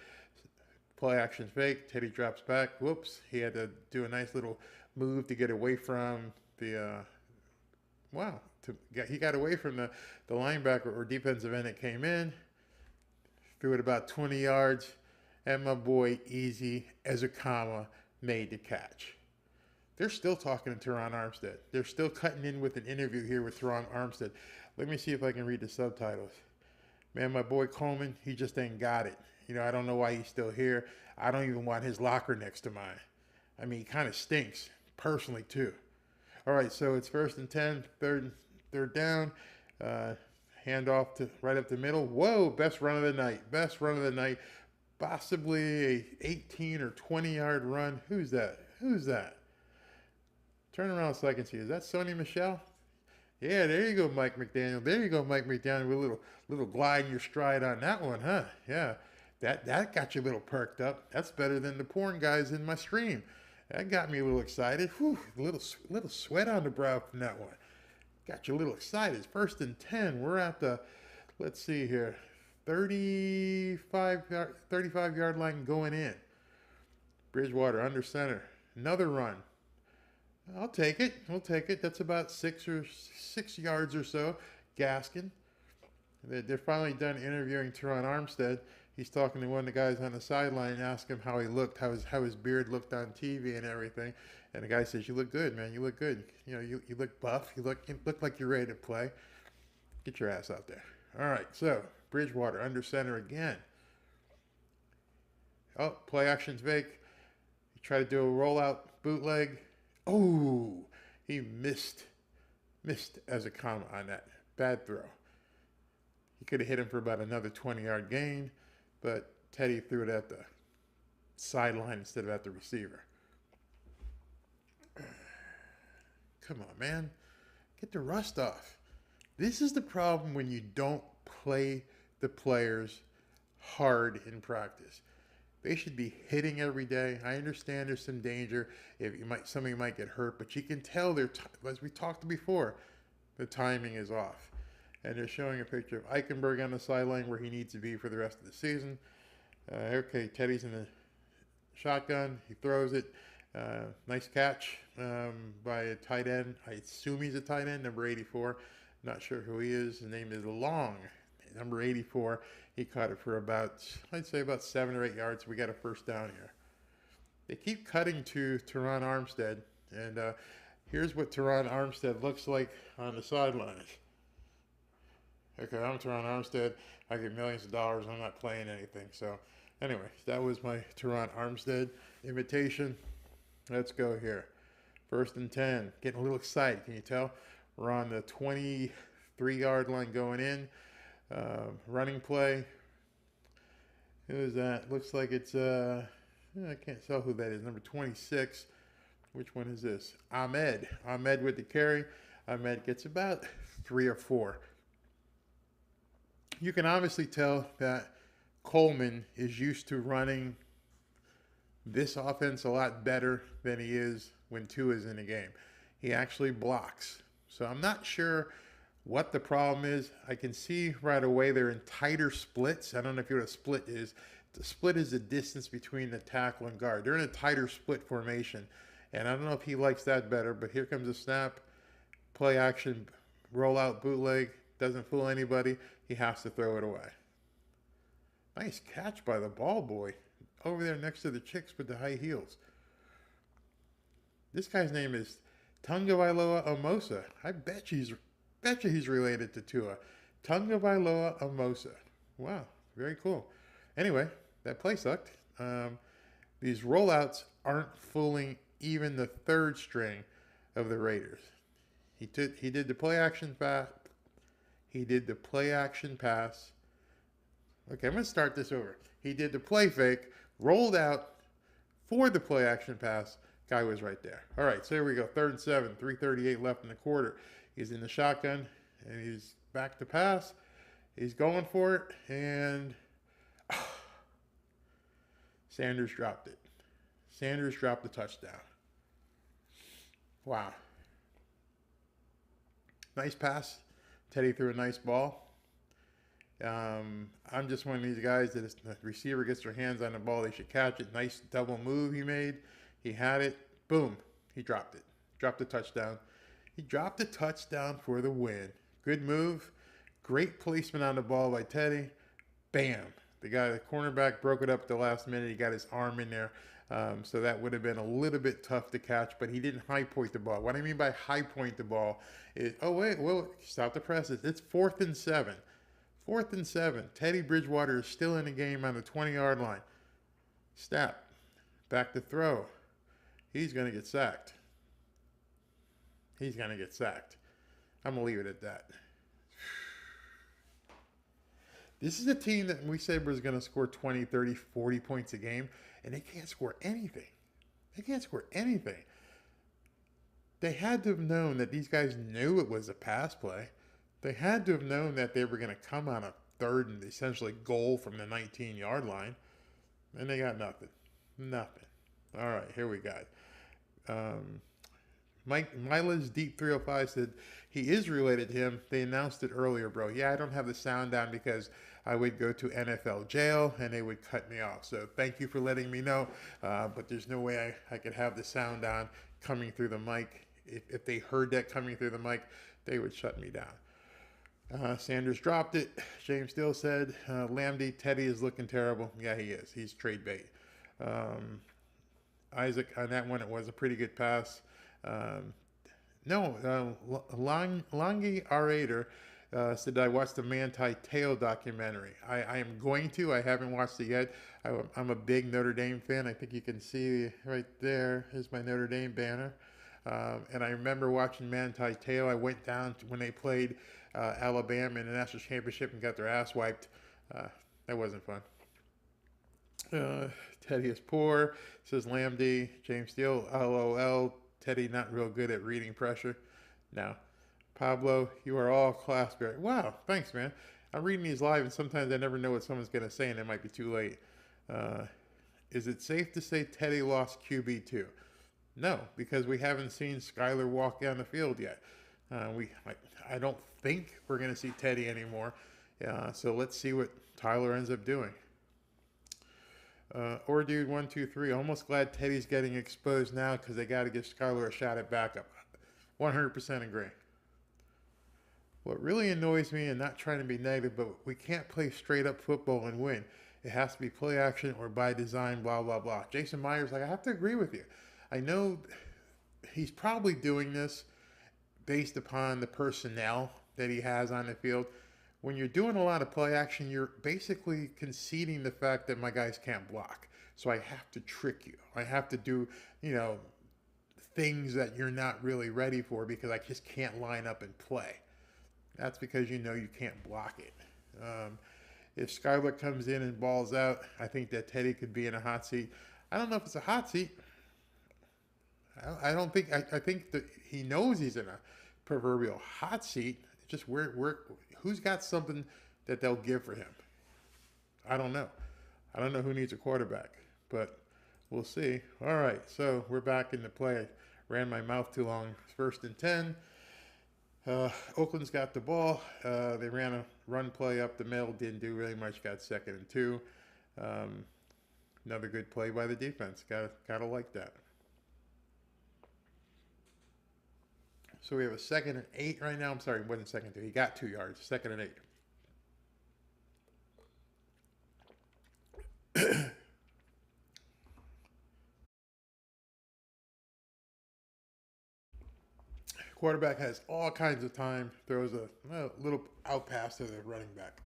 Play action fake. Teddy drops back. Whoops. He had to do a nice little move to get away from the he got away from the linebacker or defensive end that came in. Threw it about 20 yards. And my boy Easy Ezekama made the catch. They're still talking to Teron Armstead. They're still cutting in with an interview here with Teron Armstead. Let me see if I can read the subtitles. Man, my boy Coleman, he just ain't got it. I don't know why he's still here. I don't even want his locker next to mine. I mean, he kind of stinks, personally, too. All right, so it's 1st and 10, third down. Hand off to right up the middle. Whoa, best run of the night. Best run of the night. Possibly a 18 or 20-yard run. Who's that? Turn around so I can see. Is that Sony Michel? Yeah, there you go, Mike McDaniel. There you go, Mike McDaniel, with a little glide in your stride on that one, huh? Yeah, that got you a little perked up. That's better than the porn guys in my stream. That got me a little excited. Whew, a little sweat on the brow from that one. Got you a little excited. It's 1st and 10. We're at the, let's see here, 35-yard line going in. Bridgewater under center. Another run. I'll take it. That's about 6 yards or so. Gaskin. They're finally done interviewing Teron Armstead. He's talking to one of the guys on the sideline and asking him how he looked, how his beard looked on TV and everything. And the guy says, "You look good, man. You look good. You look buff. You look like you're ready to play. Get your ass out there." All right, so Bridgewater under center again. Oh, play action's fake. He tried to do a rollout bootleg. Oh, he missed as a comma on that. Bad throw. He could have hit him for about another 20-yard gain, but Teddy threw it at the sideline instead of at the receiver. Come on, man. Get the rust off. This is the problem when you don't play the players hard in practice. They should be hitting every day. I understand there's some danger. Somebody might get hurt, but you can tell as we talked before, the timing is off. And they're showing a picture of Eichenberg on the sideline where he needs to be for the rest of the season. Okay, Teddy's in the shotgun. He throws it. Nice catch by a tight end. I assume he's a tight end, number 84. Not sure who he is. His name is Long. Number 84. He caught it for I'd say about 7 or 8 yards. We got a first down here. They keep cutting to Teron Armstead. And here's what Teron Armstead looks like on the sidelines. Okay, I'm Teron Armstead. I get millions of dollars. I'm not playing anything. So anyway, that was my Teron Armstead invitation. Let's go here. 1st and 10. Getting a little excited. Can you tell? We're on the 23-yard line going in. Running play. Who is that? Looks like it's, I can't tell who that is. Number 26. Which one is this? Ahmed. Ahmed with the carry. Ahmed gets about 3 or 4. You can obviously tell that Coleman is used to running this offense a lot better than he is when Tua is in the game. He actually blocks. So I'm not sure what the problem is. I can see right away they're in tighter splits. I don't know if you know what a split is. The split is the distance between the tackle and guard. They're in a tighter split formation. And I don't know if he likes that better, but here comes a snap. Play action, rollout, bootleg. Doesn't fool anybody. He has to throw it away. Nice catch by the ball boy. Over there next to the chicks with the high heels. This guy's name is Tungavailoa Amosa. I bet you he's related to Tua. Tungavailoa Amosa. Wow, very cool. Anyway, that play sucked. These rollouts aren't fooling even the third string of the Raiders. He did the play action pass. He did the play action pass. Okay, I'm going to start this over. He did the play fake, rolled out, for the play action pass. Guy was right there. All right, so here we go. 3rd and 7, 3:38 left in the quarter. He's in the shotgun, and he's back to pass. He's going for it, and Sanders dropped it. Sanders dropped the touchdown. Wow. Nice pass. Teddy threw a nice ball. I'm just one of these guys that if the receiver gets their hands on the ball, they should catch it. Nice double move he made. He had it. Boom. He dropped it. Dropped the touchdown. He dropped the touchdown for the win. Good move. Great placement on the ball by Teddy. Bam. The guy, the cornerback, broke it up at the last minute. He got his arm in there. So that would have been a little bit tough to catch, but he didn't high point the ball. What I mean by high point the ball is, oh, wait, well, stop the presses. It's 4th and 7. 4th and 7. Teddy Bridgewater is still in the game on the 20-yard line. Snap. Back to throw. He's going to get sacked. He's going to get sacked. I'm going to leave it at that. This is a team that we said was going to score 20, 30, 40 points a game, and they can't score anything. They can't score anything. They had to have known that these guys knew it was a pass play. They had to have known that they were going to come on a 3rd and essentially goal from the 19-yard line, and they got nothing. Nothing. All right, here we go. Mike Mila's Deep 305 said he is related to him. They announced it earlier, bro. Yeah, I don't have the sound down because I would go to NFL jail and they would cut me off. So thank you for letting me know. But there's no way I could have the sound on coming through the mic. If they heard that coming through the mic, they would shut me down. Sanders dropped it. James Still said, Lamdy, Teddy is looking terrible. Yeah, he is. He's trade bait. Isaac, on that one, it was a pretty good pass. Longy Arator said I watched the Manti Te'o documentary. I am going to. I haven't watched it yet. I'm a big Notre Dame fan. I think you can see right there is my Notre Dame banner. And I remember watching Manti Te'o. I went down to when they played Alabama in the national championship and got their ass wiped. That wasn't fun. Teddy is poor, says Lamdy. James Steele, LOL. Teddy not real good at reading pressure. No. Pablo, you are all class bearer. Wow, thanks, man. I'm reading these live, and sometimes I never know what someone's going to say, and it might be too late. Is it safe to say Teddy lost QB2? No, because we haven't seen Skylar walk down the field yet. I don't think we're going to see Teddy anymore. So let's see what Tyler ends up doing. Or dude 123, almost glad Teddy's getting exposed now because they got to give Skylar a shot at backup. 100% agree. What really annoys me, and not trying to be negative, but we can't play straight up football and win. It has to be play action or by design, blah, blah, blah. Jason Myers, I have to agree with you. I know he's probably doing this based upon the personnel that he has on the field. When you're doing a lot of play action, you're basically conceding the fact that my guys can't block. So I have to trick you. I have to do, things that you're not really ready for because I just can't line up and play. That's because you can't block it. If Skylar comes in and balls out, I think that Teddy could be in a hot seat. I don't know if it's a hot seat. I think that he knows he's in a proverbial hot seat. Just who's got something that they'll give for him? I don't know. I don't know who needs a quarterback, but we'll see. All right, so we're back into play. I ran my mouth too long. 1st and 10. Oakland's got the ball. They ran a run play up the middle. Didn't do really much. Got 2nd and 2. Another good play by the defense. Gotta like that. So we have a 2nd and 8 right now. I'm sorry, it wasn't 2nd and 2. He got 2 yards. 2nd and 8. Quarterback has all kinds of time. Throws a little out pass to the running back.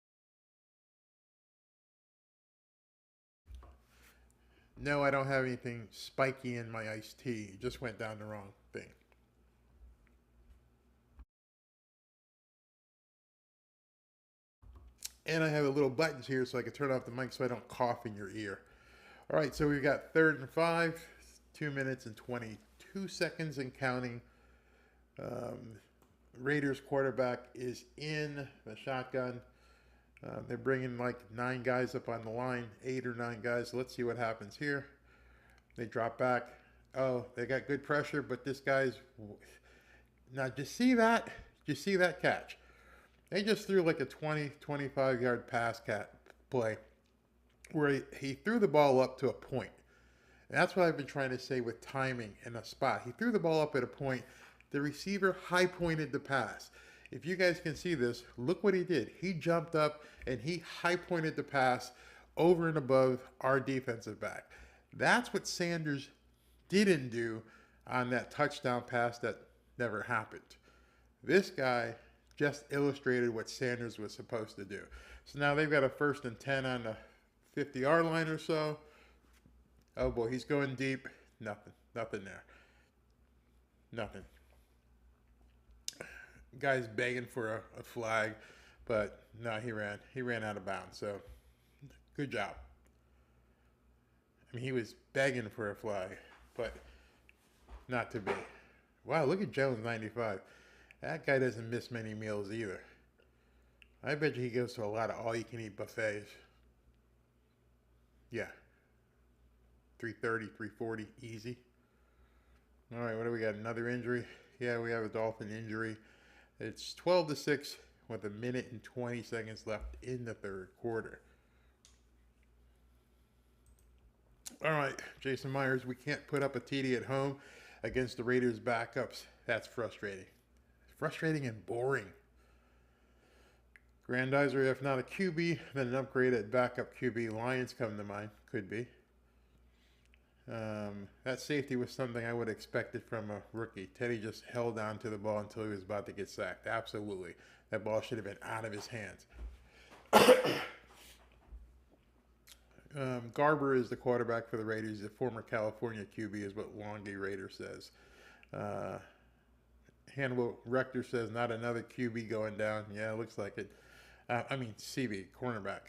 No, I don't have anything spiky in my iced tea. It just went down the wrong thing. And I have a little buttons here so I can turn off the mic so I don't cough in your ear. All right, so we've got 3rd and 5, 2 minutes and 22 seconds and counting. Raiders quarterback is in the shotgun. They're bringing like 9 guys up on the line, 8 or 9 guys. Let's see what happens here. They drop back. Oh, they got good pressure, but this guy's... Now, did you see that? Did you see that catch? They just threw like a 20, 25-yard pass play where he threw the ball up to a point. And that's what I've been trying to say with timing and a spot. He threw the ball up at a point. The receiver high-pointed the pass. If you guys can see this, look what he did. He jumped up and he high-pointed the pass over and above our defensive back. That's what Sanders didn't do on that touchdown pass that never happened. This guy just illustrated what Sanders was supposed to do. So now they've got a 1st and 10 on the 50-yard line or so. Oh boy, he's going deep. Nothing there. Nothing. Guy's begging for a flag, but no, he ran out of bounds. So good job. I mean, he was begging for a flag, but not to be. Wow, look at Jones, 95. That guy doesn't miss many meals either. I bet you he goes to a lot of all-you-can-eat buffets. Yeah. 330, 340, easy. All right, what do we got? Another injury? Yeah, we have a Dolphin injury. It's 12-6 with 1 minute and 20 seconds left in the 3rd quarter. All right, Jason Myers, we can't put up a TD at home against the Raiders' backups. That's frustrating. Frustrating and boring. Grandizer, if not a QB, then an upgrade at backup QB. Lions come to mind. Could be. That safety was something I would have expected from a rookie. Teddy just held on to the ball until he was about to get sacked. Absolutely. That ball should have been out of his hands. Garber is the quarterback for the Raiders. He's a former California QB is what Longy Raider says. Hannibal Rector says not another QB going down. Yeah, it looks like it. CB, cornerback.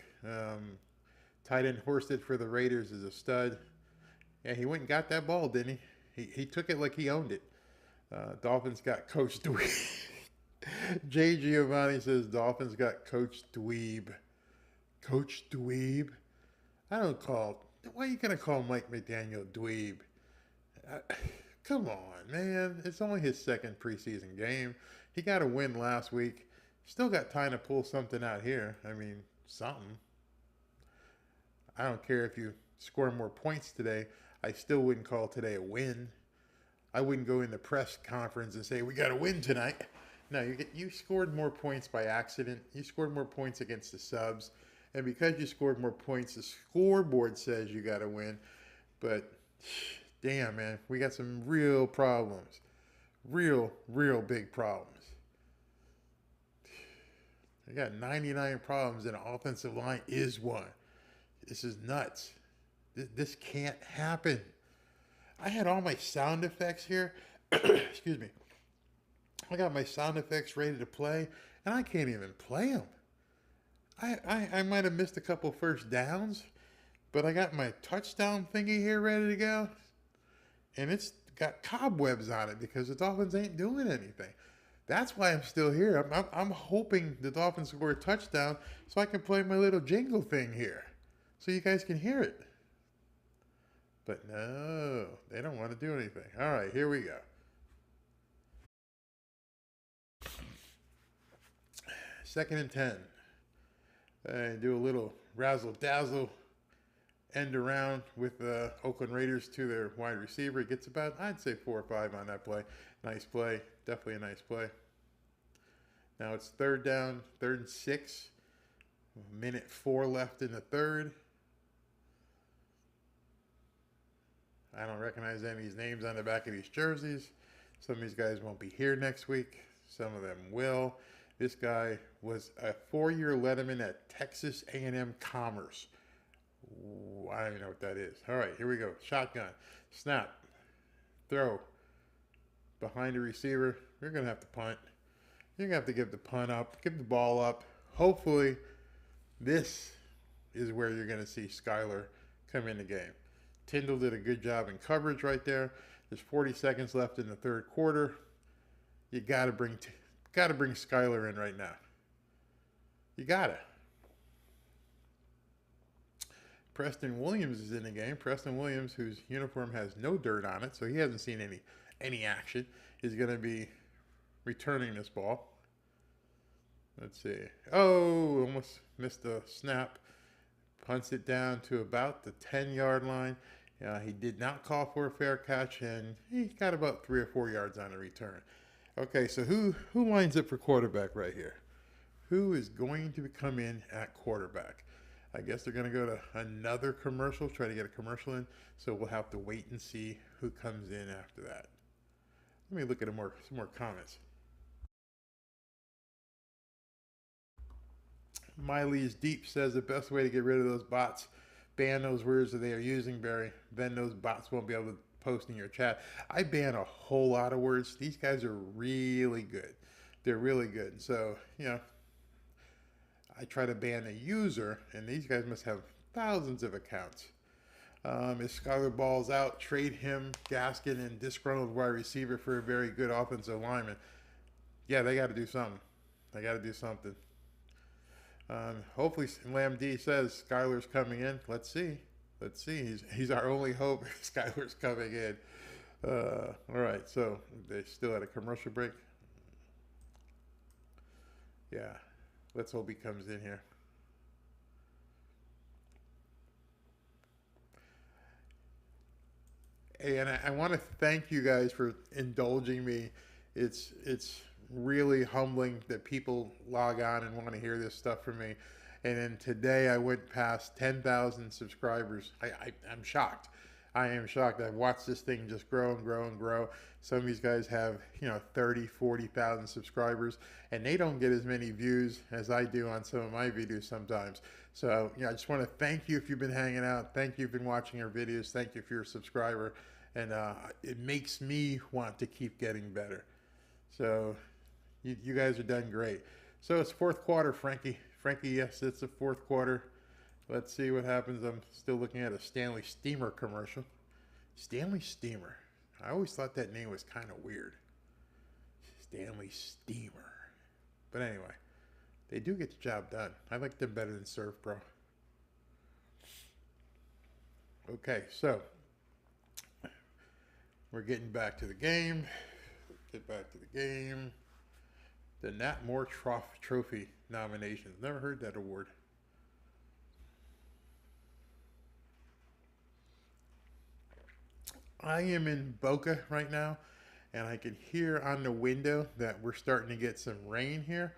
Tight end Horsted for the Raiders is a stud. Yeah, he went and got that ball, didn't he? He took it like he owned it. Dolphins got Coach Dweeb. Jay Giovanni says Dolphins got Coach Dweeb. Coach Dweeb? I don't call... Why are you going to call Mike McDaniel Dweeb? Come on, man. It's only his 2nd preseason game. He got a win last week. Still got time to pull something out here. I mean, something. I don't care if you score more points today. I still wouldn't call today a win. I wouldn't go in the press conference and say, we got a win tonight. No, you scored more points by accident. You scored more points against the subs. And because you scored more points, the scoreboard says you got to win. But, damn, man, we got some real problems. Real big problems. I got 99 problems, and the offensive line is one. This is nuts. This can't happen. I had all my sound effects here. Excuse me. I got my sound effects ready to play, and I can't even play them. I might have missed a couple first downs, but I got my touchdown thingy here ready to go, and it's got cobwebs on it because the Dolphins ain't doing anything. That's why I'm still here. I'm hoping the Dolphins score a touchdown so I can play my little jingle thing here so you guys can hear it. But no, they don't want to do anything. All right, here we go. Second and 10. Do a little razzle-dazzle end around with the Oakland Raiders to their wide receiver. It gets about, I'd say, 4 or 5 on that play. Nice play. Definitely a nice play. Now it's 3rd down, 3rd and 6. 1:04 left in the 3rd. I don't recognize any of these names on the back of these jerseys. Some of these guys won't be here next week. Some of them will. This guy was a 4-year letterman at Texas A&M Commerce. Ooh, I don't even know what that is. All right, here we go. Shotgun. Snap. Throw. Behind the receiver. You're going to have to punt. You're going to have to give the punt up. Give the ball up. Hopefully, this is where you're going to see Skylar come in the game. Tyndall did a good job in coverage right there. There's 40 seconds left in the third quarter. You got to bring Skylar in right now. You got to. Preston Williams is in the game. Preston Williams, whose uniform has no dirt on it, so he hasn't seen any action, is going to be returning this ball. Let's see. Oh, almost missed the snap. Punts it down to about the 10-yard line. He did not call for a fair catch, and he got about 3 or 4 yards on the return. Okay, so who lines up for quarterback right here? Who is going to come in at quarterback? I guess they're going to go to another commercial, try to get a commercial in. So we'll have to wait and see who comes in after that. Let me look at some more comments. Miley's Deep says the best way to get rid of those bots, ban those words that they are using, Barry. Then those bots won't be able to post in your chat. I ban a whole lot of words. These guys are really good. They're really good. So, you know, I try to ban a user, and these guys must have thousands of accounts. If Skylar balls out, trade him, Gaskin, and disgruntled wide receiver for a very good offensive lineman. Yeah, they got to do something. They got to do something. Hopefully, Lamb D says Skylar's coming in. Let's see. Let's see. He's our only hope. Skylar's coming in. All right. So they still at a commercial break. Yeah. Let's hope he comes in here. Hey, and I want to thank you guys for indulging me. It's really humbling that people log on and want to hear this stuff from me. And then today I went past 10,000 subscribers. I'm shocked. I am shocked. I've watched this thing just grow and grow and grow. Some of these guys have, 30, 40,000 subscribers, and they don't get as many views as I do on some of my videos sometimes. So, I just want to thank you if you've been hanging out. Thank you if you've been watching our videos. Thank you if you're a subscriber. And it makes me want to keep getting better. So, you guys are done great. So, it's fourth quarter, Frankie. Frankie, yes, it's the fourth quarter. Let's see what happens. I'm still looking at a Stanley Steamer commercial. Stanley Steamer. I always thought that name was kind of weird. Stanley Steamer. But anyway, they do get the job done. I like them better than Serve Pro. Okay, so we're getting back to the game. Get back to the game. The Nat Moore Trophy nominations. Never heard that award. I am in Boca right now, and I can hear on the window that we're starting to get some rain here.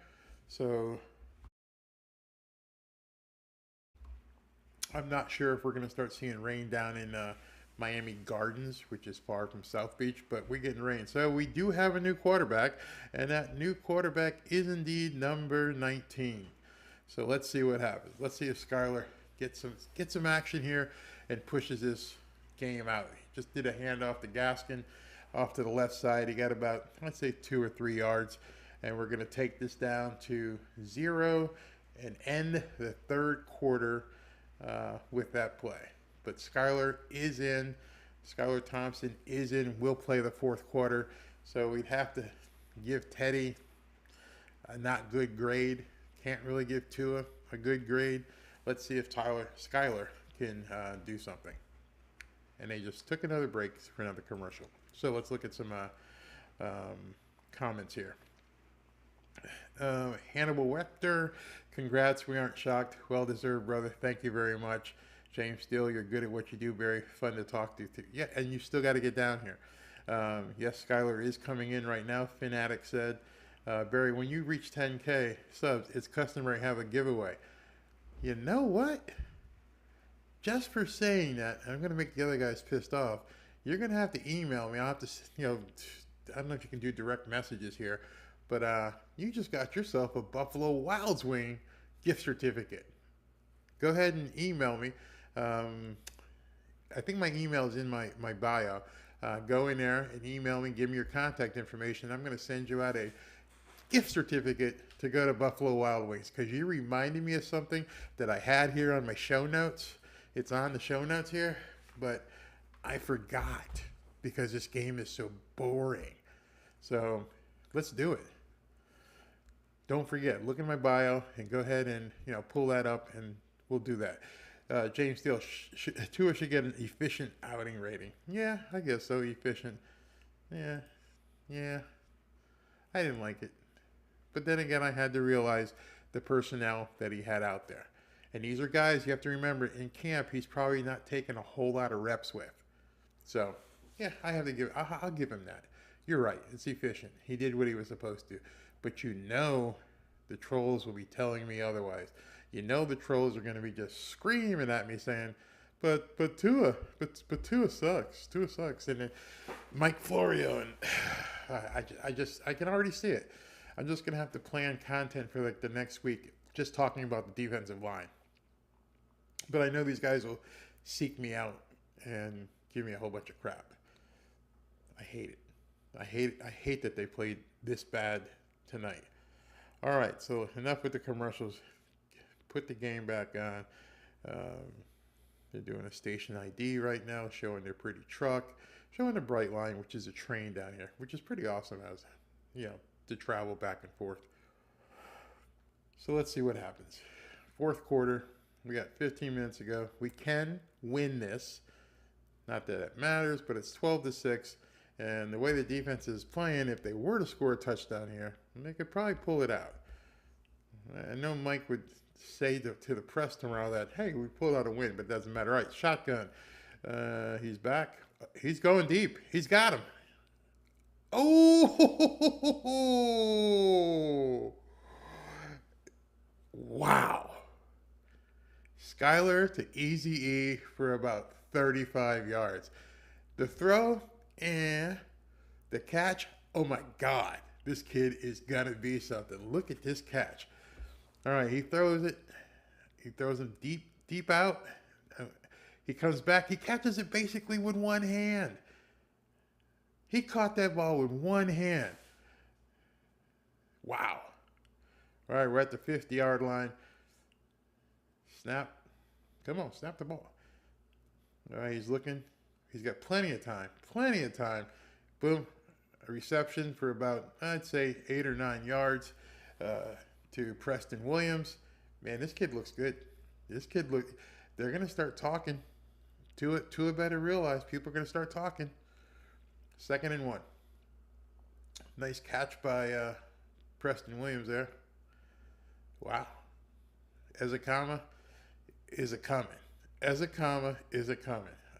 So I'm not sure if we're going to start seeing rain down in Miami Gardens, which is far from South Beach, but we're getting rain. So we do have a new quarterback, and that new quarterback is indeed number 19. So let's see what happens. Let's see if Skylar gets some action here and pushes this game out. He just did a handoff to Gaskin off to the left side. He got about, let's say, 2 or 3 yards, and we're going to take this down to 0 and end the third quarter with that play. But Skylar is in. Skylar Thompson is in. We'll play the fourth quarter. So we'd have to give Teddy a not good grade. Can't really give Tua a good grade. Let's see if Skylar can do something. And they just took another break for another commercial. So let's look at some comments here. Hannibal Wechter, congrats. We aren't shocked. Well deserved, brother. Thank you very much. James Steele, you're good at what you do. Very fun to talk to. Yeah, and you still got to get down here. Yes, Skylar is coming in right now. Fanatic said, Barry, when you reach 10K subs, it's customary to have a giveaway. You know what? Just for saying that, I'm going to make the other guys pissed off. You're going to have to email me. I'll have to, I don't know if you can do direct messages here, but you just got yourself a Buffalo Wild Wing gift certificate. Go ahead and email me. I think my email is in my bio. Go in there and email me, give me your contact information. I'm going to send you out a gift certificate to go to Buffalo Wild Wings because you reminded me of something that I had here on my show notes. It's on the show notes here. but I forgot because this game is so boring. So let's do it. Don't forget, look in my bio and go ahead and pull that up, and we'll do that. James Steele, Tua should get an efficient outing rating. Yeah, I guess so. Efficient. Yeah. I didn't like it. But then again, I had to realize the personnel that he had out there. And these are guys you have to remember in camp he's probably not taking a whole lot of reps with. So, yeah, I'll give him that. You're right. It's efficient. He did what he was supposed to. But the trolls will be telling me otherwise. The trolls are going to be just screaming at me saying, but Tua sucks. Tua sucks. And then Mike Florio, and I can already see it. I'm just going to have to plan content for like the next week, just talking about the defensive line. But I know these guys will seek me out and give me a whole bunch of crap. I hate it. I hate that they played this bad tonight. All right, so enough with the commercials. Put the game back on. They're doing a station ID right now, showing their pretty truck, showing the bright line, which is a train down here, which is pretty awesome as to travel back and forth. So let's see what happens. Fourth quarter, we got 15 minutes ago. We can win this. Not that it matters, but it's 12-6. And the way the defense is playing, if they were to score a touchdown here, they could probably pull it out. I know Mike would say to the press tomorrow that, hey, we pulled out a win, but it doesn't matter. All right, shotgun. He's back. He's going deep. He's got him. Oh! Wow. Skylar to Eazy-E for about 35 yards. The throw and the catch, oh my God. This kid is going to be something. Look at this catch. All right, he throws it. He throws him deep out. He comes back. He catches it basically with one hand. He caught that ball with one hand. Wow. All right, we're at the 50-yard line. Snap. Come on, snap the ball. All right, he's looking. He's got plenty of time. Boom. A reception for about, I'd say, 8 or 9 yards to Preston Williams. Man, this kid looks good. They're going to start talking. Tua better realize people are going to start talking. 2nd and 1. Nice catch by Preston Williams there. Wow. Ezekama is a coming.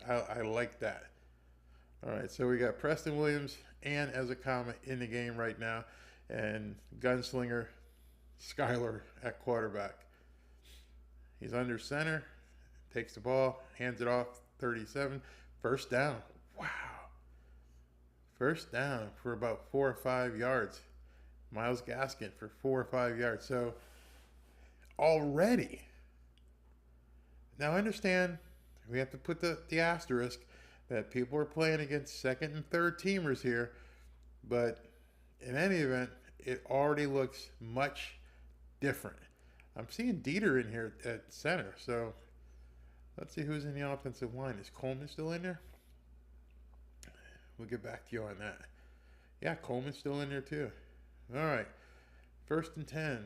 I like that. All right, so we got Preston Williams and Ezekama in the game right now, and gunslinger Skylar at quarterback. He's under center, takes the ball, hands it off, 37, first down. Wow. First down for about 4 or 5 yards. Myles Gaskin for 4 or 5 yards. So already, now I understand we have to put the asterisk that people are playing against second and third teamers here, but in any event, it already looks much different. I'm seeing Dieter in here at center, so let's see who's in the offensive line. Is Coleman still in there? We'll get back to you on that. Yeah, Coleman's still in there too. All right, 1st and 10.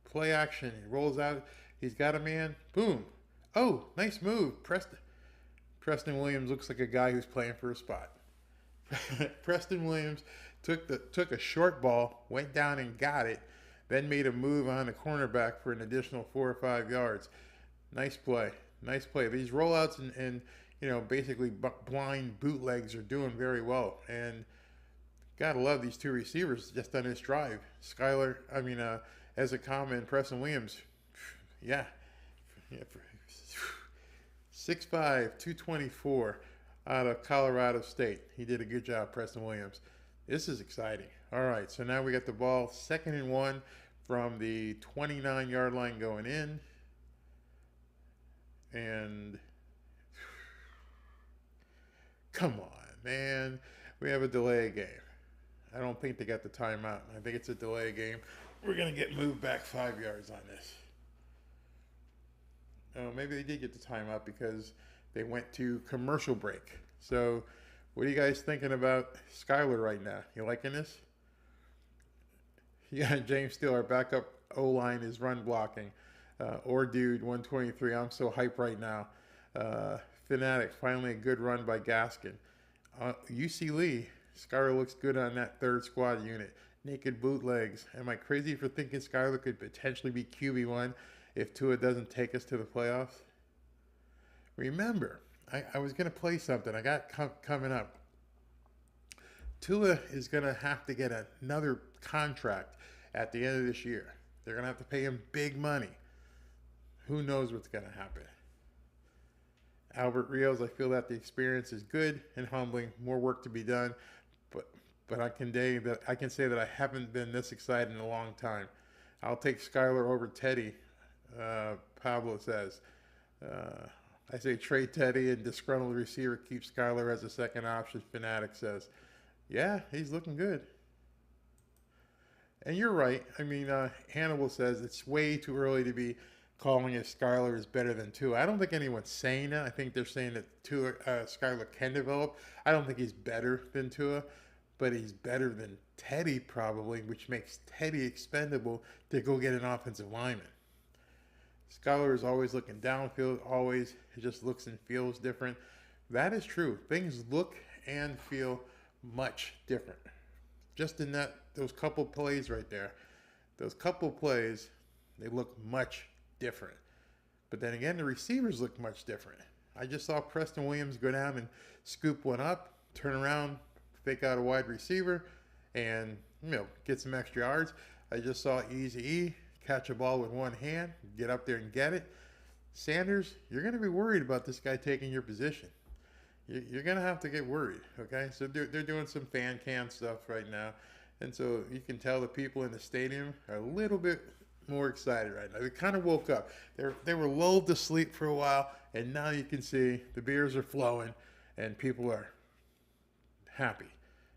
Play action. He rolls out. He's got a man. Boom. Oh, nice move. Preston Williams looks like a guy who's playing for a spot. Preston Williams took a short ball, went down and got it, then made a move on the cornerback for an additional 4 or 5 yards. Nice play. These rollouts and basically blind bootlegs are doing very well. And gotta love these two receivers just on this drive. Ezekama and Preston Williams. Yeah. 6'5", 224 out of Colorado State. He did a good job, Preston Williams. This is exciting. All right, so now we got the ball 2nd and 1 from the 29-yard line going in. And come on, man. We have a delay game. I don't think they got the timeout. I think it's a delay game. We're going to get moved back 5 yards on this. Oh, maybe they did get the timeout because They went to commercial break. So what are you guys thinking about Skylar right now? You liking this? Yeah, James Steele, our backup O-line is run blocking. Or dude, 123. I'm so hyped right now. Fanatic, finally a good run by Gaskin. UC Lee, Skylar looks good on that third squad unit. Naked bootlegs. Am I crazy for thinking Skylar could potentially be QB1 if Tua doesn't take us to the playoffs? Remember, I was going to play something. I got coming up. Tua is going to have to get another contract at the end of this year. They're going to have to pay him big money. Who knows what's going to happen? Albert Rios, I feel that the experience is good and humbling. More work to be done, but I can say that I haven't been this excited in a long time. I'll take Skylar over Teddy, Pablo says. I say trade Teddy and disgruntled receiver keep Skylar as a second option, Fanatic says. Yeah, he's looking good. And you're right. I mean, Hannibal says it's way too early to be calling if Skylar is better than Tua. I don't think anyone's saying that. I think they're saying that Skylar can develop. I don't think he's better than Tua, but he's better than Teddy probably, which makes Teddy expendable to go get an offensive lineman. Skylar is always looking downfield, always. It just looks and feels different. That is true. Things look and feel much different. Just in those couple plays right there. Those couple plays, they look much different. But then again, the receivers look much different. I just saw Preston Williams go down and scoop one up, turn around, fake out a wide receiver, and get some extra yards. I just saw Eazy-E catch a ball with one hand, get up there and get it. Sanders, you're going to be worried about this guy taking your position. You're going to have to get worried, okay? So they're doing some fan cam stuff right now. And so you can tell the people in the stadium are a little bit more excited right now. They kind of woke up. They were lulled to sleep for a while, and now you can see the beers are flowing, and people are happy,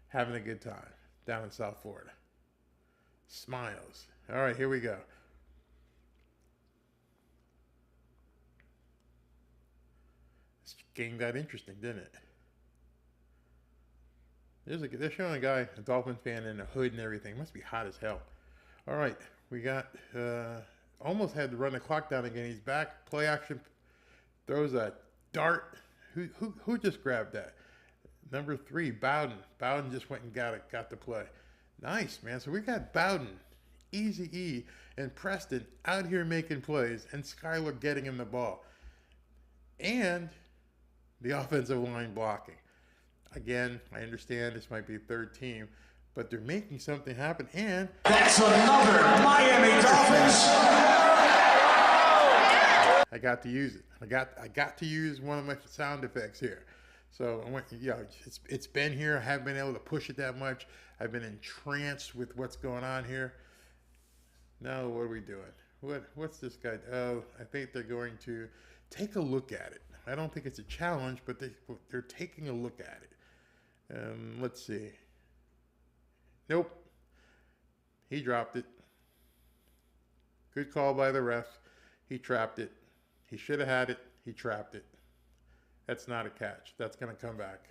having a good time down in South Florida. Smiles. All right, here we go. This game got interesting, didn't it? They're showing a guy, a Dolphin fan, in a hood and everything. It must be hot as hell. All right, we got almost had to run the clock down again. He's back. Play action. Throws a dart. Who just grabbed that? Number 3, Bowden. Bowden just went and got the play. Nice, man. So we got Bowden, Eazy-E, and Preston out here making plays, and Skylar getting him the ball. And the offensive line blocking. Again, I understand this might be a third team, but they're making something happen, and That's another Miami Dolphins. I got to use it. I got to use one of my sound effects here. So I went, it's been here. I haven't been able to push it that much. I've been entranced with what's going on here. Now what are we doing? What's this guy? Oh, I think they're going to take a look at it. I don't think it's a challenge, but they're taking a look at it. Let's see. Nope. He dropped it. Good call by the ref. He trapped it. He should have had it. He trapped it. That's not a catch. That's going to come back.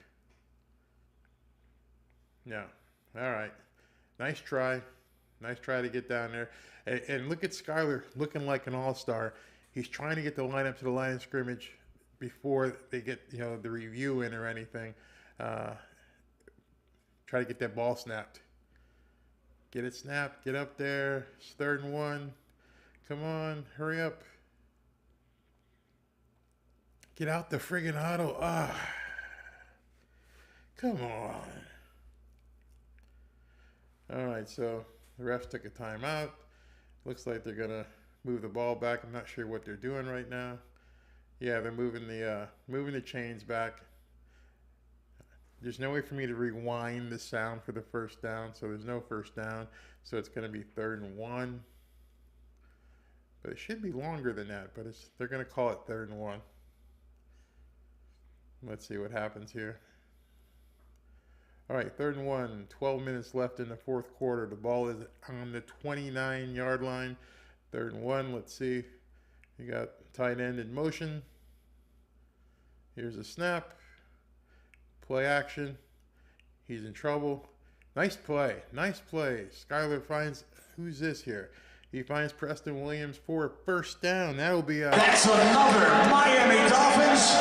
No. All right. Nice try. Nice try to get down there. And look at Skylar looking like an all-star. He's trying to get the line up to the line of scrimmage before they get the review in or anything. Try to get that ball snapped. Get it snapped. Get up there. It's 3rd and 1. Come on. Hurry up. Get out the friggin' auto. Come on. All right, so the refs took a timeout. Looks like they're going to move the ball back. I'm not sure what they're doing right now. Yeah, they're moving the chains back. There's no way for me to rewind the sound for the first down, so there's no first down. So it's going to be 3rd and 1. But it should be longer than that, but they're going to call it 3rd and 1. Let's see what happens here. All right, 3rd and 1, 12 minutes left in the 4th quarter. The ball is on the 29-yard line. 3rd and 1, let's see. You got tight end in motion. Here's a snap. Play action. He's in trouble. Nice play. Nice play. Skylar finds, who's this here? He finds Preston Williams for a first down. That'll be a... That's another Miami Dolphins.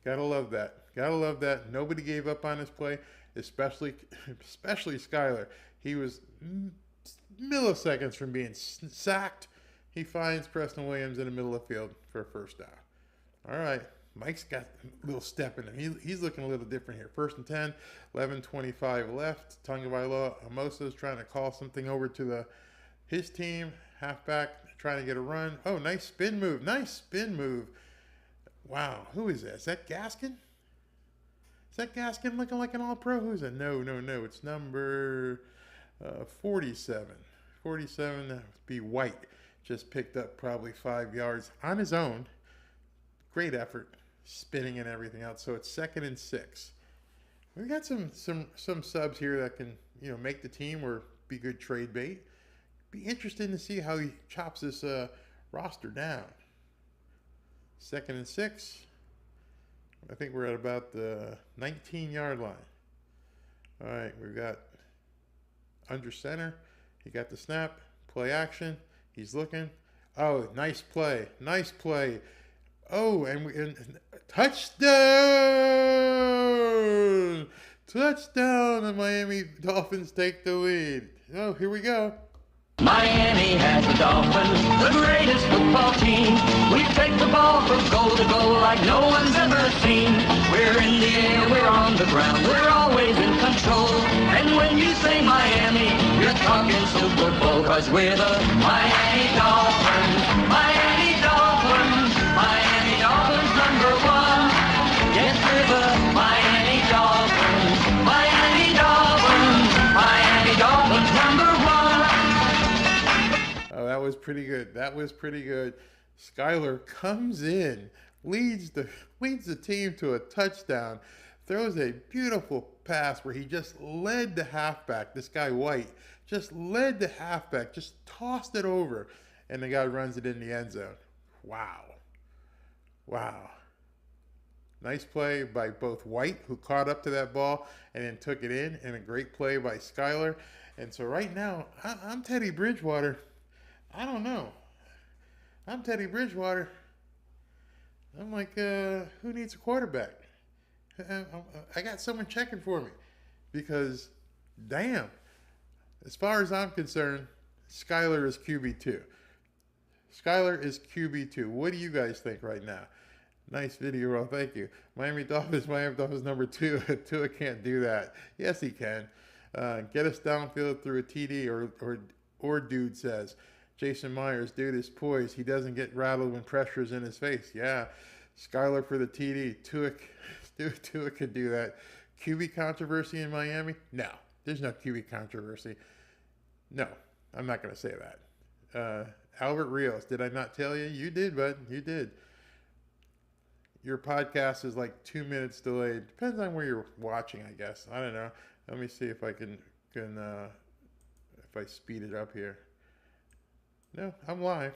Gotta love that. Gotta love that. Nobody gave up on this play, especially Skylar. He was milliseconds from being sacked. He finds Preston Williams in the middle of the field for a first down. All right. Mike's got a little step in him. He's looking a little different here. 1st and 10, 11:25 left. Tagovailoa Amosa's trying to call something over to his team. Halfback trying to get a run. Oh, nice spin move. Nice spin move. Wow. Who is that? Is that Gaskin? Is that Gaskin looking like an all-pro? Who is that? No. It's number 47. 47, that would be White. Just picked up probably 5 yards on his own. Great effort. Spinning and everything else. So it's 2nd and 6. We got some subs here that can, make the team or be good trade bait. Be interesting to see how he chops this roster down. 2nd and 6. I think we're at about the 19-yard line. All right, we've got under center. He got the snap. Play action. He's looking. Oh, nice play. Nice play. Oh, and touchdown! Touchdown! The Miami Dolphins take the lead. Oh, here we go. Miami has the Dolphins, the greatest football team. We take the ball from goal to goal like no one's ever seen. We're in the air, we're on the ground, we're always in control. And when you say Miami, you're talking Super Bowl, 'cause we're the Miami Dolphins. Miami Dolphins, Miami Dolphins #1. Yes, we're the Miami Dolphins. Miami Dolphins, Miami Dolphins #1. Oh, that was pretty good. That was pretty good. Skylar comes in, leads the team to a touchdown, throws a beautiful pass where he just led the halfback. This guy White just led the halfback, just tossed it over, and the guy runs it in the end zone. Wow. Wow. Nice play by both White, who caught up to that ball and then took it in, and a great play by Skylar. And so right now, I'm Teddy Bridgewater. I don't know. I'm Teddy Bridgewater. I'm like, who needs a quarterback? I got someone checking for me. Because, damn, as far as I'm concerned, Skylar is QB2. Skylar is QB2. What do you guys think right now? Nice video, Roll. Thank you. Miami Dolphins #2. Tua can't do that. Yes, he can. Get us downfield through a TD, or dude says. Jason Myers, dude is poised. He doesn't get rattled when pressure is in his face. Yeah. Skylar for the TD. Tua could do that. QB controversy in Miami? No. There's no QB controversy. No. I'm not going to say that. Albert Rios, did I not tell you? You did, bud. You did. Your podcast is like 2 minutes delayed. Depends on where you're watching, I guess. I don't know. Let me see if I can if I speed it up here. No, I'm live.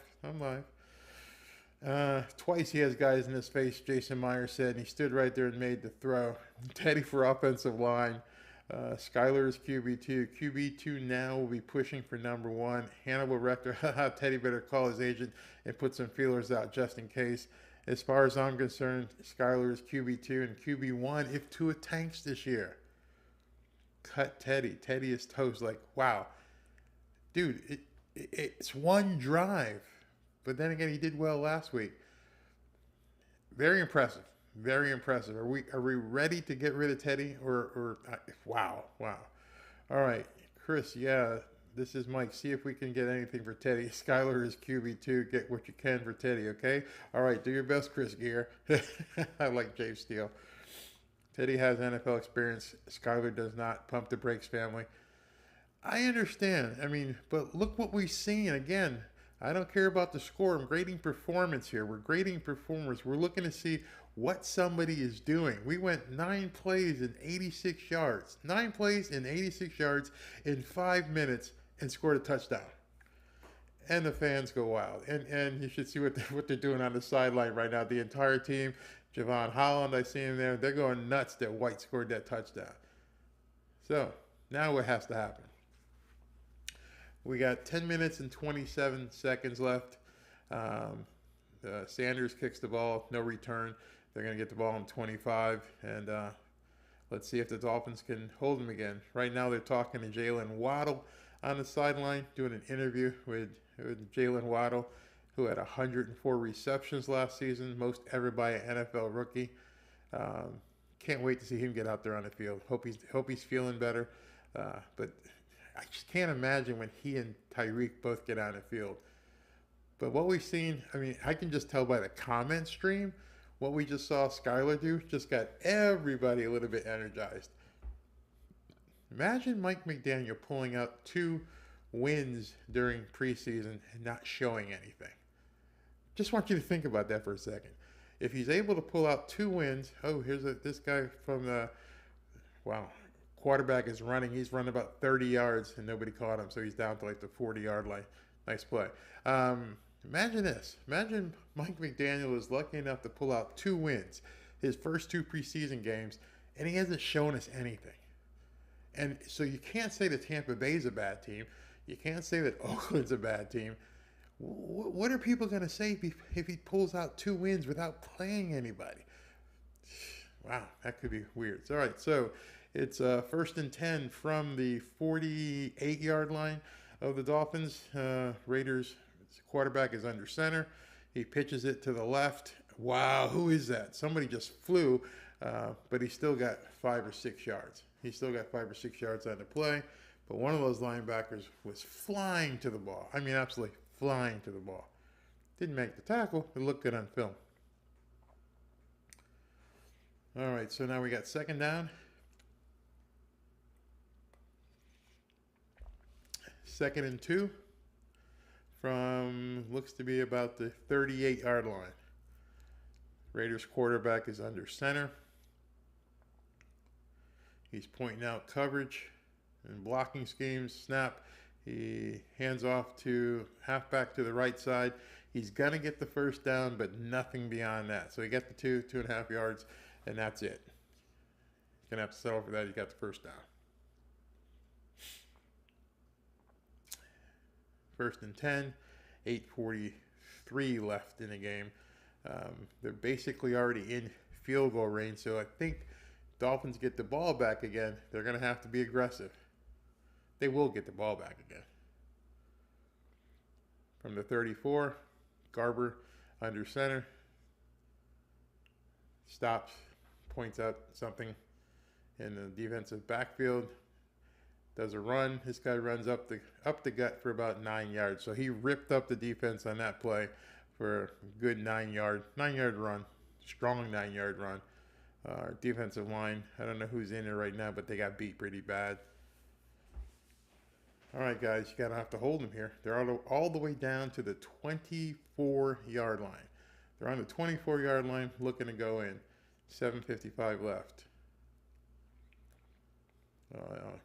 Twice he has guys in his face, Jason Myers said, and he stood right there and made the throw. Teddy for offensive line. Skylar is QB2. QB2 now will be pushing for #1. Hannibal Rector, Teddy better call his agent and put some feelers out just in case. As far as I'm concerned, Skylar is QB2 and QB1 if Tua tanks this year. Cut Teddy. Teddy is toast. Like, wow. Dude, it's one drive. But then again, he did well last week. Very impressive. Very impressive. Are we ready to get rid of Teddy? Or wow. All right, Chris, yeah, this is Mike. See if we can get anything for Teddy. Skylar is QB2. Get what you can for Teddy, okay? All right, do your best, Chris Gear. I like Jay Steele. Teddy has NFL experience. Skylar does not. Pump the brakes, family. I understand. I mean, but look what we've seen. Again, I don't care about the score. I'm grading performance here. We're grading performers. We're looking to see what somebody is doing. We went 9 plays and 86 yards. 9 plays and 86 yards in 5 minutes and scored a touchdown. and the fans go wild. And you should see what they're doing on the sideline right now. The entire team, Javon Holland, I see him there. They're going nuts that White scored that touchdown. So now what has to happen? We got 10 minutes and 27 seconds left. Sanders kicks the ball, no return. They're going to get the ball in 25, and let's see if the Dolphins can hold them again. Right now they're talking to Jalen Waddle on the sideline, doing an interview with Jalen Waddle, who had 104 receptions last season, most ever by an NFL rookie. Can't wait to see him get out there on the field. Hope he's feeling better. But I just can't imagine when he and Tyreek both get on the field. But what we've seen, I mean, I can just tell by the comment stream, what we just saw Skylar do just got everybody a little bit energized. Imagine Mike McDaniel pulling out 2 wins during preseason and not showing anything. Just want you to think about that for a second. If he's able to pull out 2 wins, here's this guy from the, quarterback is running. He's run about 30 yards and nobody caught him, so he's down to like the 40-yard line. Nice play. Imagine this. Imagine Mike McDaniel is lucky enough to pull out 2 wins, his first 2 preseason games, and he hasn't shown us anything. And so you can't say that Tampa Bay is a bad team. You can't say that Oakland's a bad team. What are people going to say if he pulls out 2 wins without playing anybody? Wow, that could be weird. All right, so it's 1st and 10 from the 48-yard line of the Dolphins. Raiders quarterback is under center. He pitches it to the left. Wow, who is that? Somebody just flew, but he still got 5 or 6 yards. He still got 5 or 6 yards on the play, but one of those linebackers was flying to the ball. I mean, absolutely flying to the ball. Didn't make the tackle. It looked good on film. All right, so now we got 2nd down. 2nd and 2 from, looks to be about the 38-yard line. Raiders quarterback is under center. He's pointing out coverage and blocking schemes. Snap. He hands off to halfback to the right side. He's going to get the 1st down, but nothing beyond that. So he got the 2.5 yards, and that's it. He's going to have to settle for that. He got the 1st down. 1st and 10, 8:43 left in the game. They're basically already in field goal range, so I think Dolphins get the ball back again. They're going to have to be aggressive. They will get the ball back again. From the 34, Garber under center. Stops, points out something in the defensive backfield. Does a run. This guy runs up the gut for about 9 yards. So he ripped up the defense on that play for a good 9-yard run. Strong 9-yard run. Defensive line, I don't know who's in there right now, but they got beat pretty bad. All right, guys, you gotta have to hold them here. They're all the way down to the 24-yard line. They're on the 24-yard line, looking to go in. 7:55 left.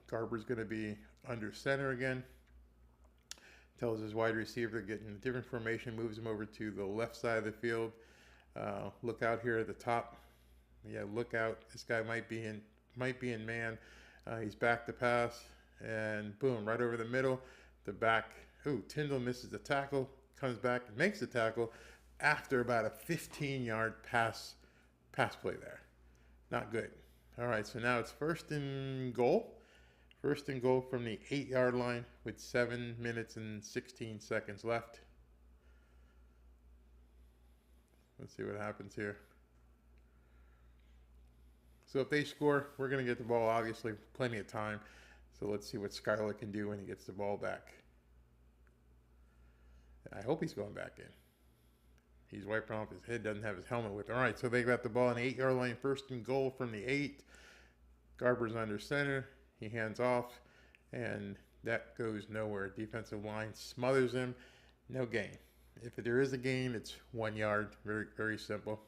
Garber's going to be under center again. Tells his wide receiver to get in a different formation, moves him over to the left side of the field. Look out here at the top. Yeah, look out. This guy might be in man. He's back to pass, and boom, right over the middle. The back. Ooh, Tyndall misses the tackle, comes back and makes the tackle after about a 15-yard pass play there. Not good. All right, so now it's 1st and goal. 1st and goal from the 8-yard line with 7 minutes and 16 seconds left. Let's see what happens here. So if they score, we're going to get the ball, obviously, plenty of time. So let's see what Skylar can do when he gets the ball back. I hope he's going back in. He's wiping off his head, doesn't have his helmet with him. All right, so they got the ball on the 8-yard line, 1st and goal from the 8. Garber's under center. He hands off, and that goes nowhere. Defensive line smothers him. No gain. If there is a gain, it's 1 yard. Very, very simple.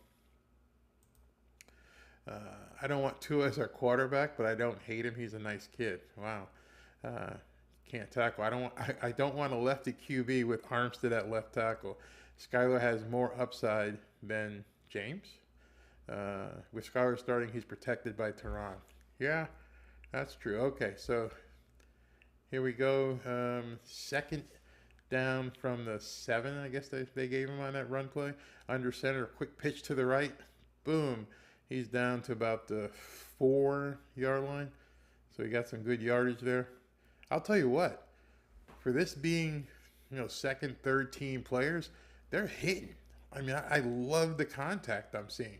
I don't want Tua as our quarterback, but I don't hate him. He's a nice kid. Wow. can't tackle. I don't want a lefty QB with Armstead at left tackle. Skylar has more upside than James. With Skylar starting, he's protected by Tehran. Yeah, that's true. Okay, so here we go. Second down from the 7, I guess they gave him on that run play. Under center, quick pitch to the right. Boom. He's down to about the 4-yard line. So he got some good yardage there. I'll tell you what, for this being, second, third team players, they're hitting. I mean, I love the contact I'm seeing.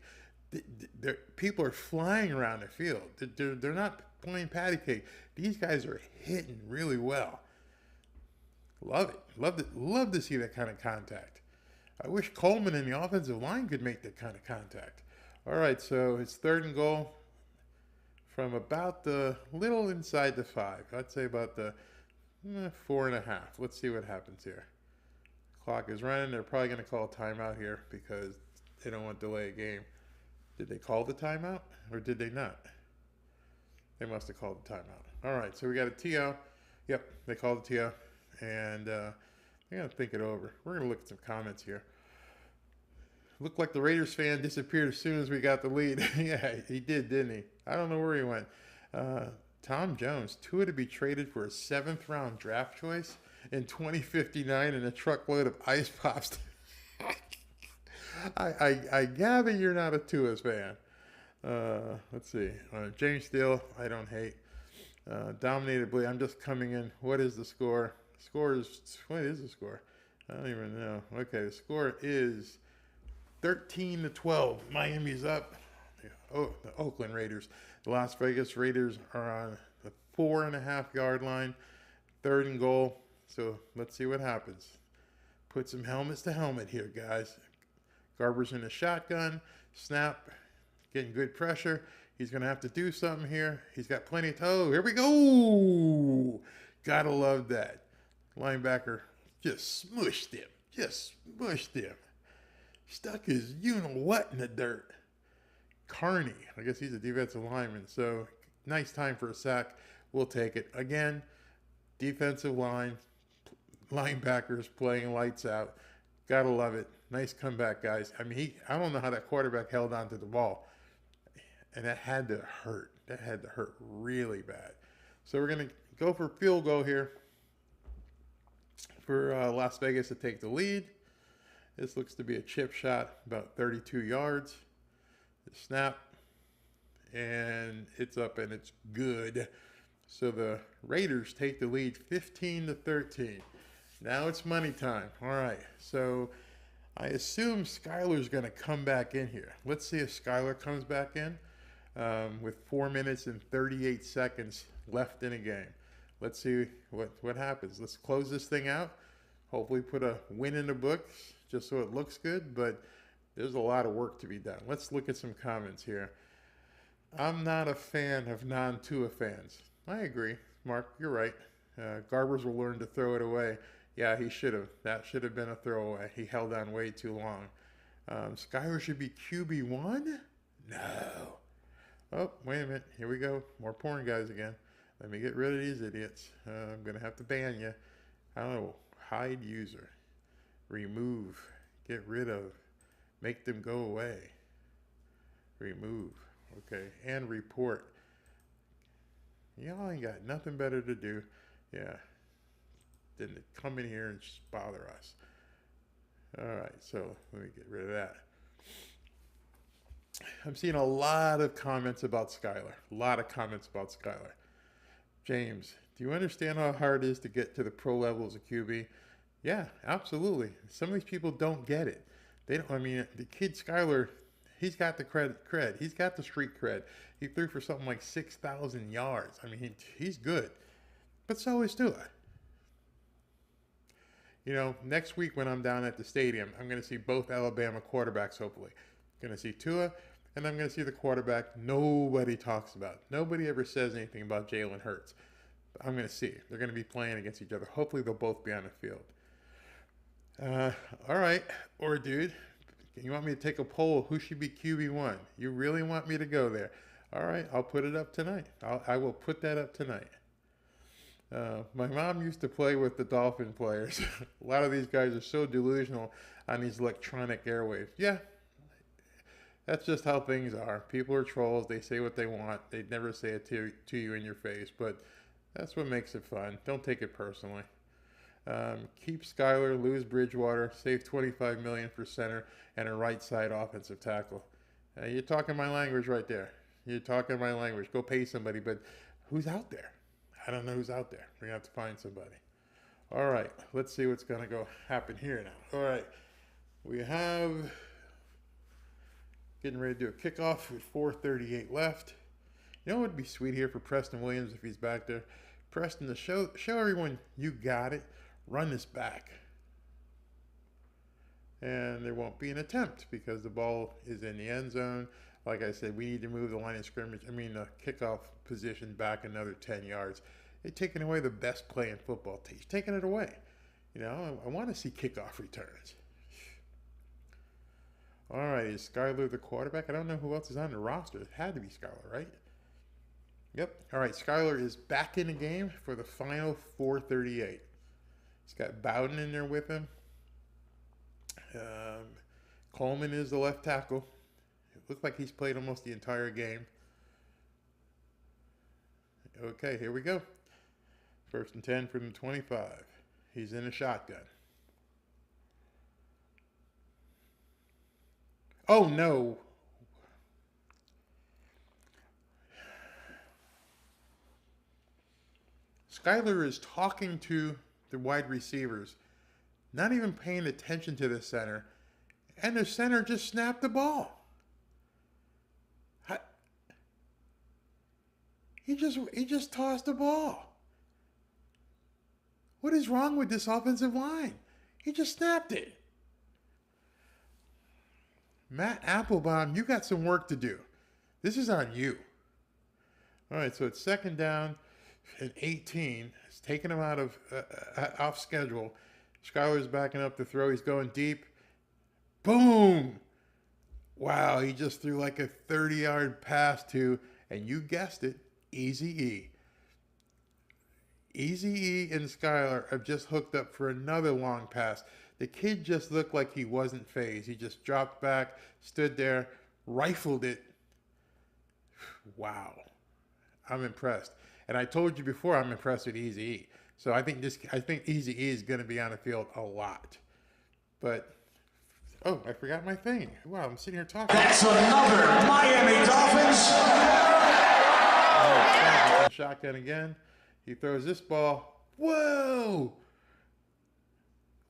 People are flying around the field. They're not playing patty cake. These guys are hitting really well. Love it. Love to see that kind of contact. I wish Coleman and the offensive line could make that kind of contact. All right, so it's 3rd and goal from about the little inside the 5. I'd say about the 4.5. Let's see what happens here. Clock is running. They're probably going to call a timeout here because they don't want to delay a game. Did they call the timeout or did they not? They must have called the timeout. All right, so we got a TO. Yep, they called the TO. And they're going to think it over. We're going to look at some comments here. Looked like the Raiders fan disappeared as soon as we got the lead. Yeah, he did, didn't he? I don't know where he went. Tom Jones, Tua to be traded for a 7th-round draft choice in 2059 and a truckload of ice pops. I gather you're not a Tua's fan. Let's see. James Steele, I don't hate. Dominated Blade, I'm just coming in. What is the score? What is the score? I don't even know. Okay, the score is 13-12. Miami's up. Oh, the Oakland Raiders. The Las Vegas Raiders are on the 4.5-yard line. 3rd and goal. So let's see what happens. Put some helmets to helmet here, guys. Garber's in a shotgun. Snap. Getting good pressure. He's going to have to do something here. He's got plenty of toe. Here we go. Gotta love that. Linebacker just smushed him. Stuck his you-know-what in the dirt. Carney. I guess he's a defensive lineman. So nice time for a sack. We'll take it. Again, defensive line, linebackers playing lights out. Gotta love it. Nice comeback, guys. I mean, I don't know how that quarterback held on to the ball. And that had to hurt. That had to hurt really bad. So we're going to go for field goal here for Las Vegas to take the lead. This looks to be a chip shot, about 32 yards. The snap. And it's up and it's good. So the Raiders take the lead 15-13. Now it's money time. All right. So I assume Skylar's going to come back in here. Let's see if Skylar comes back in with 4 minutes and 38 seconds left in a game. Let's see what happens. Let's close this thing out. Hopefully put a win in the books just so it looks good, but there's a lot of work to be done. Let's look at some comments here. I'm not a fan of non-Tua fans. I agree. Mark, you're right. Garbers will learn to throw it away. Yeah, he should have. That should have been a throwaway. He held on way too long. Skylar should be QB1? No. Oh, wait a minute. Here we go. More porn guys again. Let me get rid of these idiots. I'm going to have to ban you. I don't know. Hide user. Remove. Get rid of. Make them go away. Remove. Okay. And report. Y'all ain't got nothing better to do. Yeah. Than to come in here and just bother us. All right. So let me get rid of that. I'm seeing a lot of comments about Skylar. A lot of comments about Skylar. James, do you understand how hard it is to get to the pro level as a QB? Yeah, absolutely. Some of these people don't get it. They don't. I mean, the kid Skylar, he's got the cred. He's got the street cred. He threw for something like 6,000 yards. I mean, he's good. But so is Tua. You know, next week when I'm down at the stadium, I'm going to see both Alabama quarterbacks, hopefully. I'm going to see Tua, and I'm going to see the quarterback nobody talks about. Nobody ever says anything about Jalen Hurts. But I'm going to see. They're going to be playing against each other. Hopefully they'll both be on the field. All right. Or, dude, you want me to take a poll? Who should be QB1? You really want me to go there? All right. I'll put it up tonight. I will put that up tonight. My mom used to play with the Dolphin players. A lot of these guys are so delusional on these electronic airwaves. Yeah, that's just how things are. People are trolls. They say what they want. They never say it to you in your face, but that's what makes it fun. Don't take it personally. Keep Skylar, lose Bridgewater, save $25 million for center and a right side offensive tackle. You're talking my language right there. You're talking my language. Go pay somebody, but who's out there? I don't know who's out there. We're going to have to find somebody. All right, let's see what's going to happen here now. All right, we have getting ready to do a kickoff with 4:38 left. You know what would be sweet here for Preston Williams if he's back there? Preston, to show everyone you got it, run this back. And there won't be an attempt because the ball is in the end zone. Like I said, we need to move the line of scrimmage, the kickoff position back another 10 yards. They're taking away the best play in football. He's taking it away. I want to see kickoff returns. All right, is Skylar the quarterback? I don't know who else is on the roster. It had to be Skylar, right? Yep. All right, Skylar is back in the game for the final 4:38. He's got Bowden in there with him. Coleman is the left tackle. It looked like he's played almost the entire game. Okay, here we go. 1st and 10 from the 25. He's in a shotgun. Oh, no. Skylar is talking to the wide receivers, not even paying attention to the center, and the center just snapped the ball. He just tossed the ball. What is wrong with this offensive line? He just snapped it. Matt Applebaum, you got some work to do. This is on you. All right, so it's 2nd down and 18. It's taking him out of off schedule. Skylar's backing up the throw. He's going deep. Boom! Wow, he just threw like a 30-yard pass to, and you guessed it, Eazy-E. Eazy-E and Skylar have just hooked up for another long pass. The kid just looked like he wasn't phased. He just dropped back, stood there, rifled it. Wow. I'm impressed. And I told you before I'm impressed with Eazy-E. So I think Eazy-E is going to be on the field a lot. But, oh, I forgot my thing. Wow, I'm sitting here talking. That's another Miami Dolphins. Oh, shotgun again. He throws this ball. Whoa!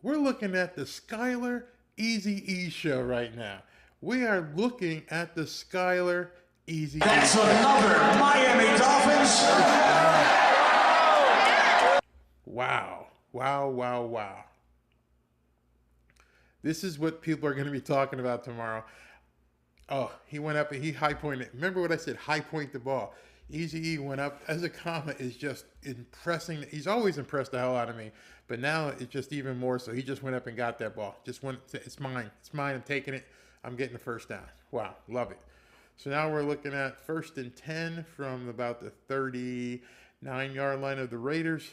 We're looking at the Skylar Eazy-E show right now. We are looking at the Skylar Eazy-E. That's another Miami Dolphins. Wow. Wow, wow, wow. This is what people are going to be talking about tomorrow. Oh, he went up and he high pointed. Remember what I said? High point the ball. Eazy-E went up. Ezekama is just impressing. He's always impressed the hell out of me, but now it's just even more so. He just went up and got that ball. It's mine. It's mine. I'm taking it. I'm getting the 1st down. Wow, love it. So now we're looking at 1st and 10 from about the 39-yard line of the Raiders.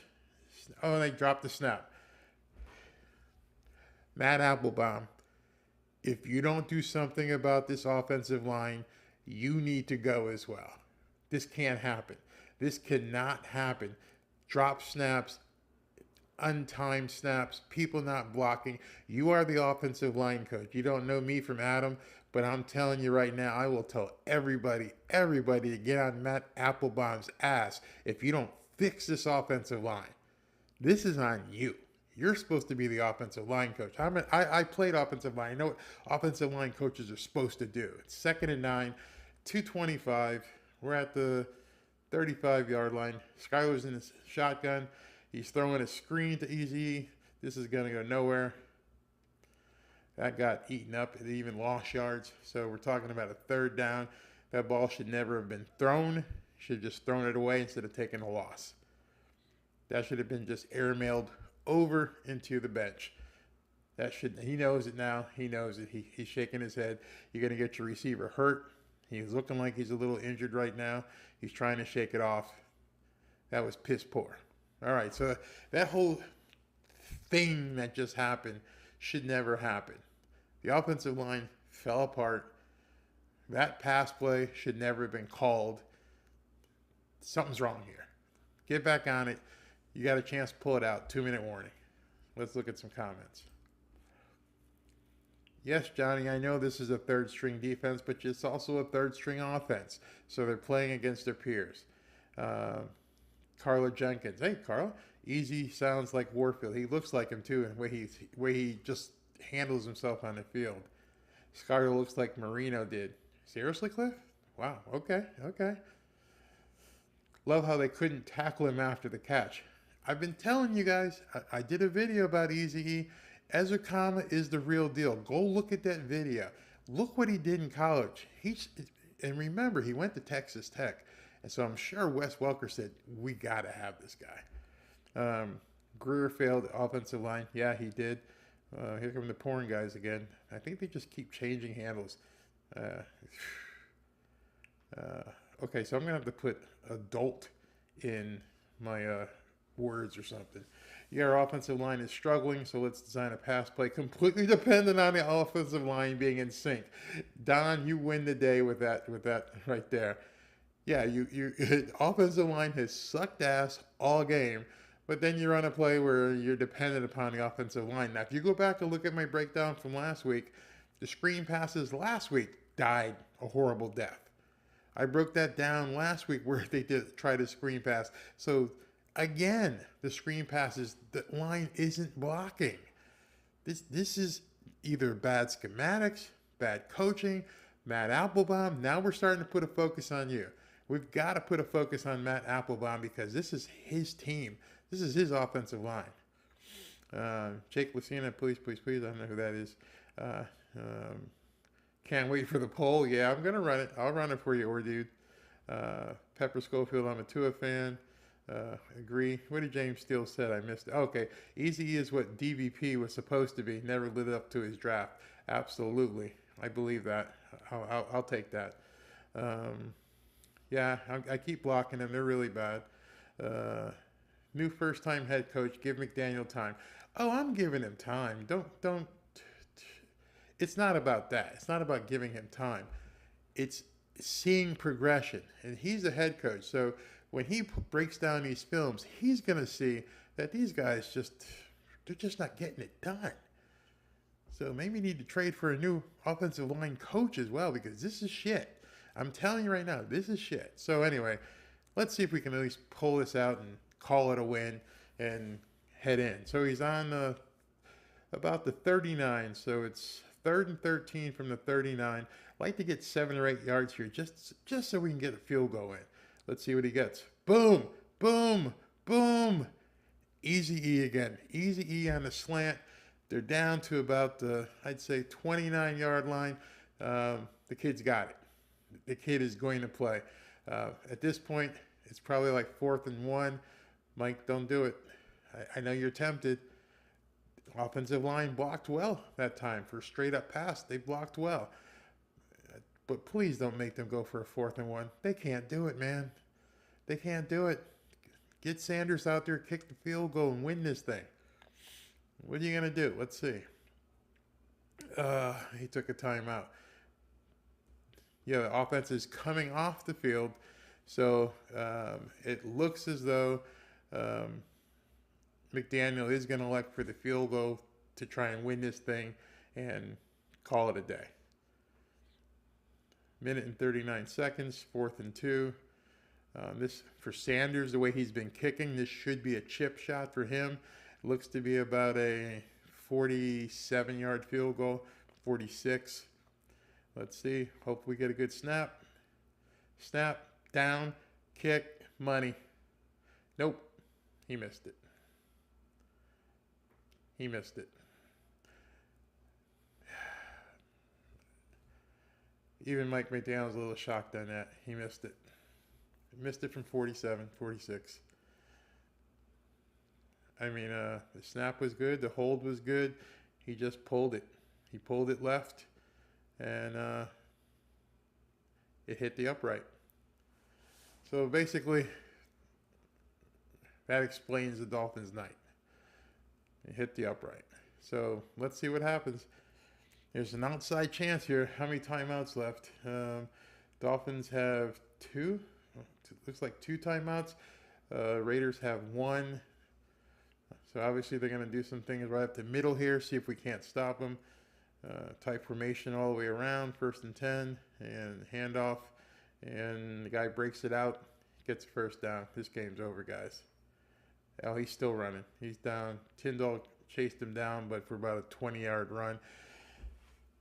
Oh, they dropped the snap. Matt Applebaum, if you don't do something about this offensive line, you need to go as well. This can't happen. This cannot happen. Drop snaps, untimed snaps, people not blocking. You are the offensive line coach. You don't know me from Adam, but I'm telling you right now, I will tell everybody to get on Matt Applebaum's ass if you don't fix this offensive line. This is on you. You're supposed to be the offensive line coach. I played offensive line. I know what offensive line coaches are supposed to do. It's 2nd and 9, 2:25. We're at the 35-yard line. Skylar's in his shotgun. He's throwing a screen to Eazy. This is going to go nowhere. That got eaten up. It even lost yards. So we're talking about a 3rd down. That ball should never have been thrown. Should have just thrown it away instead of taking a loss. That should have been just airmailed over into the bench. He knows it now. He knows it. He's shaking his head. You're going to get your receiver hurt. He's looking like he's a little injured right now. He's trying to shake it off. That was piss poor. All right, so that whole thing that just happened should never happen. The offensive line fell apart. That pass play should never have been called. Something's wrong here. Get back on it. You got a chance to pull it out. 2-minute warning. Let's look at some comments. Yes, Johnny, I know this is a third string defense, but it's also a third string offense. So they're playing against their peers. Carla Jenkins. Hey, Carla. Easy sounds like Warfield. He looks like him too, and the way he just handles himself on the field. Skylar looks like Marino did. Seriously, Cliff? Wow. Okay. Love how they couldn't tackle him after the catch. I've been telling you guys. I did a video about Eazy-E. Ezra Kama is the real deal. Go look at that video. Look what he did in college. And remember, he went to Texas Tech. And so I'm sure Wes Welker said, we got to have this guy. Greer failed offensive line. Yeah, he did. Here come the porn guys again. I think they just keep changing handles. Okay, so I'm going to have to put adult in my words or something. Yeah, our offensive line is struggling, so let's design a pass play completely dependent on the offensive line being in sync. Don, you win the day with that right there. Yeah, you offensive line has sucked ass all game, but then you run a play where you're dependent upon the offensive line. Now, if you go back and look at my breakdown from last week, the screen passes last week died a horrible death. I broke that down last week where they did try to screen pass. So again, the screen passes, the line isn't blocking. This is either bad schematics, bad coaching, Matt Applebaum. Now we're starting to put a focus on you. We've got to put a focus on Matt Applebaum because this is his team. This is his offensive line. Jake Lucina, please. I don't know who that is. Can't wait for the poll. Yeah, I'm going to run it. I'll run it for you, dude. Pepper Schofield, I'm a Tua fan. Agree. What did James Steele said? I missed it. Okay. Easy is what DVP was supposed to be. Never lived up to his draft. Absolutely. I believe that. I'll take that. Yeah, I keep blocking them. They're really bad. New first-time head coach. Give McDaniel time. Oh, I'm giving him time. Don't. It's not about that. It's not about giving him time. It's seeing progression. And he's the head coach. So when he breaks down these films, he's going to see that these guys they're just not getting it done. So maybe you need to trade for a new offensive line coach as well because this is shit. I'm telling you right now, this is shit. So anyway, let's see if we can at least pull this out and call it a win and head in. So he's on about the 39. So it's 3rd and 13 from the 39. I'd like to get 7 or 8 yards here just so we can get a field goal in. Let's see what he gets. Boom, boom, boom. Easy-E again. Easy-E on the slant. They're down to about the, I'd say, 29-yard line. The kid's got it. The kid is going to play. At this point, it's probably like 4th and 1. Mike, don't do it. I know you're tempted. Offensive line blocked well that time for a straight-up pass. They blocked well. But please don't make them go for a 4th and 1. They can't do it, man. They can't do it. Get Sanders out there, kick the field goal, and win this thing. What are you going to do? Let's see. He took a timeout. Yeah, the offense is coming off the field. So it looks as though McDaniel is going to elect for the field goal to try and win this thing and call it a day. Minute and 39 seconds, 4th and 2. This for Sanders, the way he's been kicking, this should be a chip shot for him. Looks to be about a 47-yard field goal, 46. Let's see. Hope we get a good snap. Snap, down, kick, money. Nope. He missed it. He missed it. Even Mike McDaniel was a little shocked on that. He missed it. He missed it from 47, 46. I mean, the snap was good. The hold was good. He just pulled it. He pulled it left, and it hit the upright. So basically, That explains the Dolphins' night. It hit the upright. So let's see what happens. There's an outside chance here. How many timeouts left? Dolphins have two. Looks like 2 timeouts. Raiders have 1. So obviously they're going to do some things right up the middle here. See if we can't stop them. Tight formation all the way around. 1st and 10. And handoff. And the guy breaks it out. Gets the first down. This game's over, guys. Oh, he's still running. He's down. Tyndall chased him down, but for about a 20-yard run.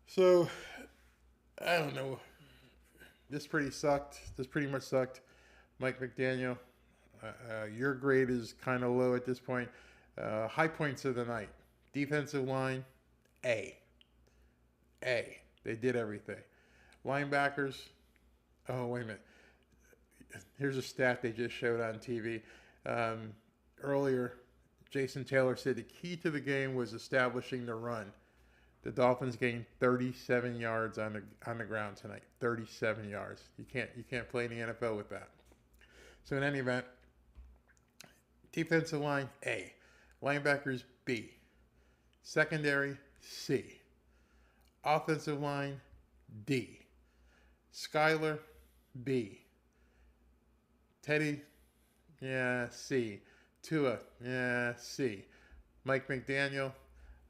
So, I don't know. This pretty much sucked. Mike McDaniel, your grade is kind of low at this point. High points of the night. Defensive line, A. They did everything. Linebackers, oh, wait a minute. Here's a stat they just showed on TV. Earlier, Jason Taylor said the key to the game was establishing the run. The Dolphins gained 37 yards on the ground tonight. 37 yards. You can't play in the NFL with that. So in any event, defensive line A, linebackers B, secondary C, offensive line D, Skylar B, Teddy, yeah, C, Tua, yeah, C, Mike McDaniel,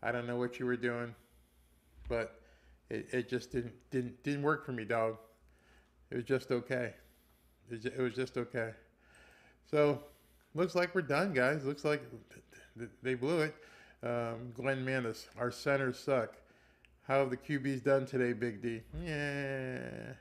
I don't know what you were doing, but it just didn't work for me, dog. It was just okay. It was just okay. So, looks like we're done, guys. Looks like they blew it. Glenn Mandis, our centers suck. How have the QBs done today, Big D? Yeah.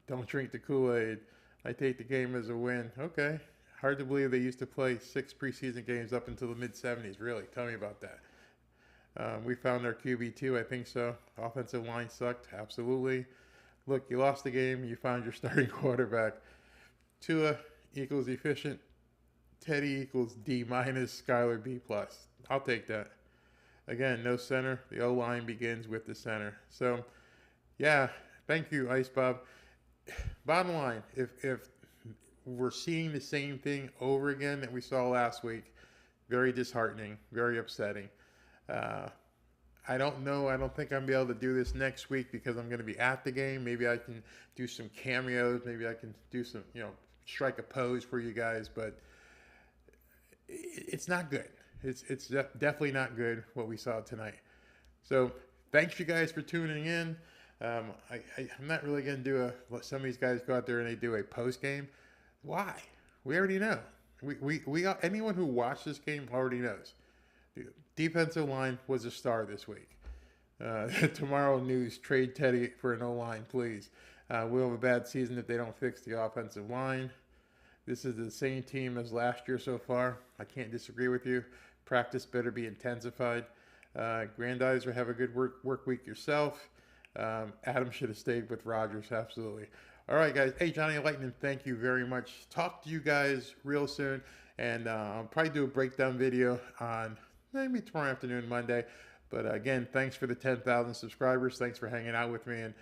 Don't drink the Kool-Aid. I take the game as a win. Okay. Hard to believe they used to play 6 preseason games up until the mid-70s. Really? Tell me about that. We found our QB too. I think so. Offensive line sucked. Absolutely. Look, you lost the game. You found your starting quarterback. Tua equals efficient. Teddy equals D minus. Skylar B plus. I'll take that. Again, no center. The O-line begins with the center. So, yeah, thank you, Ice Bob. Bottom line, if we're seeing the same thing over again that we saw last week, very disheartening, very upsetting. I don't know. I don't think I'm going to be able to do this next week because I'm going to be at the game. Maybe I can do some cameos. Maybe I can do some, strike a pose for you guys. But it's not good. It's definitely not good what we saw tonight. So thanks you guys for tuning in. I'm not really going to do let some of these guys go out there and they do a post game. Why? We already know. We anyone who watched this game already knows. The defensive line was a star this week. Tomorrow news, trade Teddy for an O-line, please. We'll have a bad season if they don't fix the offensive line. This is the same team as last year so far. I can't disagree with you. Practice better be intensified. Grandizer, have a good work week yourself. Adam should have stayed with Rodgers, absolutely. All right, guys. Hey, Johnny Lightning, thank you very much. Talk to you guys real soon. And I'll probably do a breakdown video on maybe tomorrow afternoon, Monday. But again, thanks for the 10,000 subscribers. Thanks for hanging out with me. And